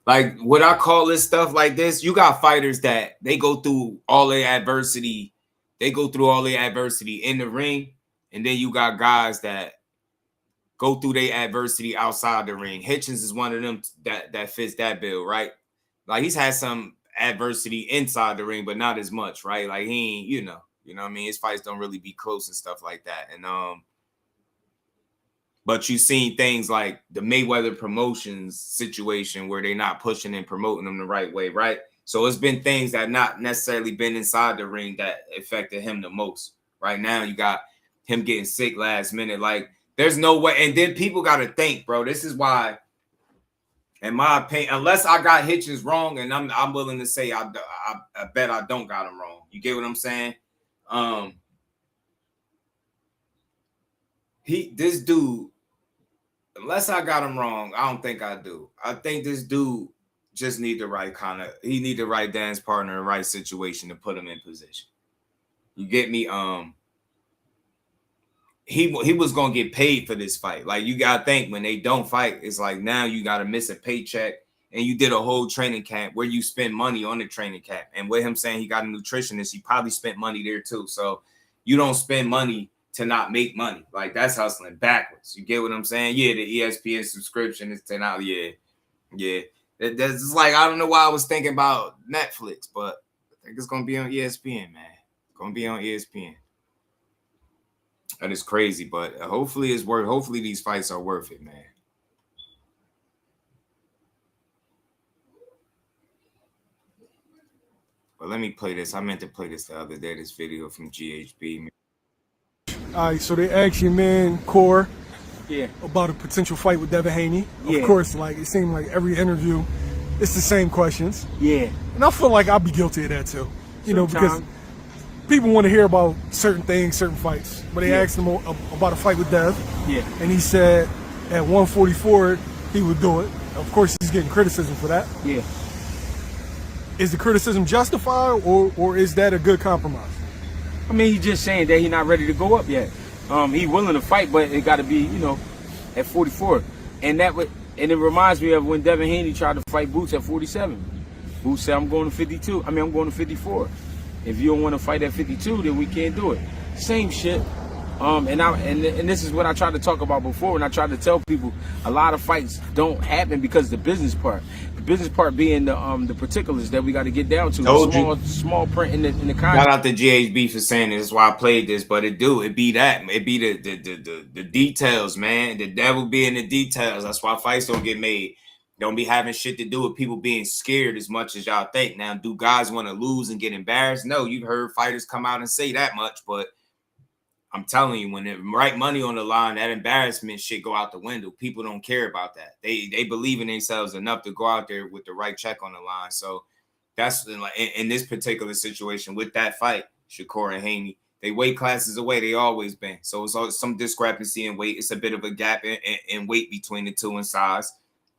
Like, what I call this stuff like this, you got fighters that they go through all the adversity they go through all their adversity in the ring, and then you got guys that go through their adversity outside the ring. Hitchens is one of them that fits that bill, right? Like he's had some adversity inside the ring, but not as much, right? Like he ain't, you know what I mean? His fights don't really be close and stuff like that. And but you've seen things like the Mayweather Promotions situation where they're not pushing and promoting them the right way, right? So it's been things that not necessarily been inside the ring that affected him the most. Right now, you got him getting sick last minute. Like, there's no way. And then people got to think, bro, this is why, in my opinion, unless I got Hitchens wrong, and I'm willing to say I bet I don't got him wrong. You get what I'm saying? This dude, unless I got him wrong, I don't think I do. I think this dude just need the right he need the right dance partner, the right situation to put him in position. You get me? He was gonna get paid for this fight. Like, you gotta think, when they don't fight, it's like now you gotta miss a paycheck, and you did a whole training camp where you spend money on the training camp. And with him saying he got a nutritionist, he probably spent money there too. So you don't spend money to not make money. Like, that's hustling backwards. You get what I'm saying? Yeah, the ESPN subscription is $10. Yeah. That's like, I don't know why I was thinking about Netflix, but I think it's gonna be on ESPN, man. It's gonna be on ESPN. That is crazy, but hopefully it's worth. Hopefully these fights are worth it, man. But let me play this. I meant to play this the other day. This video from GHB. All right, so they asked your man Core, yeah, about a potential fight with Devin Haney. Yeah. Of course, like, it seemed like every interview, it's the same questions. Yeah. And I feel like I'll be guilty of that too. You know, because people want to hear about certain things, certain fights. But they asked him about a fight with Dev. Yeah. And he said at 144 he would do it. Of course, he's getting criticism for that. Yeah. Is the criticism justified, or is that a good compromise? I mean, he's just saying that he's not ready to go up yet. He's willing to fight, but it got to be, you know, at 44. And it reminds me of when Devin Haney tried to fight Boots at 47. Boots said, I'm going to 52. I'm going to 54. If you don't want to fight at 52, then we can't do it. Same shit. And this is what I tried to talk about before, when I tried to tell people a lot of fights don't happen because the business part. The business part being the particulars that we got to get down to. Small print in the contract. Shout out to GHB for saying this. That's why I played this, but it be that. It be the details, man. The devil be in the details. That's why fights don't get made. Don't be having shit to do with people being scared as much as y'all think. Now, do guys want to lose and get embarrassed? No, you've heard fighters come out and say that much, but I'm telling you, when the right money on the line, that embarrassment shit go out the window. People don't care about that. They believe in themselves enough to go out there with the right check on the line. So that's in this particular situation with that fight, Shakur and Haney, they weight classes away. They always been. So it's always some discrepancy in weight. It's a bit of a gap in weight between the two in size.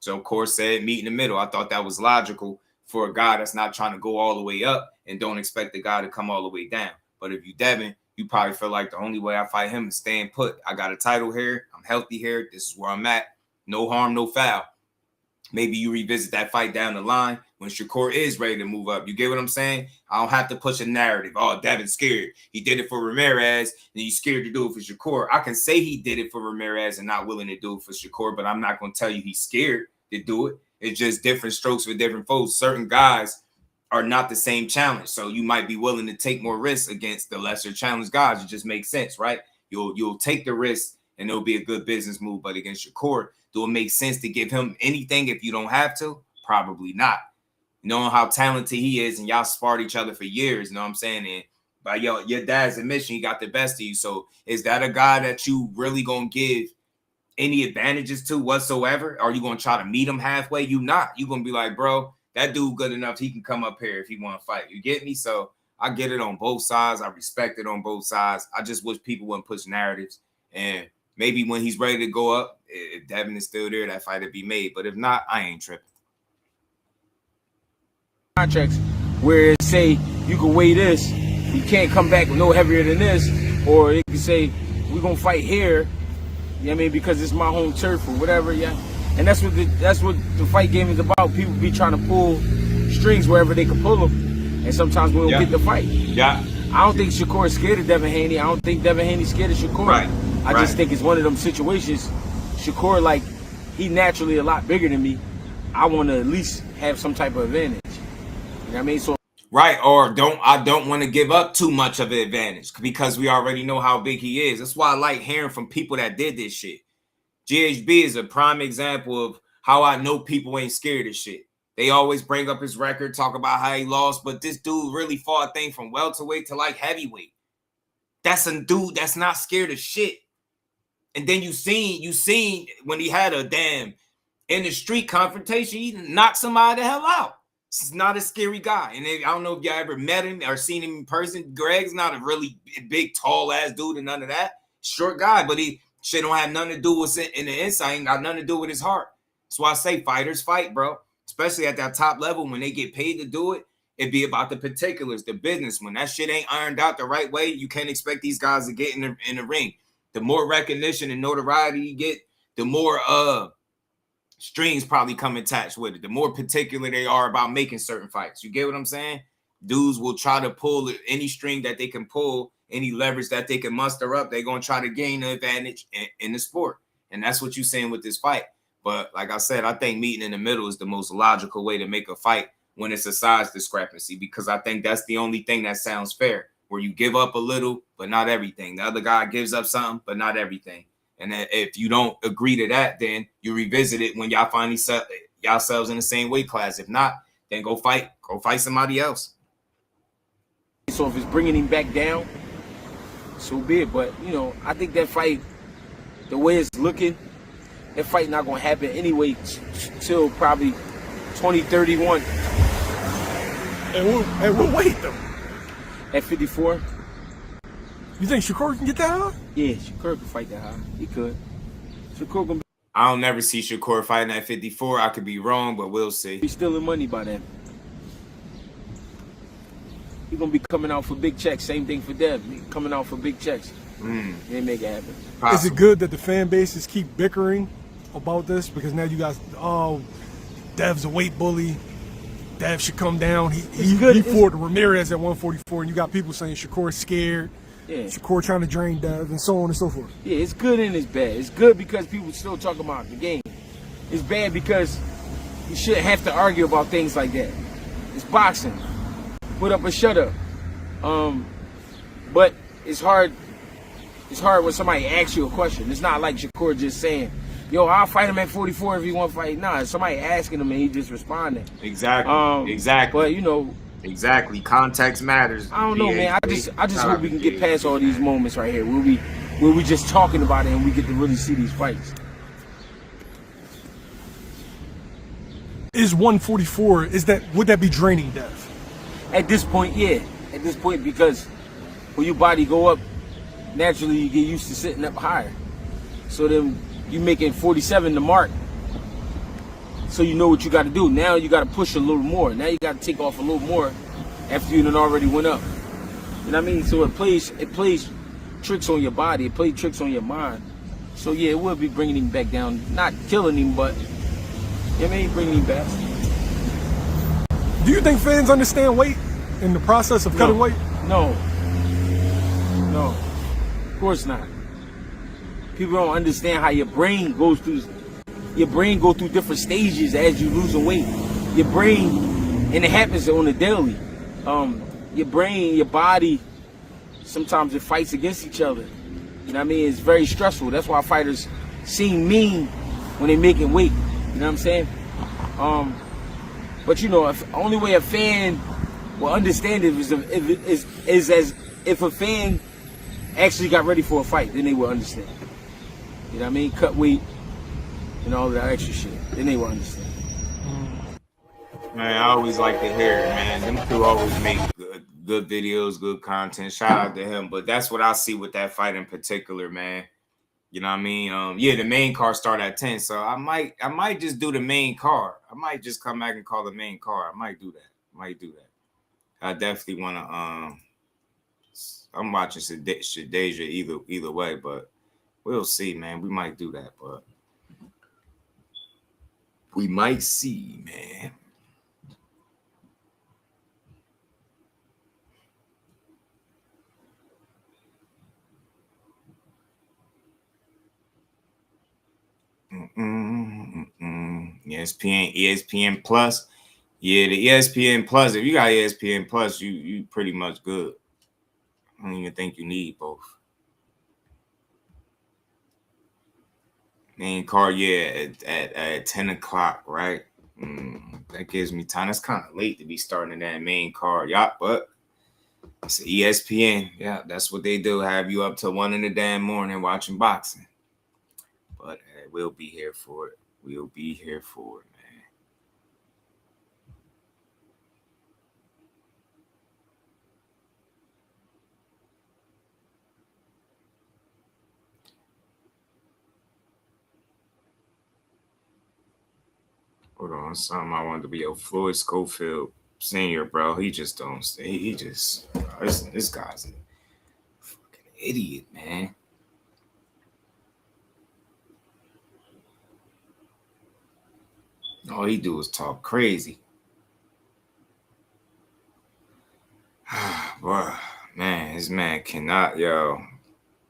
So of course said meet in the middle. I thought that was logical for a guy that's not trying to go all the way up and don't expect the guy to come all the way down. But if you Devin, you probably feel like the only way I fight him is staying put. I got a title here. I'm healthy here. This is where I'm at. No harm, no foul. Maybe you revisit that fight down the line when Shakur is ready to move up. You get what I'm saying? I don't have to push a narrative. Oh, Devin's scared. He did it for Ramirez, and he's scared to do it for Shakur. I can say he did it for Ramirez and not willing to do it for Shakur, but I'm not going to tell you he's scared to do it. It's just different strokes for different folks. Certain guys are not the same challenge. So you might be willing to take more risks against the lesser challenge guys. It just makes sense, right? You'll take the risk and it'll be a good business move. But against Shakur, do it make sense to give him anything if you don't have to? Probably not. Knowing how talented he is, and y'all sparred each other for years, you know what I'm saying? And by your dad's admission, he got the best of you. So is that a guy that you really gonna give any advantages to whatsoever? Are you gonna try to meet him halfway? You not. You gonna be like, bro, that dude good enough. He can come up here if he want to fight. You get me? So I get it on both sides. I respect it on both sides. I just wish people wouldn't push narratives. And maybe when he's ready to go up, if Devin is still there, that fight would be made. But if not, I ain't tripping. Contracts where it say you can weigh this, you can't come back no heavier than this, or it can say we're gonna fight here. You know what I mean? Because it's my home turf or whatever. Yeah. And that's what the fight game is about. People be trying to pull strings wherever they can pull them, and sometimes we don't get the fight. Yeah, I don't think Shakur is scared of Devin Haney. I don't think Devin Haney's scared of Shakur. Right. I just think it's one of them situations. Shakur, like, he naturally a lot bigger than me. I want to at least have some type of advantage. You know what I mean? So right, or I don't want to give up too much of an advantage because we already know how big he is. That's why I like hearing from people that did this shit. GHB is a prime example of how I know people ain't scared of shit. They always bring up his record, talk about how he lost, but this dude really fought a thing from welterweight to like heavyweight. That's a dude that's not scared of shit. And then you seen when he had a damn in the street confrontation, he knocked somebody the hell out. He's not a scary guy. And I don't know if y'all ever met him or seen him in person. Greg's not a really big, tall ass dude and none of that. Short guy, but he shit don't have nothing to do with it in the inside. Ain't got nothing to do with his heart. That's why I say fighters fight, bro. Especially at that top level when they get paid to do it. It'd be about the particulars, the business. When that shit ain't ironed out the right way, you can't expect these guys to get in the ring. The more recognition and notoriety you get, the more strings probably come attached with it. The more particular they are about making certain fights. You get what I'm saying? Dudes will try to pull any string that they can pull, any leverage that they can muster up. They're going to try to gain the advantage in the sport. And that's what you're saying with this fight. But like I said, I think meeting in the middle is the most logical way to make a fight when it's a size discrepancy, because I think that's the only thing that sounds fair, where you give up a little, but not everything. The other guy gives up something, but not everything. And if you don't agree to that, then you revisit it when y'all finally set yourselves in the same weight class. If not, then go fight somebody else. So if it's bringing him back down, so be it. But, you know, I think that fight, the way it's looking, that fight not going to happen anyway till probably 2031. And we'll wait, though. At 54. You think Shakur can get that high? Yeah, Shakur can fight that high. He could. Shakur can be. I don't never see Shakur fighting at 54. I could be wrong, but we'll see. He's stealing money by then. He's going to be coming out for big checks. Same thing for Dev. He coming out for big checks. They make it happen. Possible. Is it good that the fan bases keep bickering about this? Because now you guys, Dev's a weight bully. Dev should come down. He fought Ramirez at 144, and you got people saying Shakur's scared. Yeah. Shakur trying to drain Dev, and so on and so forth. Yeah, it's good and it's bad. It's good because people still talk about the game. It's bad because you shouldn't have to argue about things like that. It's boxing. Put up or shut up. But it's hard. It's hard when somebody asks you a question. It's not like Shakur just saying, yo, I'll fight him at 44 if he want to fight. Nah, it's somebody asking him and he just responding. Exactly. Exactly. But, you know. Exactly. Context matters. I don't know, man. I just hope we can get past all these moments right here where we just talking about it and we get to really see these fights. Is 144, would that be draining Dev? At this point, yeah. At this point, because when your body go up, naturally you get used to sitting up higher. So then you making 47 the mark. So you know what you got to do. Now you got to push a little more. Now you got to take off a little more after you done already went up. You know what I mean? So it plays tricks on your body. It plays tricks on your mind. So yeah, it will be bringing him back down. Not killing him, but you know what I mean? Bringing him back. Do you think fans understand weight in the process of cutting weight? No. No. Of course not. People don't understand how your brain goes through different stages as you losing weight. Your brain, and it happens on a daily. Your brain, your body, sometimes it fights against each other. You know what I mean? It's very stressful. That's why fighters seem mean when they're making weight. You know what I'm saying? But you know, only way a fan will understand it is as if a fan actually got ready for a fight, then they will understand. You know what I mean? Cut weight and all that extra shit. Then they will understand. Man, I always like to hear it, man. Them two always make good videos, good content. Shout out to him. But that's what I see with that fight in particular, man. You know what I mean? Yeah, the main card start at 10, so I might just do the main card. I might just come back and call the main card. I might do that. I definitely want to. I'm watching Shadeja either way, but we'll see, man. We might do that, but we might see, man. ESPN Plus. Yeah, the ESPN Plus. If you got ESPN Plus, you pretty much good. I don't even think you need both. Main card, yeah, at 10 o'clock, right? That gives me time. That's kind of late to be starting that main card, yeah. But it's ESPN, yeah. That's what they do. Have you up till 1 in the damn morning watching boxing. But we'll be here for it. We'll be here for it, man. Hold on, something I wanted to be a Floyd Schofield Senior, bro. He just don't stay. He just this guy's a fucking idiot, man. All he do is talk crazy. Boy, man, this man cannot, yo.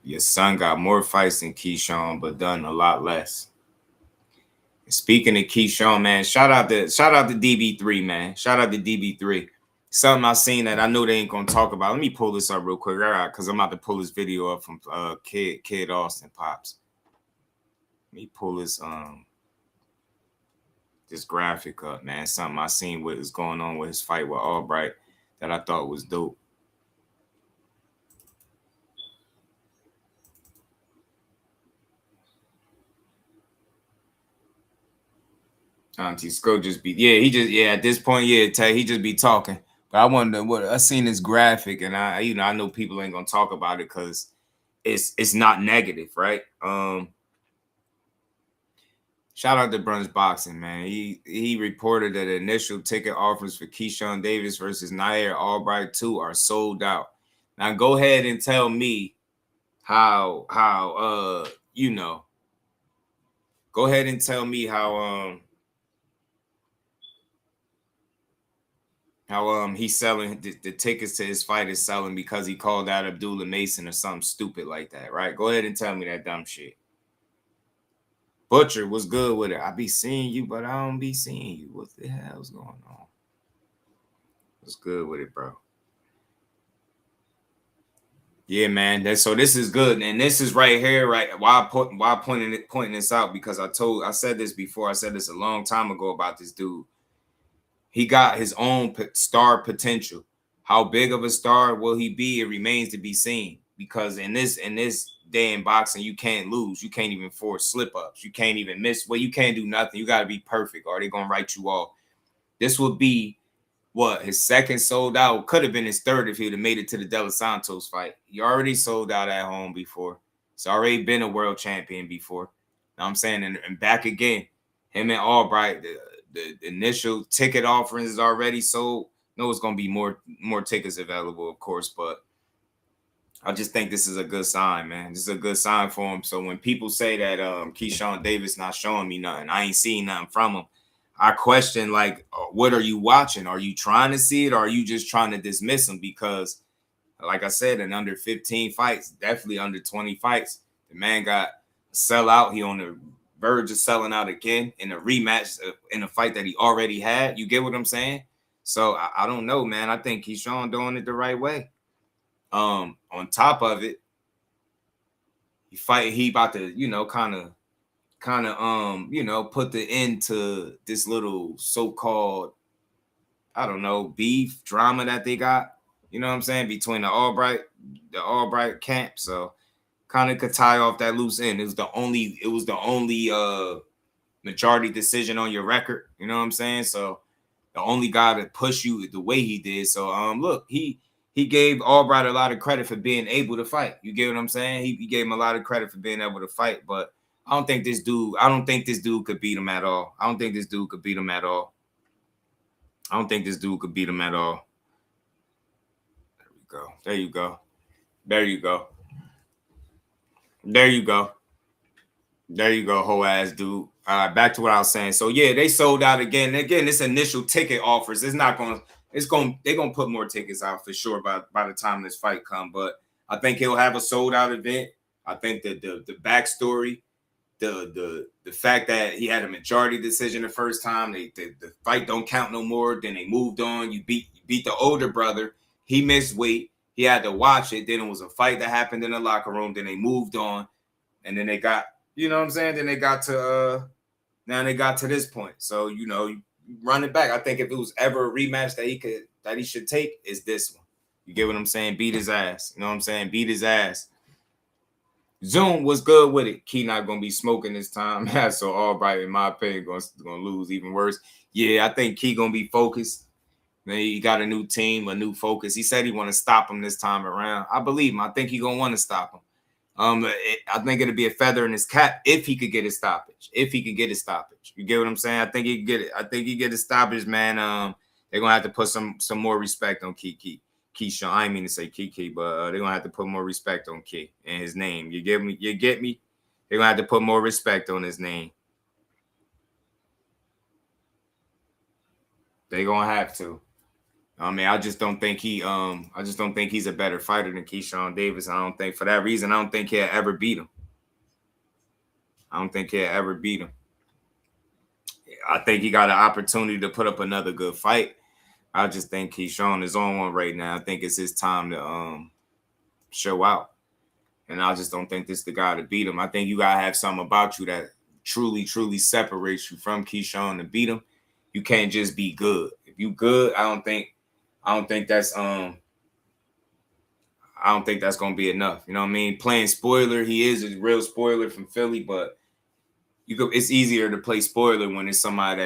Your son got more fights than Keyshawn, but done a lot less. Speaking of Keyshawn, man, shout out to DB3, man. Shout out to DB3. Something I seen that I know they ain't gonna talk about. Let me pull this up real quick, all right? Because I'm about to pull this video up from Kid Austin Pops. Let me pull this graphic up, man. Something I seen what is going on with his fight with Albright that I thought was dope. Auntie Sco just be at this point, Tay, he just be talking. But I wonder what I seen this graphic, and I know people ain't gonna talk about it because it's not negative, right? Shout out to Brunch Boxing, man. He reported that initial ticket offers for Keyshawn Davis versus Nair Albright 2 are sold out. Now go ahead and tell me how go ahead and tell me how he's selling the tickets to his fight is selling because he called out Abdullah Mason or something stupid like that, right? Go ahead and tell me that dumb shit. Butcher was good with it. I be seeing you, but I don't be seeing you. What the hell's going on? What's good with it, bro? Yeah, man. So this is good, and this is right here, right? Why pointing this out? Because I said this before. I said this a long time ago about this dude. He got his own star potential. How big of a star will he be? It remains to be seen. Because in this day in boxing, you can't lose. You can't even force slip-ups. You can't even miss. Well, you can't do nothing. You got to be perfect, or they're gonna write you off. This would be his second sold out. Could have been his third if he would have made it to the De Los Santos fight. He already sold out at home before. He's already been a world champion before. Know what I'm saying? And back again, him and Albright. The initial ticket offerings is already sold. No, it's gonna be more tickets available, of course, but I just think this is a good sign, man. This is a good sign for him. So when people say that Keyshawn Davis not showing me nothing, I ain't seeing nothing from him. I question, like, what are you watching? Are you trying to see it, or are you just trying to dismiss him? Because, like I said, in under 15 fights, definitely under 20 fights, the man got a sellout. He on the verge of selling out again in a rematch in a fight that he already had. You get what I'm saying? So I don't know, man. I think Keyshawn doing it the right way. On top of it, he about to, kind of, put the end to this little so-called, I don't know, beef drama that they got. You know what I'm saying? Between the Albright camp. So kind of could tie off that loose end. It was the only majority decision on your record. You know what I'm saying? So the only guy to push you the way he did. So look, he gave Albright a lot of credit for being able to fight. You get what I'm saying? He gave him a lot of credit for being able to fight. But I don't think this dude could beat him at all. There you go, whole ass dude. Back to what I was saying. So yeah, they sold out again. Again, this initial ticket offers. They're gonna put more tickets out for sure by the time this fight come. But I think he'll have a sold out event. I think that the backstory the fact that he had a majority decision the first time, the fight don't count no more. Then they moved on. You beat the older brother. He missed weight. He had to watch it. Then it was a fight that happened in the locker room. Then they moved on, and then they got, you know what I'm saying. Then they got to now they got to this point. So you know, you run it back. I think if it was ever a rematch that he should take, is this one. You get what I'm saying? Beat his ass. You know what I'm saying? Beat his ass. Zoom was good with it. Key not gonna be smoking this time. So Albright, in my opinion, gonna lose even worse. Yeah, I think Key gonna be focused. Man, he got a new team, a new focus. He said he want to stop him this time around. I believe him. I think he gonna want to stop him. I think it'll be a feather in his cap if he could get his stoppage. If he could get his stoppage, you get what I'm saying? I think he can get it. I think he get his stoppage, man. They're gonna have to put some more respect on Keyshawn. I didn't mean to say Kiki, but they're gonna have to put more respect on Key and his name. You get me? You get me? They're gonna have to put more respect on his name. They're gonna have to. I mean, I just don't think he's a better fighter than Keyshawn Davis. I don't think for that reason, I don't think he'll ever beat him. I think he got an opportunity to put up another good fight. I just think Keyshawn is on one right now. I think it's his time to show out. And I just don't think this is the guy to beat him. I think you gotta have something about you that truly, truly separates you from Keyshawn to beat him. You can't just be good. If you good, I don't think that's gonna be enough. You know what I mean? Playing spoiler, he is a real spoiler from Philly, but it's easier to play spoiler when it's somebody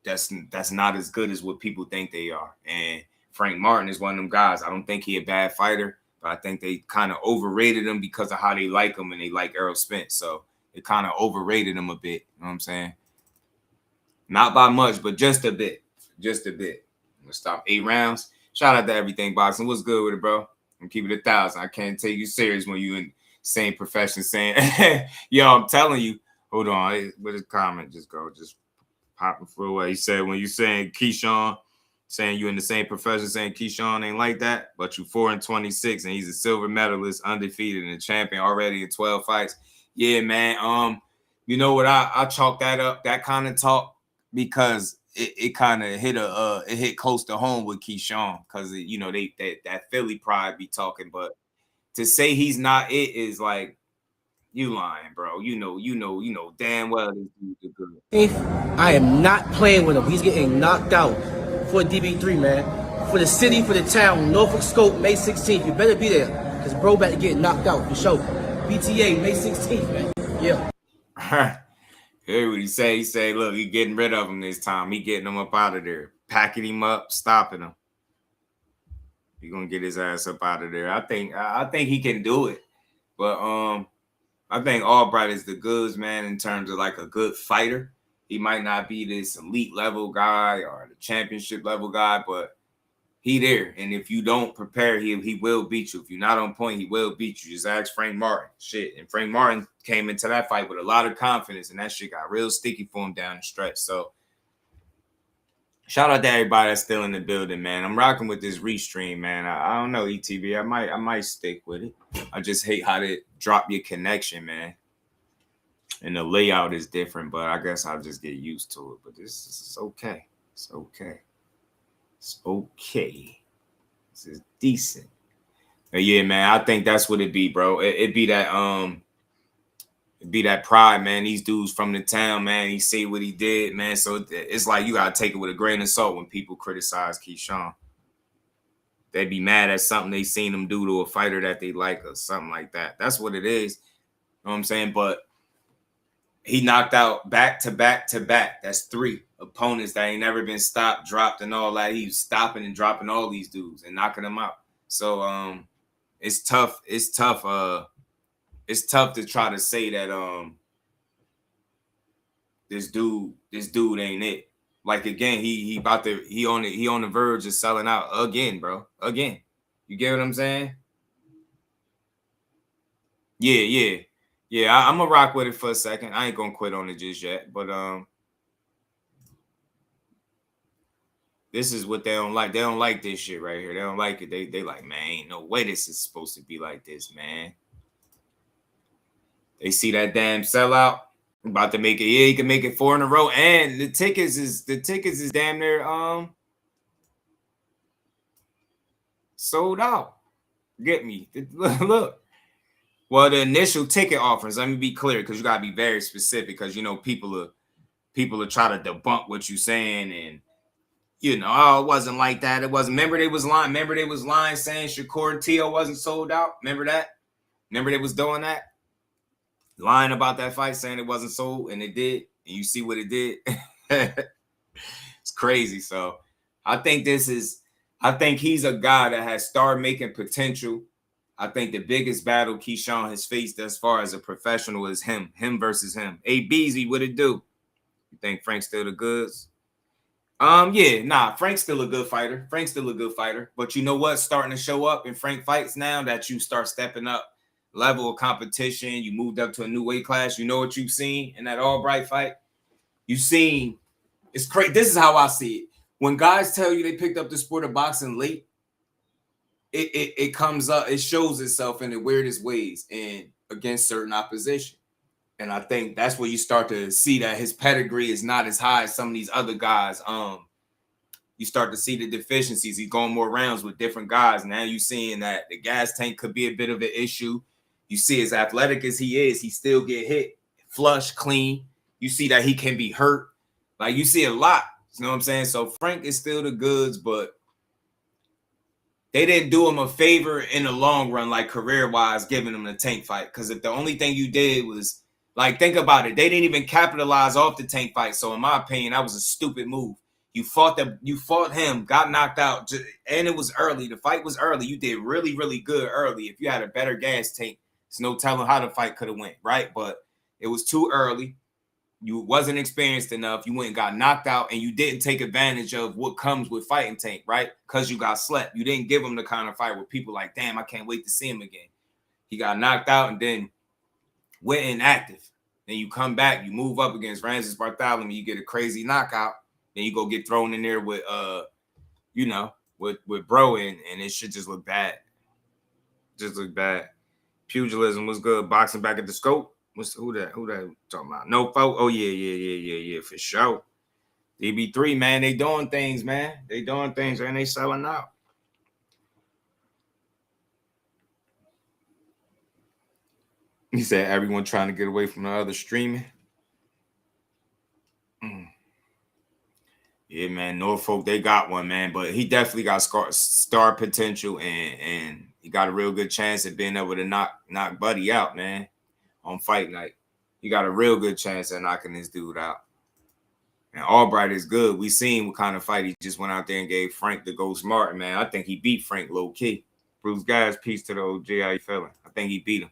that's not as good as what people think they are. And Frank Martin is one of them guys. I don't think he a bad fighter, but I think they kind of overrated him because of how they like him and they like Errol Spence. So it kind of overrated him a bit. You know what I'm saying? Not by much, but just a bit. Just a bit. I'm gonna stop 8 rounds. Shout out to Everything Boxing. What's good with it, bro? I'm keeping it 1,000. I can't take you serious when you in the same profession saying, yo, I'm telling you. Hold on. Where did the comment just go? Just popping for away. He said, when you saying Keyshawn, saying you in the same profession, saying Keyshawn ain't like that, but you 4-26 and he's a silver medalist, undefeated and a champion already in 12 fights. Yeah, man. You know what? I chalk that up, that kind of talk, because it kind of hit close to home with Keyshawn, because you know that Philly pride be talking, but to say he's not it is like you lying, bro. You know damn well this dude's good. I am not playing with him. He's getting knocked out for DB3, man. For the city, for the town, Norfolk Scope, May 16th. You better be there, because bro about to get knocked out for sure. BTA, May 16th, man. Yeah. Hear what he say? He say, look, he getting rid of him this time. He getting him up out of there, packing him up, stopping him. He gonna get his ass up out of there. I think he can do it, but I think Albright is the goods, man, in terms of like a good fighter. He might not be this elite level guy or the championship level guy, but he there. And if you don't prepare, he will beat you. If you're not on point, he will beat you. Just ask Frank Martin. Shit. And Frank Martin came into that fight with a lot of confidence, and that shit got real sticky for him down the stretch. So shout out to everybody that's still in the building, man. I'm rocking with this restream, man. I don't know, ETV. I might stick with it. I just hate how they drop your connection, man. And the layout is different, but I guess I'll just get used to it. But this is okay. It's okay. It's okay. This is decent. But yeah, man, I think that's what it be, bro. It be that pride, man. These dudes from the town, man. He see what he did, man. So it's like you gotta take it with a grain of salt when people criticize Keyshawn. They be mad at something they seen him do to a fighter that they like or something like that. That's what it is. You know what I'm saying? But he knocked out back to back to back. That's 3 opponents that ain't never been stopped, dropped, and all that. He was stopping and dropping all these dudes and knocking them out. So it's tough. It's tough to try to say that this dude ain't it. Like again, he on the verge of selling out again, bro. Again. You get what I'm saying? Yeah. I'm gonna rock with it for a second. I ain't gonna quit on it just yet, but this is what they don't like. They don't like this shit right here. They don't like it. They like, man, ain't no way this is supposed to be like this, man. They see that damn sellout. About to make it. Yeah, he can make it 4 in a row. And the tickets is damn near sold out. Get me. Look. Well, the initial ticket offers, let me be clear, because you gotta be very specific, because you know people are trying to debunk what you're saying, and you know, oh, it wasn't like that. It wasn't. Remember they was lying saying Shakur and T.O. wasn't sold out. Remember that? Remember they was doing that? Lying about that fight, saying it wasn't sold, and it did. And you see what it did. It's crazy. So I think he's a guy that has star-making potential. I think the biggest battle Keyshawn has faced as far as a professional is him versus him. Hey, Beasley, what it do? You think Frank's still the goods? Yeah, nah, Frank's still a good fighter. But you know what's starting to show up in Frank fights now that you start stepping up level of competition. You moved up to a new weight class. You know what you've seen in that Albright fight? You've seen, it's crazy. This is how I see it. When guys tell you they picked up the sport of boxing late, it comes up, it shows itself in the weirdest ways and against certain opposition. And I think that's where you start to see that his pedigree is not as high as some of these other guys. You start to see the deficiencies. He's going more rounds with different guys. Now you're seeing that the gas tank could be a bit of an issue. You see, as athletic as he is, he still get hit, flush, clean. You see that he can be hurt. Like, you see a lot. You know what I'm saying? So Frank is still the goods, but they didn't do him a favor in the long run, like career-wise, giving him the Tank fight. Because if the only thing you did was, like, think about it. They didn't even capitalize off the Tank fight. So in my opinion, that was a stupid move. You fought him, got knocked out, and it was early. The fight was early. You did really, really good early. If you had a better gas tank, there's no telling how the fight could have went, right? But it was too early. You wasn't experienced enough. You went and got knocked out, and you didn't take advantage of what comes with fighting Tank, right? Because you got slept. You didn't give him the kind of fight where people like, damn, I can't wait to see him again. He got knocked out and then went inactive. Then you come back, you move up against Francis Bartholomew, you get a crazy knockout. Then you go get thrown in there with, with bro, and it should just look bad. Just look bad. Pugilism was good. Boxing back at the scope. Who that talking about? No folk. Oh yeah, for sure. DB3, man, they doing things, man. They doing things, and they selling out. He said everyone trying to get away from the other streaming. Yeah, man, Norfolk, they got one, man, but he definitely got star potential, and he got a real good chance at being able to knock Buddy out, man, on fight night. He got a real good chance at knocking this dude out. And Albright is good. We seen what kind of fight he just went out there and gave Frank the Go Smart, man. I think he beat Frank low key. Bruce Guys, peace to the OG. How you feeling? I think he beat him.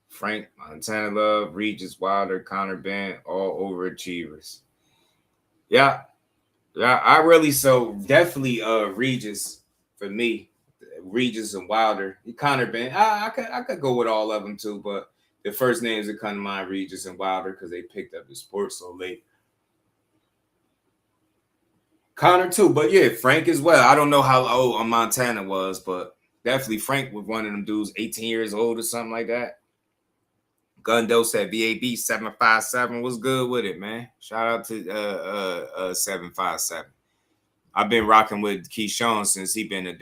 Frank, Montana Love, Regis Wilder, Conor Benn, all overachievers. Yeah, I really definitely Regis for me. Regis and Wilder. Conor Benn. I could go with all of them too, but the first names that come to mind, Regis and Wilder, because they picked up the sport so late. Conor too, but yeah, Frank as well. I don't know how old Montana was, but definitely Frank was one of them dudes, 18 years old or something like that. Gundo said VAB 757 was good with it, man. Shout out to 757. I've been rocking with Keyshawn since he been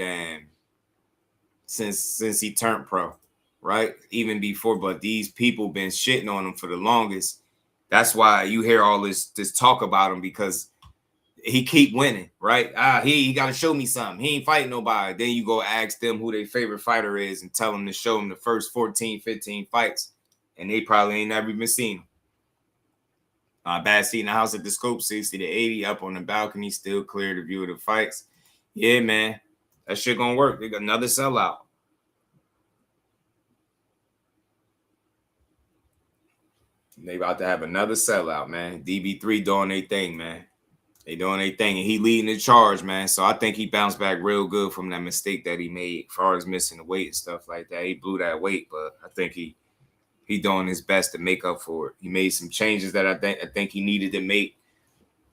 since he turned pro, right? Even before, but these people been shitting on him for the longest. That's why you hear all this talk about him, because he keep winning, right? He got to show me something. He ain't fighting nobody. Then you go ask them who their favorite fighter is and tell them to show them the first 14, 15 fights. And they probably ain't never even seen him. Bad seat in the house at the scope, 60 to 80, up on the balcony, still clear to view of the fights. Yeah, man. That shit gonna work. They got another sellout. They about to have another sellout, man. DB3 doing their thing, man. They doing their thing, and he leading the charge, man. So I think he bounced back real good from that mistake that he made as far as missing the weight and stuff like that. He blew that weight, but I think he doing his best to make up for it. He made some changes that I think he needed to make.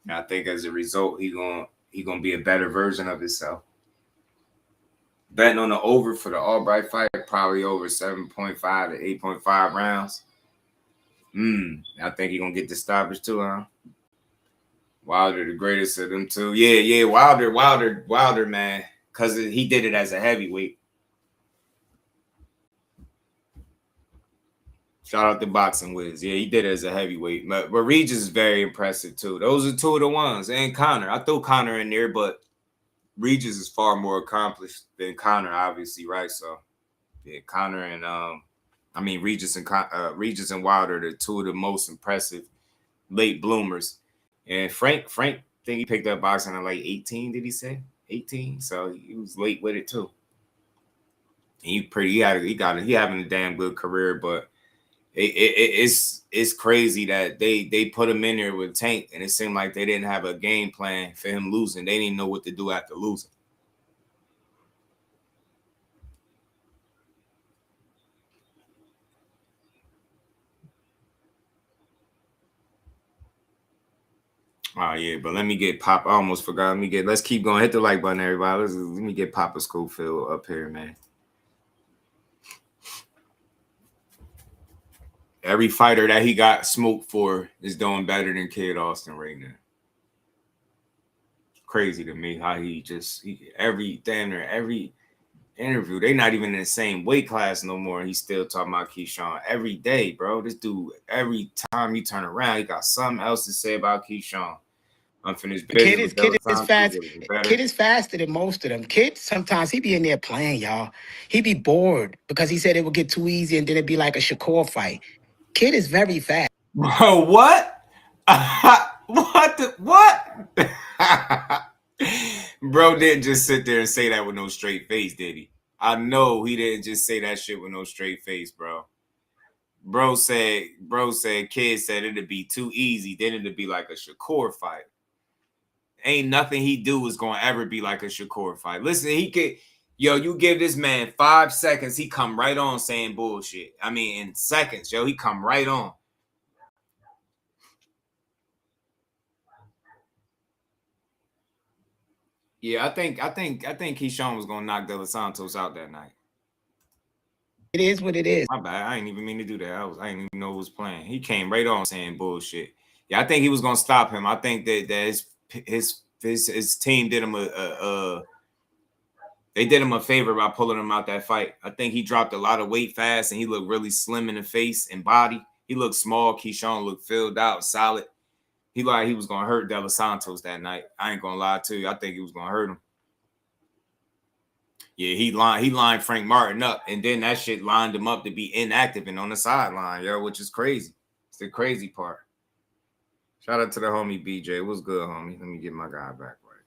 And I think as a result, he gonna be a better version of himself. Betting on the over for the Albright fight, probably over 7.5 to 8.5 rounds. I think he's gonna get the stoppage too, huh? Wilder, the greatest of them two. Yeah, Wilder, man. Because he did it as a heavyweight. Shout out to Boxing Wiz. Yeah, he did it as a heavyweight. But Regis is very impressive, too. Those are two of the ones. And Conor. I threw Conor in there, but Regis is far more accomplished than Conor, obviously, right? So, yeah, Conor and, Regis and Wilder are the two of the most impressive late bloomers. And Frank, I think he picked up boxing at like 18, did he say? 18? So he was late with it, too. He having a damn good career, but it's crazy that they put him in there with Tank, and it seemed like they didn't have a game plan for him losing. They didn't know what to do after losing. Oh yeah, but let me get Pop. I almost forgot. Let's keep going. Hit the like button, everybody. Let me get Papa Schofield up here, man. Every fighter that he got smoked for is doing better than Kid Austin right now. Crazy to me how every interview, they not even in the same weight class no more. And he's still talking about Keyshawn every day, bro. This dude, every time he turn around, he got something else to say about Keyshawn. Unfinished business. Kid is faster than most of them. Kid, sometimes he be in there playing, y'all. He be bored because he said it would get too easy and then it'd be like a Shakur fight. Kid is very fast. Bro, what? What? Bro didn't just sit there and say that with no straight face, did he? I know he didn't just say that shit with no straight face, bro. Bro said, Kid said it'd be too easy, then it'd be like a Shakur fight. Ain't nothing he do is gonna ever be like a Shakur fight. Listen, you give this man 5 seconds, he come right on saying bullshit. I mean, in seconds, he come right on. Yeah, I think Keyshawn was gonna knock De Los Santos out that night. It is what it is. My bad. I didn't even mean to do that. I didn't even know who was playing. He came right on saying bullshit. Yeah, I think he was gonna stop him. I think that his team did him they did him a favor by pulling him out that fight. I think he dropped a lot of weight fast and he looked really slim in the face and body. He looked small. Keyshawn looked filled out, solid. He was gonna hurt De Los Santos that night. I ain't gonna lie to you. I think he was gonna hurt him. Yeah, he lined Frank Martin up, and then that shit lined him up to be inactive and on the sideline, which is crazy. It's the crazy part. Shout out to the homie BJ. What's good, homie? Let me get my guy back right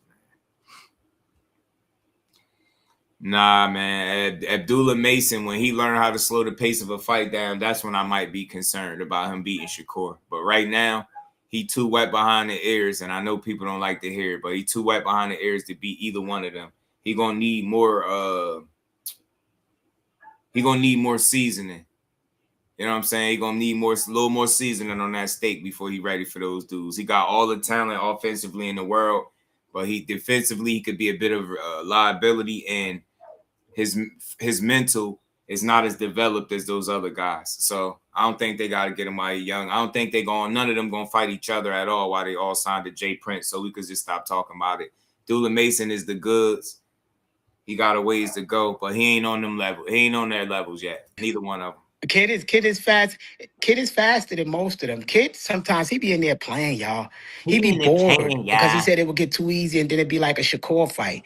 now. Nah, man. Abdullah Mason, when he learned how to slow the pace of a fight down, that's when I might be concerned about him beating Shakur. But right now, he too wet behind the ears, and I know people don't like to hear it, but he too wet behind the ears to beat either one of them. He gonna need more. He gonna need more seasoning. You know what I'm saying? He gonna need a little more seasoning on that steak before he ready for those dudes. He got all the talent offensively in the world, but defensively he could be a bit of a liability, and his mental is not as developed as those other guys. So I don't think they got to get him while he's young. I don't think none of them gonna fight each other at all while they all signed to Jay Prince. So we could just stop talking about it. Abdullah Mason is the goods. He got a ways to go, but he ain't on them levels. He ain't on their levels yet. Neither one of them. Kid is fast. Kid is faster than most of them. Kid, sometimes he be in there playing, y'all. He be bored because he said it would get too easy and then it'd be like a Shakur fight.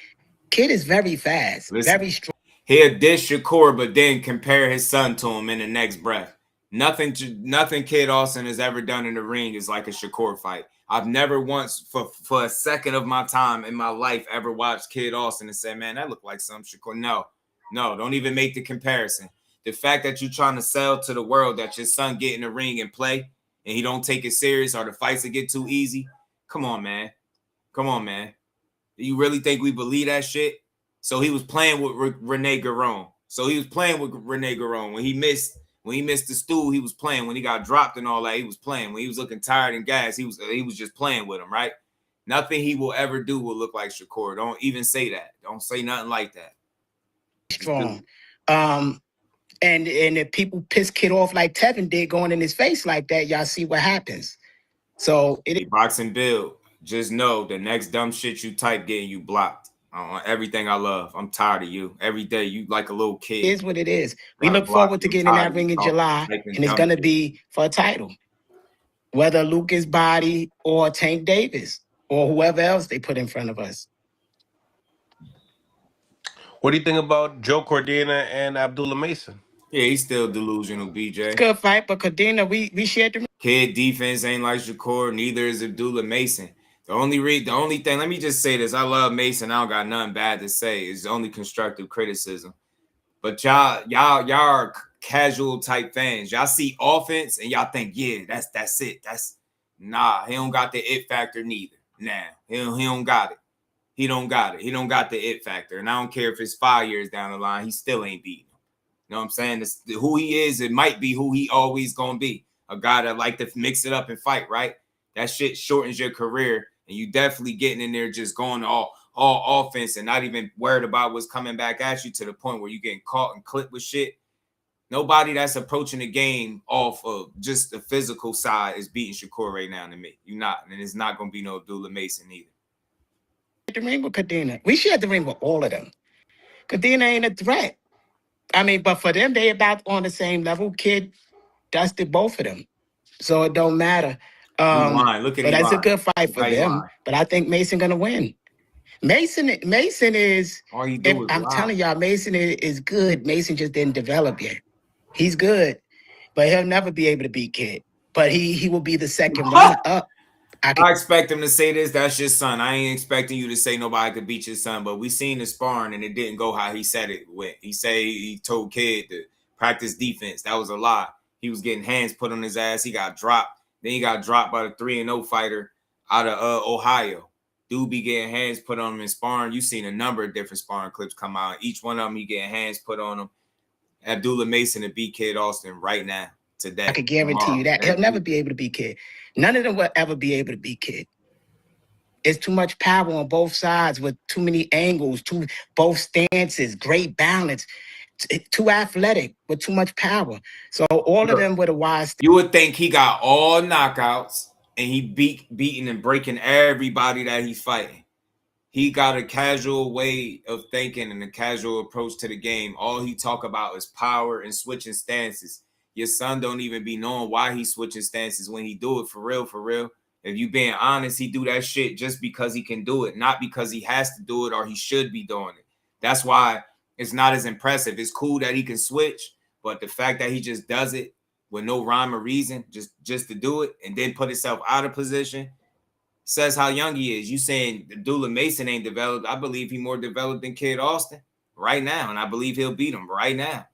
Kid is very fast, very strong. He'll dish Shakur, but then compare his son to him in the next breath. Nothing Kid Austin has ever done in the ring is like a Shakur fight. I've never once, for a second of my time in my life, ever watched Kid Austin and said, man, that looked like some Shakur. No, don't even make the comparison. The fact that you're trying to sell to the world that your son get in the ring and play and he don't take it serious or the fights that get too easy. Come on, man. Do you really think we believe that shit? So he was playing with Rene Garon. When he missed the stool, he was playing. When he got dropped and all that, he was playing. When he was looking tired and gassed, he was just playing with him, right? Nothing he will ever do will look like Shakur. Don't even say that. Don't say nothing like that. strong. And if people piss Kid off like Tevin did going in his face like that, y'all see what happens. So boxing build. Just know the next dumb shit you type getting you blocked on everything I love. I'm tired of you. Every day you like a little kid. It is what it is. We look forward to getting in that ring in July, and it's going to be for a title. Whether Lucas Body or Tank Davis or whoever else they put in front of us. What do you think about Joe Cordina and Abdullah Mason? Yeah, he's still delusional, BJ. It's a good fight, but Cordina, we shared the kid defense ain't like Shakur, neither is Abdullah Mason. The only thing, let me just say this. I love Mason. I don't got nothing bad to say. It's only constructive criticism. But y'all are casual type fans. Y'all see offense and y'all think, yeah, that's it. Nah, he don't got the it factor neither. Nah, he don't got it. He don't got it. He don't got the it factor. And I don't care if it's 5 years down the line, he still ain't beating him. You know what I'm saying? It's who he is, it might be who he always gonna be. A guy that like to mix it up and fight, right? That shit shortens your career, and you definitely getting in there just going all offense and not even worried about what's coming back at you to the point where you getting caught and clipped with shit. Nobody that's approaching the game off of just the physical side is beating Shakur right now to me. You're not, and it's not gonna be no Abdullah Mason either. The ring with Cordina. We shared the ring with all of them. Cordina ain't a threat. I mean, but for them, they about on the same level. Kid dusted both of them, so it don't matter. Look at but that's a good fight for them. But I think Mason gonna win. Mason is. All you do is I'm telling y'all, Mason is good. Mason just didn't develop yet. He's good, but he'll never be able to beat Kid. But he will be the second runner up. I expect him to say this. That's your son. I ain't expecting you to say nobody could beat your son, but we seen the sparring and it didn't go how he said it went. He told Kid to practice defense. That was a lie. He was getting hands put on his ass. He got dropped. Then he got dropped by the 3-0 fighter out of Ohio. Dude be getting hands put on him in sparring. You seen a number of different sparring clips come out. Each one of them, he getting hands put on him. Abdullah Mason to beat Kid Austin right now, today. I could guarantee you that. He'll never be able to beat Kid. None of them will ever be able to beat Kid. It's too much power on both sides with too many angles, both stances, great balance. Too athletic with too much power. So all of them with a wise. You would think he got all knockouts and he beating and breaking everybody that he's fighting. He got a casual way of thinking and a casual approach to the game. All he talk about is power and switching stances. Your son don't even be knowing why he's switching stances when he do it for real, for real. If you being honest, he do that shit just because he can do it, not because he has to do it or he should be doing it. That's why it's not as impressive. It's cool that he can switch, but the fact that he just does it with no rhyme or reason, just to do it and then put himself out of position, says how young he is. You saying Abdullah Mason ain't developed. I believe he more developed than Kid Austin right now, and I believe he'll beat him right now.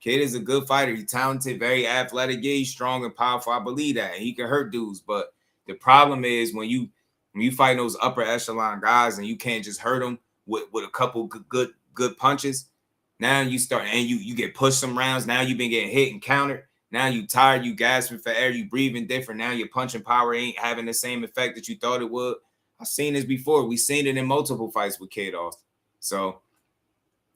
Kid is a good fighter. He's talented, very athletic. Yeah, he's strong and powerful. I believe that. He can hurt dudes, but the problem is when you fight those upper echelon guys and you can't just hurt them with a couple good punches. Now you start and you get pushed some rounds. Now you've been getting hit and countered. Now you tired, you gasping for air, you breathing different. Now your punching power ain't having the same effect that you thought it would. I've seen this before. We've seen it in multiple fights with Kid Austin. So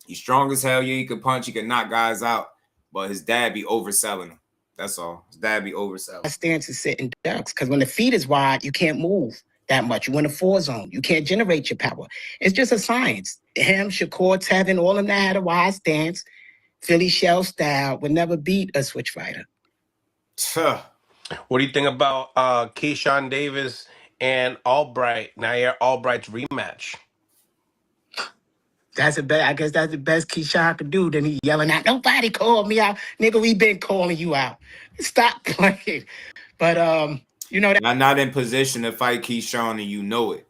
he's strong as hell. Yeah, he can punch, he can knock guys out, but his dad be overselling him. That's all. His dad be overselling. That stance is sitting ducks because when the feet is wide, you can't move that much. You in a 4 zone. You can't generate your power. It's just a science. Him, Shakur, Tevin, all of them that had a wide stance, Philly shell style, would never beat a switch fighter. What do you think about Keyshawn Davis and Albright? Nair Albright's rematch. I guess that's the best Keyshawn could do. Then he yelling out, "Nobody called me out, nigga. We been calling you out. Stop playing." But you know that I'm not in position to fight Keyshawn, and you know it.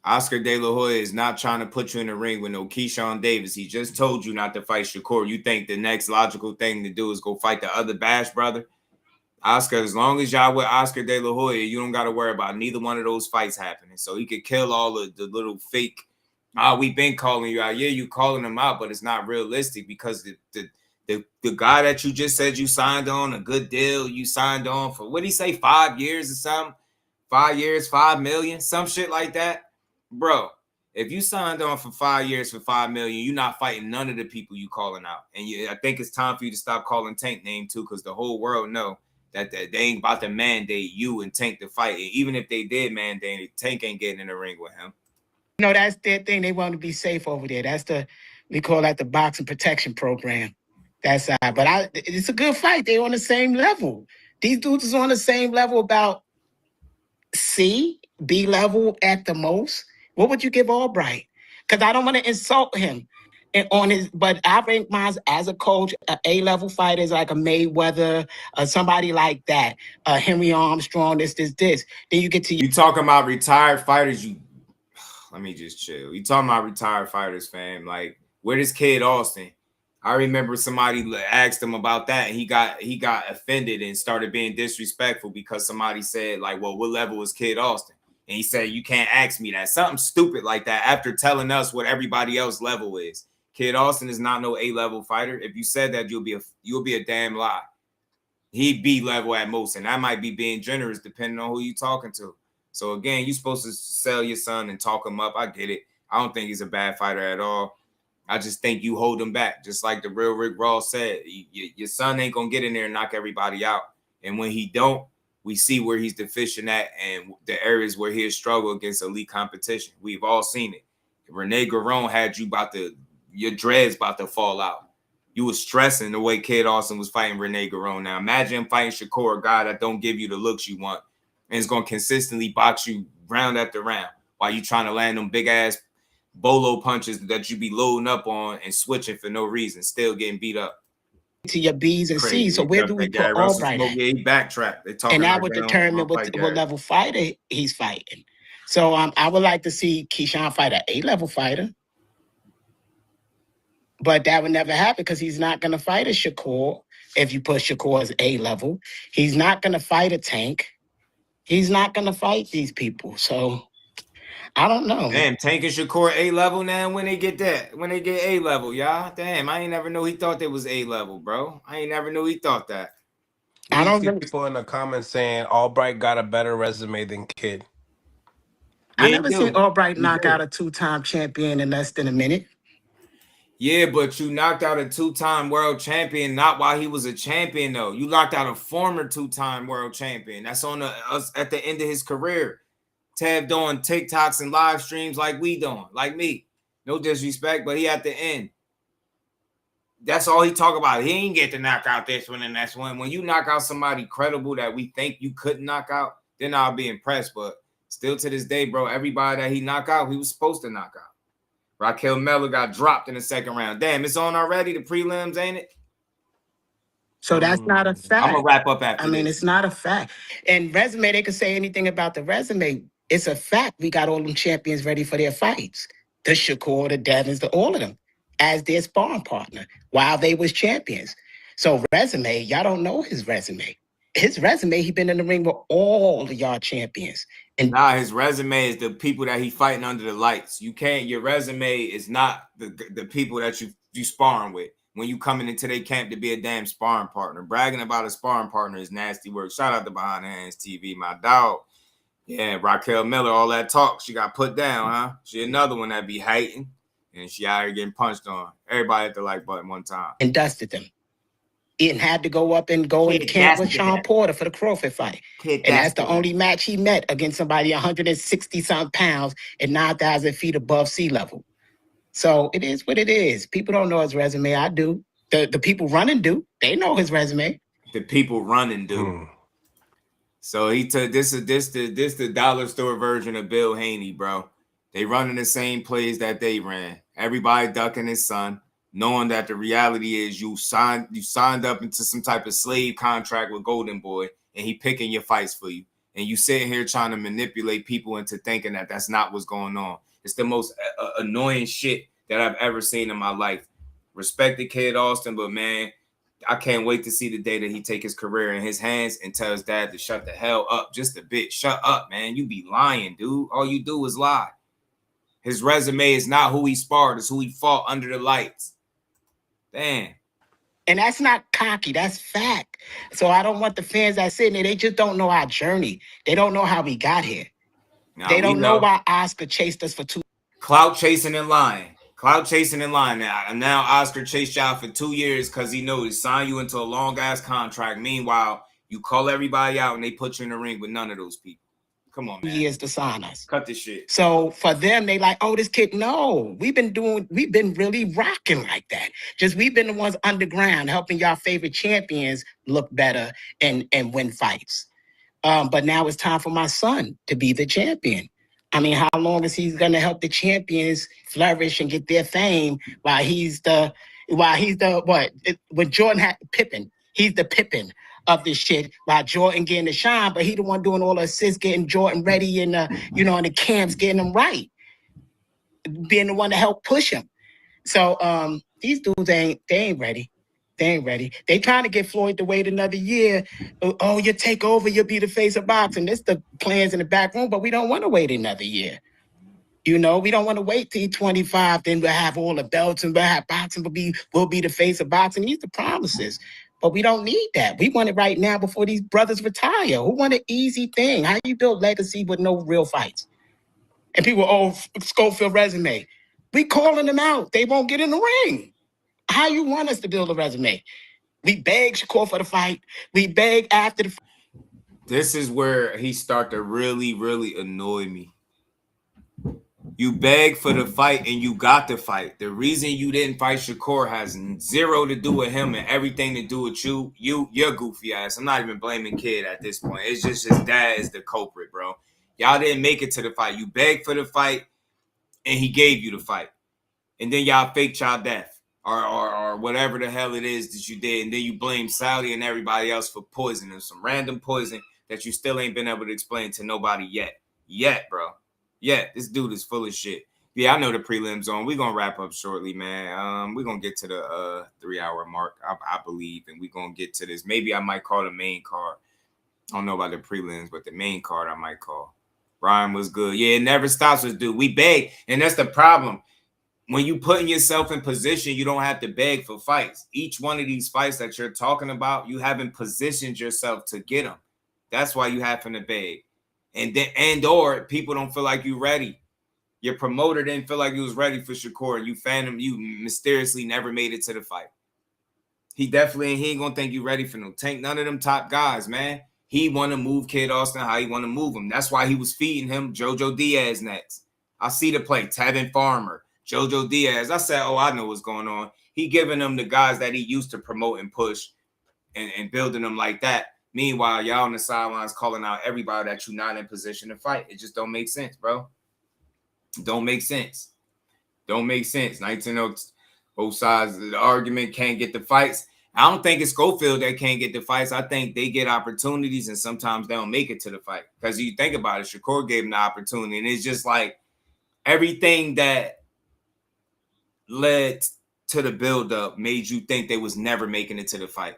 Oscar De La Hoya is not trying to put you in the ring with no Keyshawn Davis. He just told you not to fight Shakur. You think the next logical thing to do is go fight the other Bash brother? Oscar, as long as y'all with Oscar De La Hoya, you don't got to worry about neither one of those fights happening. So he could kill all of the little fake, we've been calling you out. Yeah, you calling them out, but it's not realistic because the guy that you just said you signed on, a good deal, you signed on for, what did he say, 5 years or something? 5 years, $5 million, some shit like that. Bro, If you signed on for 5 years for $5 million, you're not fighting none of the people you calling out. And I think it's time for you to stop calling Tank name too, because the whole world know that they ain't about to mandate you and Tank to fight. And even if they did mandate it, Tank ain't getting in the ring with him. No, that's their thing. They want to be safe over there. We call that the boxing protection program. But it's a good fight. They're on the same level. These dudes is on the same level, about B level at the most. What would you give Albright? Because I don't want to insult him but I rank mine as a coach. A level fighter is like a Mayweather, somebody like that. Henry Armstrong. This. Then you get to you talking about retired fighters. Let me just chill. You talking about retired fighters, fam? Like, where is Kid Austin? I remember somebody asked him about that, and he got offended and started being disrespectful because somebody said, like, well, what level is Kid Austin? And he said, you can't ask me that. Something stupid like that after telling us what everybody else level is. Kid Austin is not no A-level fighter. If you said that, you'll be a damn lie. He'd be level at most, and that might be being generous depending on who you're talking to. So again, you're supposed to sell your son and talk him up. I get it. I don't think he's a bad fighter at all. I just think you hold him back, just like the real Rick Ross said. Your son ain't gonna get in there and knock everybody out. And when he don't, we see where he's deficient at and the areas where he'll struggle against elite competition. We've all seen it. Rene Garone had you your dreads about to fall out. You was stressing the way Kid Austin was fighting Rene Garone. Now imagine fighting Shakur, a guy that don't give you the looks you want and is gonna consistently box you round after round while you trying to land them big ass bolo punches that you be loading up on and switching for no reason, still getting beat up. To your B's and C's. So where do we put Albright at? He backtracked. And that would determine what level fighter he's fighting. So I would like to see Keyshawn fight an A-level fighter. But that would never happen because he's not going to fight a Shakur if you put Shakur as A-level. He's not going to fight a Tank. He's not going to fight these people. So I don't know. Damn, Tank and Shakur A-level now when they get A-level, y'all. Damn, I ain't never knew he thought they was A-level, bro. I ain't never knew he thought that. I don't see people in the comments saying Albright got a better resume than Kid. I never seen Albright knock out a two-time champion in less than a minute. Yeah, but you knocked out a two-time world champion, not while he was a champion, though. You knocked out a former two-time world champion. That's at the end of his career. Tab doing TikToks and live streams like we doing, like me. No disrespect, but he at the end. That's all he talk about. He ain't get to knock out this one and that's one. When you knock out somebody credible that we think you couldn't knock out, then I'll be impressed. But still to this day, bro, everybody that he knocked out, he was supposed to knock out. Raquel Miller got dropped in the second round. Damn, it's on already, the prelims, ain't it? So that's not a fact. I'm going to wrap up after this. It's not a fact. And resume, they can say anything about the resume. It's a fact we got all them champions ready for their fights. The Shakur, the Devins, all of them as their sparring partner while they was champions. So resume, y'all don't know his resume. His resume, he been in the ring with all of y'all champions. And his resume is the people that he fighting under the lights. Your resume is not the people that you sparring with when you coming into their camp to be a damn sparring partner. Bragging about a sparring partner is nasty work. Shout out to Behind the Hands TV, my dog. Yeah, Raquel Miller, all that talk, she got put down, huh? She another one that be hating, and she out here getting punched on. Everybody hit the like button one time. And dusted them. And had to go up and go in camp with Sean Porter for the Crawford fight. And that's the only match he met against somebody 160-something pounds and 9,000 feet above sea level. So it is what it is. People don't know his resume. I do. The people running do. They know his resume. The people running do. So he took this the dollar store version of Bill Haney, bro. They running the same plays that they ran. Everybody ducking his son, knowing that the reality is you signed up into some type of slave contract with Golden Boy, and he picking your fights for you. And you sitting here trying to manipulate people into thinking that that's not what's going on. It's the most annoying shit that I've ever seen in my life. Respect the Kid Austin, but man, I can't wait to see the day that he take his career in his hands and tell his dad to shut the hell up just a bit. Shut up, man. You be lying, dude. All you do is lie. His resume is not who he sparred. It's who he fought under the lights. Damn. And that's not cocky. That's fact. So I don't want the fans that sitting there. They just don't know our journey. They don't know how we got here. They don't know why Oscar chased us for 2. Clout chasing and lying. Clout chasing and lying. Now Oscar chased y'all for 2 years because he knows he signed you into a long ass contract. Meanwhile, you call everybody out and they put you in the ring with none of those people. Come on, man. Years to sign us. Cut this shit. So for them, they like, oh, this kid. No, we've been really rocking like that. Just we've been the ones underground helping y'all favorite champions look better and win fights. But now it's time for my son to be the champion. I mean, how long is he going to help the champions flourish and get their fame while he's the what? When Jordan had Pippen, he's the Pippen of this shit, while Jordan getting the shine, but he the one doing all the assists, getting Jordan ready and in the camps, getting him right, being the one to help push him. So these dudes they ain't ready. They ain't ready. They trying to get Floyd to wait another year. Oh, you take over, you'll be the face of boxing. This the plans in the back room, but we don't want to wait another year. We don't want to wait till 25, then we'll have all the belts and we'll have boxing, we'll be the face of boxing. These are the promises. But we don't need that. We want it right now before these brothers retire. Who want an easy thing? How you build legacy with no real fights? And people, Schofield resume. We calling them out. They won't get in the ring. How you want us to build a resume? We beg Shakur for the fight. We beg after the fight. This is where he start to really, really annoy me. You beg for the fight and you got the fight. The reason you didn't fight Shakur has zero to do with him and everything to do with you. You're goofy ass. I'm not even blaming Kid at this point. It's just his dad is the culprit, bro. Y'all didn't make it to the fight. You begged for the fight and he gave you the fight. And then y'all faked y'all death. Or whatever the hell it is that you did. And then you blame Sally and everybody else for poisoning, some random poison that you still ain't been able to explain to nobody yet, bro. Yeah, this dude is full of shit. Yeah, I know the prelims on. We're going to wrap up shortly, man. We're going to get to the 3-hour mark, I believe, and we're going to get to this. Maybe I might call the main card. I don't know about the prelims, but the main card I might call. Brian was good. Yeah, it never stops us, dude. We beg, and that's the problem. When you putting yourself in position, you don't have to beg for fights. Each one of these fights that you're talking about, you haven't positioned yourself to get them. That's why you having to beg. Or people don't feel like you ready. Your promoter didn't feel like he was ready for Shakur. You mysteriously never made it to the fight. He ain't gonna think you ready for no tank. None of them top guys, man. He want to move Kid Austin how he want to move him. That's why he was feeding him Jojo Diaz next. I see the play. Tevin Farmer, Jojo Diaz. I said, I know what's going on. He giving them the guys that he used to promote and push and building them like that. Meanwhile, y'all on the sidelines calling out everybody that you're not in position to fight. It just don't make sense, bro. Don't make sense. 19 both sides of the argument can't get the fights. I don't think it's Schofield that can't get the fights. I think they get opportunities and sometimes they don't make it to the fight. Because you think about it, Shakur gave him the opportunity. And it's just like everything that led to the buildup made you think they was never making it to the fight.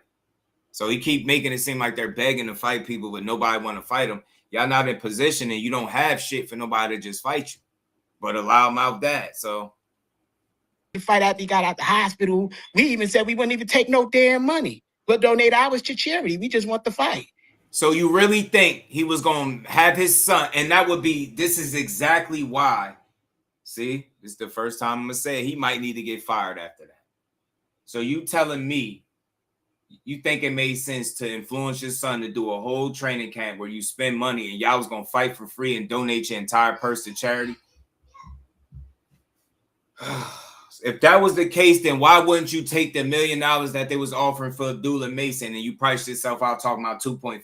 So he keep making it seem like they're begging to fight people, but nobody want to fight them. Y'all not in position and you don't have shit for nobody to just fight you. But a loudmouth dad, so. The fight after he got out the hospital, we even said we wouldn't even take no damn money. We'll donate ours to charity. We just want the fight. So you really think he was going to have his son, and this is exactly why. See, this is the first time I'm going to say it. He might need to get fired after that. So you telling me, you think it made sense to influence your son to do a whole training camp where you spend money and y'all was going to fight for free and donate your entire purse to charity? If that was the case, then why wouldn't you take the $1 million that they was offering for Abdullah Mason and you priced yourself out talking about 2.5?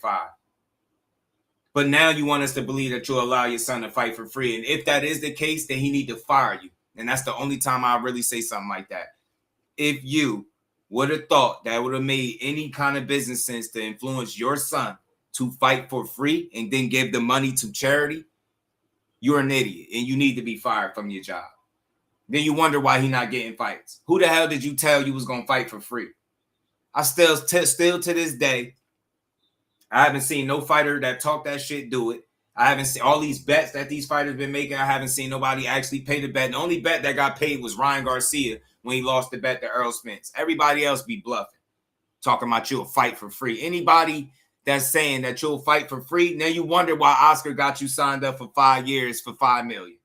But now you want us to believe that you'll allow your son to fight for free. And if that is the case, then he need to fire you. And that's the only time I really say something like that. If you would have thought that would have made any kind of business sense to influence your son to fight for free and then give the money to charity, you're an idiot and you need to be fired from your job. Then you wonder why he not getting fights. Who the hell did you tell you was going to fight for free? I still to this day, I haven't seen no fighter that talk that shit do it. I haven't seen all these bets that these fighters been making. I haven't seen nobody actually pay the bet. The only bet that got paid was Ryan Garcia when he lost the bet to Earl Spence. Everybody else be bluffing, talking about you'll fight for free. Anybody that's saying that you'll fight for free, now you wonder why Oscar got you signed up for 5 years for $5 million.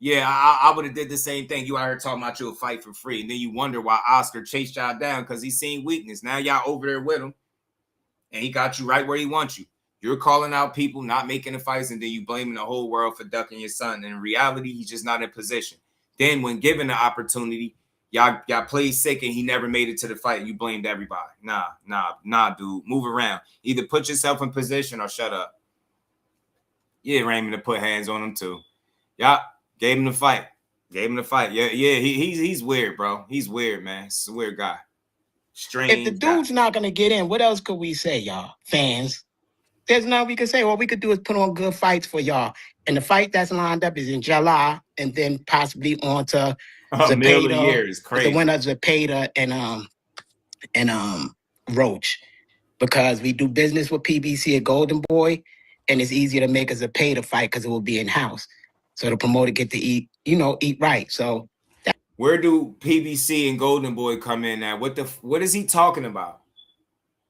Yeah, I would have did the same thing. You out here talking about you'll fight for free, and then you wonder why Oscar chased y'all down because he seen weakness. Now y'all over there with him, and he got you right where he wants you. You're calling out people, not making the fights, and then you blaming the whole world for ducking your son. And in reality, he's just not in position. Then when given the opportunity, y'all played sick and he never made it to the fight. You blamed everybody. Nah, dude. Move around. Either put yourself in position or shut up. Yeah, Raymond to put hands on him too. Yeah, gave him the fight. Yeah, he's weird, bro. He's weird, man. He's a weird guy. Strange. If the dude's not gonna get in, what else could we say, y'all? Fans. There's nothing we can say. All we could do is put on good fights for y'all. And the fight that's lined up is in July, and then possibly on to $1 million a year is crazy. the winner of Zepeda and Roach. Because we do business with PBC at Golden Boy, and it's easier to make a Zepeda fight because it will be in-house. So the promoter get to eat right. So where do PBC and Golden Boy come in at? What is he talking about?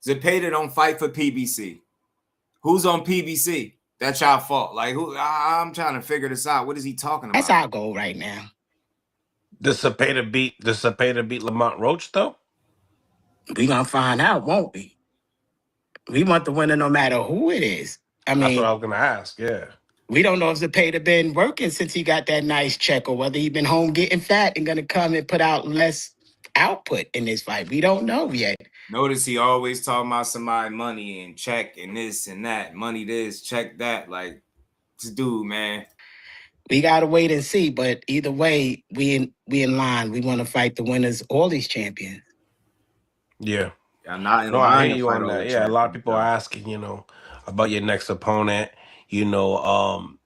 Zepeda don't fight for PBC. Who's on PBC? That's y'all fault. Like who? I'm trying to figure this out. What is he talking about? That's our goal right now. Does Zepeda beat Lamont Roach though? We gonna find out, won't we? We want the winner no matter who it is. I mean, that's what I was gonna ask. Yeah. We don't know if Zepeda been working since he got that nice check, or whether he been home getting fat and gonna come and put out less output in this fight. We don't know yet. Notice he always talking about somebody money and check and this and that. Money this, check that. Like, this dude, man. We gotta wait and see. But either way, we in line. We want to fight the winners, all these champions. Yeah. I'm not in no, line I hear to you fight on all that. the Yeah, a lot of champions, people are asking, about your next opponent.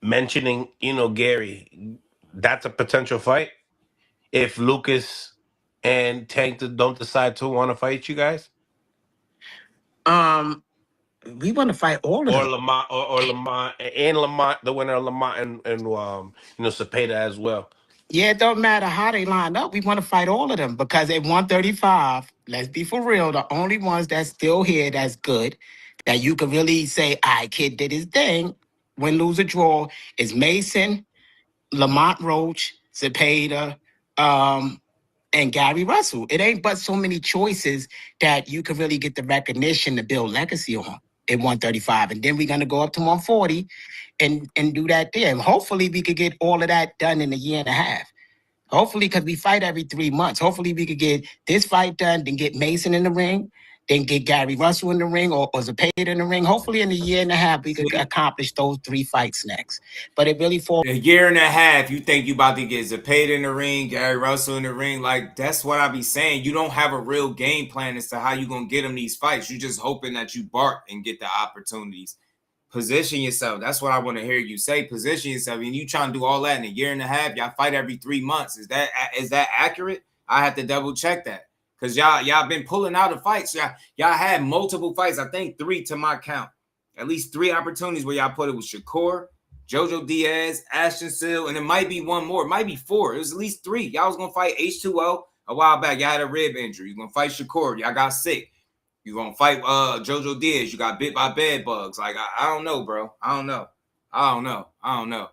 Mentioning, Gary. That's a potential fight if Lucas and Tank don't decide to want to fight you guys. We want to fight all of them. Lamont, the winner of Lamont and Zepeda as well. Yeah, it don't matter how they line up. We want to fight all of them because at 135, let's be for real, the only ones that's still here that's good, that you can really say, all right, kid did his thing, win, lose, or draw, is Mason, Lamont Roach, Zepeda, and Gary Russell. It ain't but so many choices that you can really get the recognition to build legacy on at 135. And then we're going to go up to 140 and do that there. And hopefully we could get all of that done in a year and a half. Hopefully, because we fight every 3 months. Hopefully we could get this fight done, then get Mason in the ring, then get Gary Russell in the ring or Zepeda in the ring. Hopefully in a year and a half, we could accomplish those 3 fights next. But it really falls. A year and a half, you think you about to get Zepeda in the ring, Gary Russell in the ring. Like, that's what I be saying. You don't have a real game plan as to how you going to get them these fights. You just hoping that you bark and get the opportunities. Position yourself. That's what I want to hear you say. Position yourself. And you trying to do all that in a year and a half. Y'all fight every 3 months. Is that accurate? I have to double check that. Because y'all been pulling out of fights. Y'all had multiple fights. I think 3 to my count. At least 3 opportunities where y'all put it with Shakur, Jojo Diaz, Ashton Seal, and it might be one more. It might be 4. It was at least 3. Y'all was going to fight H2O a while back. Y'all had a rib injury. You're going to fight Shakur. Y'all got sick. You're going to fight Jojo Diaz. You got bit by bed bugs. Like, I don't know, bro. I don't know.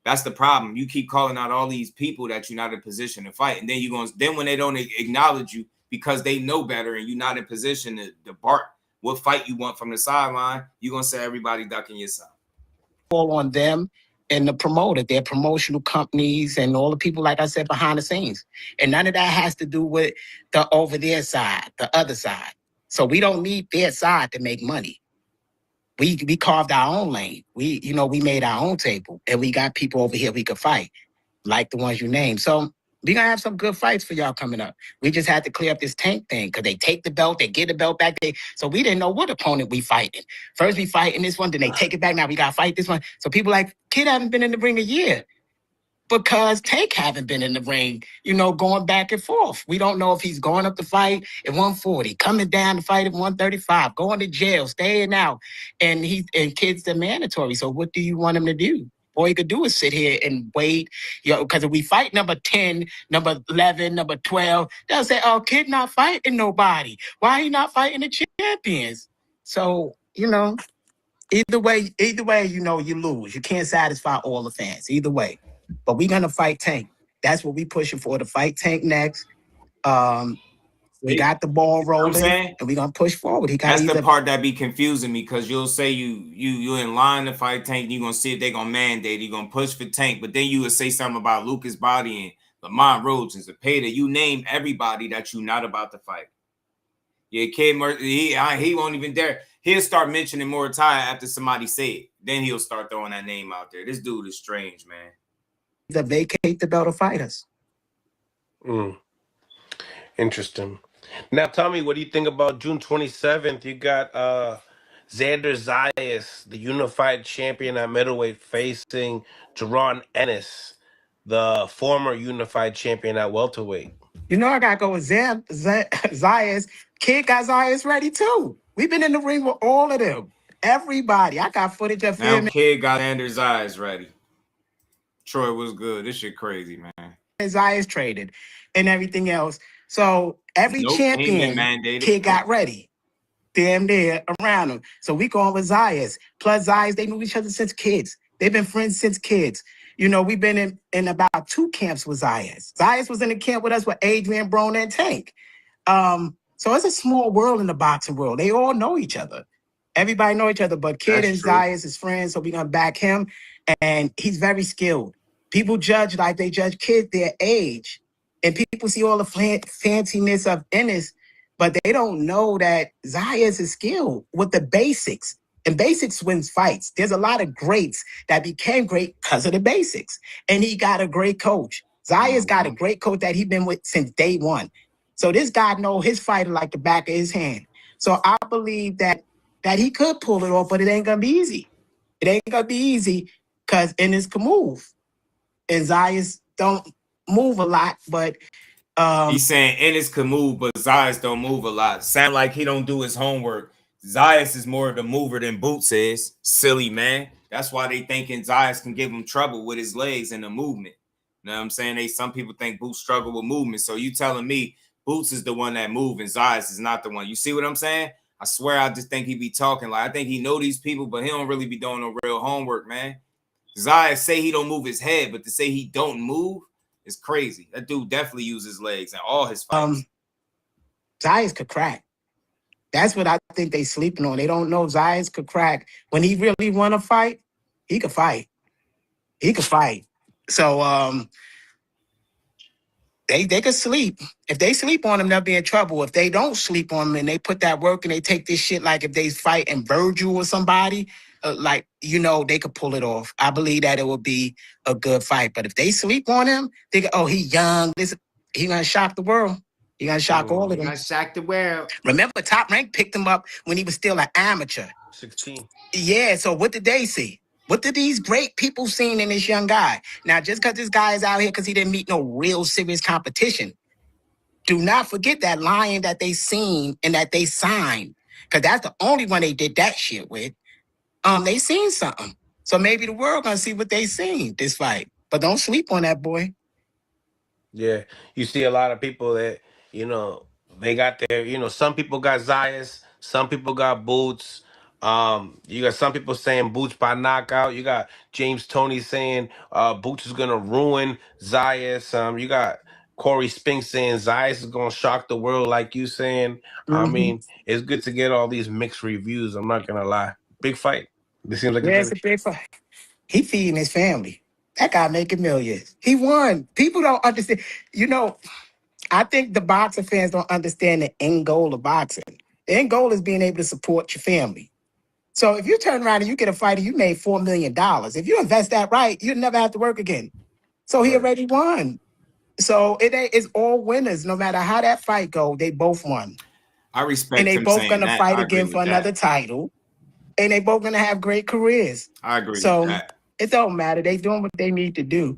That's the problem. You keep calling out all these people that you're not in position to fight. And then when they don't acknowledge you because they know better and you're not in position to bark what fight you want from the sideline, you're going to say everybody ducking yourself. Fall on them and the promoter, their promotional companies and all the people, like I said, behind the scenes. And none of that has to do with the over their side, the other side. So we don't need their side to make money. We carved our own lane. We made our own table and we got people over here we could fight, like the ones you named. So we're going to have some good fights for y'all coming up. We just had to clear up this Tank thing because they take the belt, they get the belt back. So we didn't know what opponent we fighting. First we fighting this one, then they take it back. Now we got to fight this one. So people like, kid haven't been in the ring a year because Tank haven't been in the ring, going back and forth. We don't know if he's going up to fight at 140, coming down to fight at 135, going to jail, staying out. And kids are mandatory. So what do you want him to do? All you could do is sit here and wait, because if we fight number 10, number 11, number 12, they'll say, oh, kid not fighting nobody. Why are you not fighting the champions? So, either way, you lose. You can't satisfy all the fans. Either way. but we're gonna fight Tank. That's what we pushing for, to fight Tank next. We got the ball rolling, and we're gonna push forward. He got That's the part that be confusing me, because you'll say you in line to fight Tank, you're gonna see if they're gonna mandate, you're gonna push for Tank, but then you would say something about Lucas Body and Lamont Rhodes and Zepeda. You name everybody that you're not about to fight. Yeah, Kid Murphy, he won't even dare. He'll start mentioning Mordecai after somebody say it. Then he'll start throwing that name out there. This dude is strange, man. To vacate the belt to fight us. Interesting. Now, Tommy, what do you think about June 27th? You got Xander Zayas, the unified champion at middleweight, facing Jaron Ennis, the former unified champion at welterweight. You know I gotta go with Zayas. Kid got Zayas ready too. We've been in the ring with all of them. Everybody. I got footage of him. Now Kid got Xander Zayas ready. Troy was good. This shit crazy, man. Zayas traded and everything else. So every champion Kid got ready. Damn there around him. So we going with Zayas. Plus Zayas, they knew each other since kids. They've been friends since kids. You know, we've been in about 2 camps with Zayas. Zayas was in the camp with us with Adrian, Broner, and Tank. So it's a small world in the boxing world. They all know each other. Everybody know each other, but Kid and Zayas is friends, so we're going to back him. And he's very skilled. People judge like they judge kids their age. And people see all the fanciness of Ennis, but they don't know that Zayas is skilled with the basics. And basics wins fights. There's a lot of greats that became great because of the basics. And he got a great coach. Zayas got a great coach that he's been with since day one. So this guy know his fighter like the back of his hand. So I believe that he could pull it off, but it ain't going to be easy. It ain't going to be easy because Ennis can move. And Zayas don't move a lot, but he's saying Ennis can move, but Zayas don't move a lot. Sound like he don't do his homework. Zayas is more of the mover than Boots is. Silly, man. That's why they thinking Zayas can give him trouble with his legs and the movement. You know what I'm saying? Some people think Boots struggle with movement. So you telling me Boots is the one that move and Zayas is not the one. You see what I'm saying? I swear I just think he be talking. Like, I think he know these people, but he don't really be doing no real homework, man. Zayas say he don't move his head, but to say he don't move is crazy. That dude definitely uses legs in all his fights. Zayas could crack. That's what I think they sleeping on. They don't know Zayas could crack. When he really want to fight, he could fight. He could fight. So they could sleep. If they sleep on him, they'll be in trouble. If they don't sleep on him and they put that work and they take this shit, like if they fight in Virgil or somebody, like, you know, they could pull it off. I believe that it will be a good fight. But if they sleep on him, they go, oh, he young. He gonna shock the world. He gonna shock all of them. He gonna shock the world. Remember, Top Rank picked him up when he was still an amateur. 16. Yeah, so what did they see? What did these great people see in this young guy? Now, just because this guy is out here because he didn't meet no real serious competition, do not forget that lion that they seen and that they signed, because that's the only one they did that shit with. They seen something. So maybe the world gonna see what they seen this fight. But don't sleep on that boy. Yeah, you see a lot of people that, you know, they got their, you know, some people got Zayas, some people got Boots. You got some people saying Boots by knockout. You got James Toney saying Boots is gonna ruin Zayas. You got Corey Spink saying Zayas is gonna shock the world, like you saying. I mean, it's good to get all these mixed reviews. I'm not gonna lie. Big fight. This seems like it's a big fight. He feeding his family. That guy making millions. He won. People don't understand. You know, I think the boxing fans don't understand the end goal of boxing. The end goal is being able to support your family. So if you turn around and you get a fighter, you made $4 million. If you invest that right, you'll never have to work again. So he already won. So it's all winners. No matter how that fight go, they both won. I respect and they him both saying gonna that. fight I again agree for with another that. title. And they both gonna have great careers. I agree So with that. it don't matter. They doing what they need to do.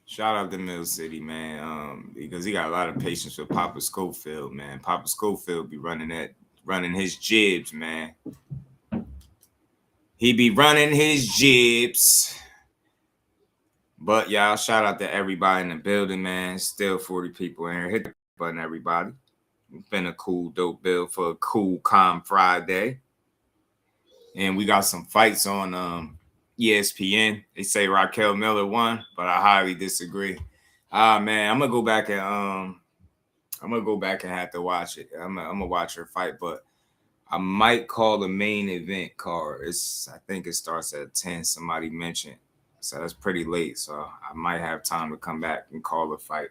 Shout out to Mill City, man, because he got a lot of patience with Papa Schofield, man. Papa Schofield be running his jibs, man. He be running his jibs. But y'all, shout out to everybody in the building, man. Still 40 people in here. Hit the button, everybody. It's been a cool, dope build for a cool, calm Friday. And we got some fights on ESPN. They say Raquel Miller won, but I highly disagree. Man, I'm gonna go back and have to watch it. I'm gonna watch her fight, but I might call the main event card. I think it starts at 10. Somebody mentioned, so that's pretty late. So I might have time to come back and call the fight.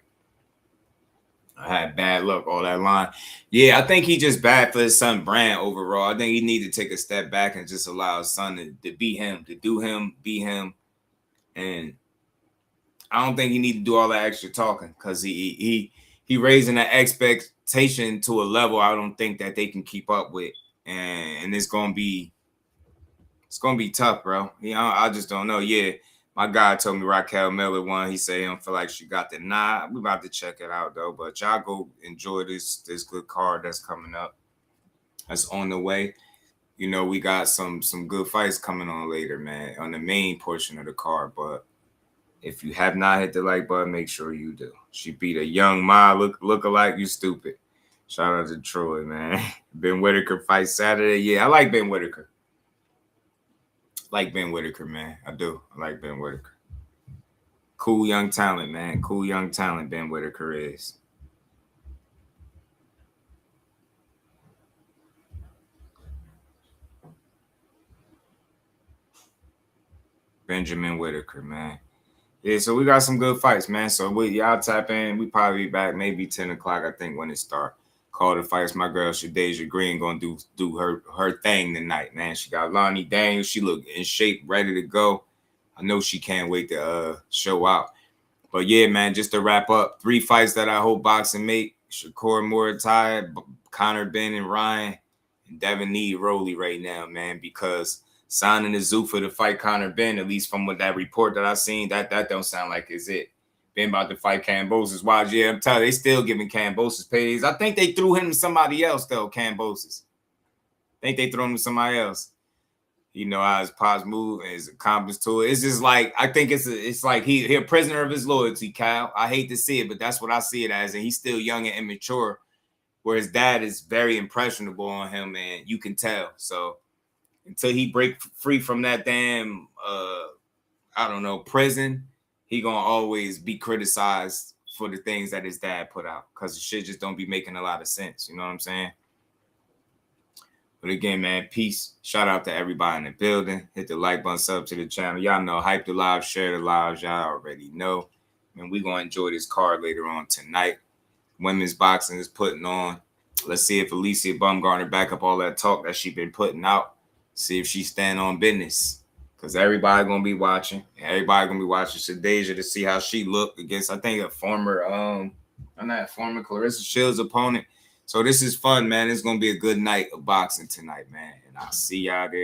I had bad luck, all that line. Yeah, I think he just bad for his son Brand overall. I think he need to take a step back and just allow his son to be him, to do him, be him. And I don't think he need to do all that extra talking because he raising that expectation to a level I don't think that they can keep up with. And it's gonna be tough, bro. You know, I just don't know. Yeah. My guy told me Raquel Miller won. He said he don't feel like she got the nod. We about to check it out though. But y'all go enjoy this good card that's coming up. That's on the way. You know, we got some good fights coming on later, man, on the main portion of the card. But if you have not hit the like button, make sure you do. She beat a young Ma look alike. You stupid. Shout out to Troy, man. Ben Whitaker fight Saturday. Yeah, I like Ben Whitaker. Like Ben Whitaker, man. I do. I like Ben Whitaker. Cool young talent, man. Cool young talent Ben Whitaker is. Benjamin Whitaker, man. Yeah, so we got some good fights, man. So y'all tap in. We probably be back maybe 10 o'clock, I think, when it start. Call the fights. My girl Shadeja Green gonna do her thing tonight, man. She got Lonnie Daniels. She look in shape, ready to go. I know she can't wait to show out. But yeah, man, just to wrap up, 3 fights that I hope boxing make. Shakur Muay, Conor Benn and Ryan, and Devin need Roley right now, man, because signing the ZUFFA to fight Conor Benn, at least from what that report that I seen, that don't sound like it's it. Been about to fight Kambosos. Why? Yeah, I'm telling you, they still giving Kambosos pays. I think they threw him to somebody else, though, Kambosos. I think they threw him to somebody else. You know how his pops move and his accomplice to it. It's just like, I think it's like he a prisoner of his loyalty, Kyle. I hate to see it, but that's what I see it as. And he's still young and immature, where his dad is very impressionable on him, and you can tell. So until he break free from that damn, I don't know, prison, he gonna always be criticized for the things that his dad put out because the shit just don't be making a lot of sense. You know what I'm saying? But again, man, peace. Shout out to everybody in the building. Hit the like button, sub to the channel. Y'all know, hype the live, share the lives. Y'all already know. And we gonna enjoy this card later on tonight. Women's boxing is putting on. Let's see if Alicia Bumgarner back up all that talk that she been putting out. See if she stand on business. Because everybody going to be watching. Everybody going to be watching Shadeja to see how she looked against, I think, a former Clarissa Shields opponent. So this is fun, man. It's going to be a good night of boxing tonight, man. And I'll see y'all there.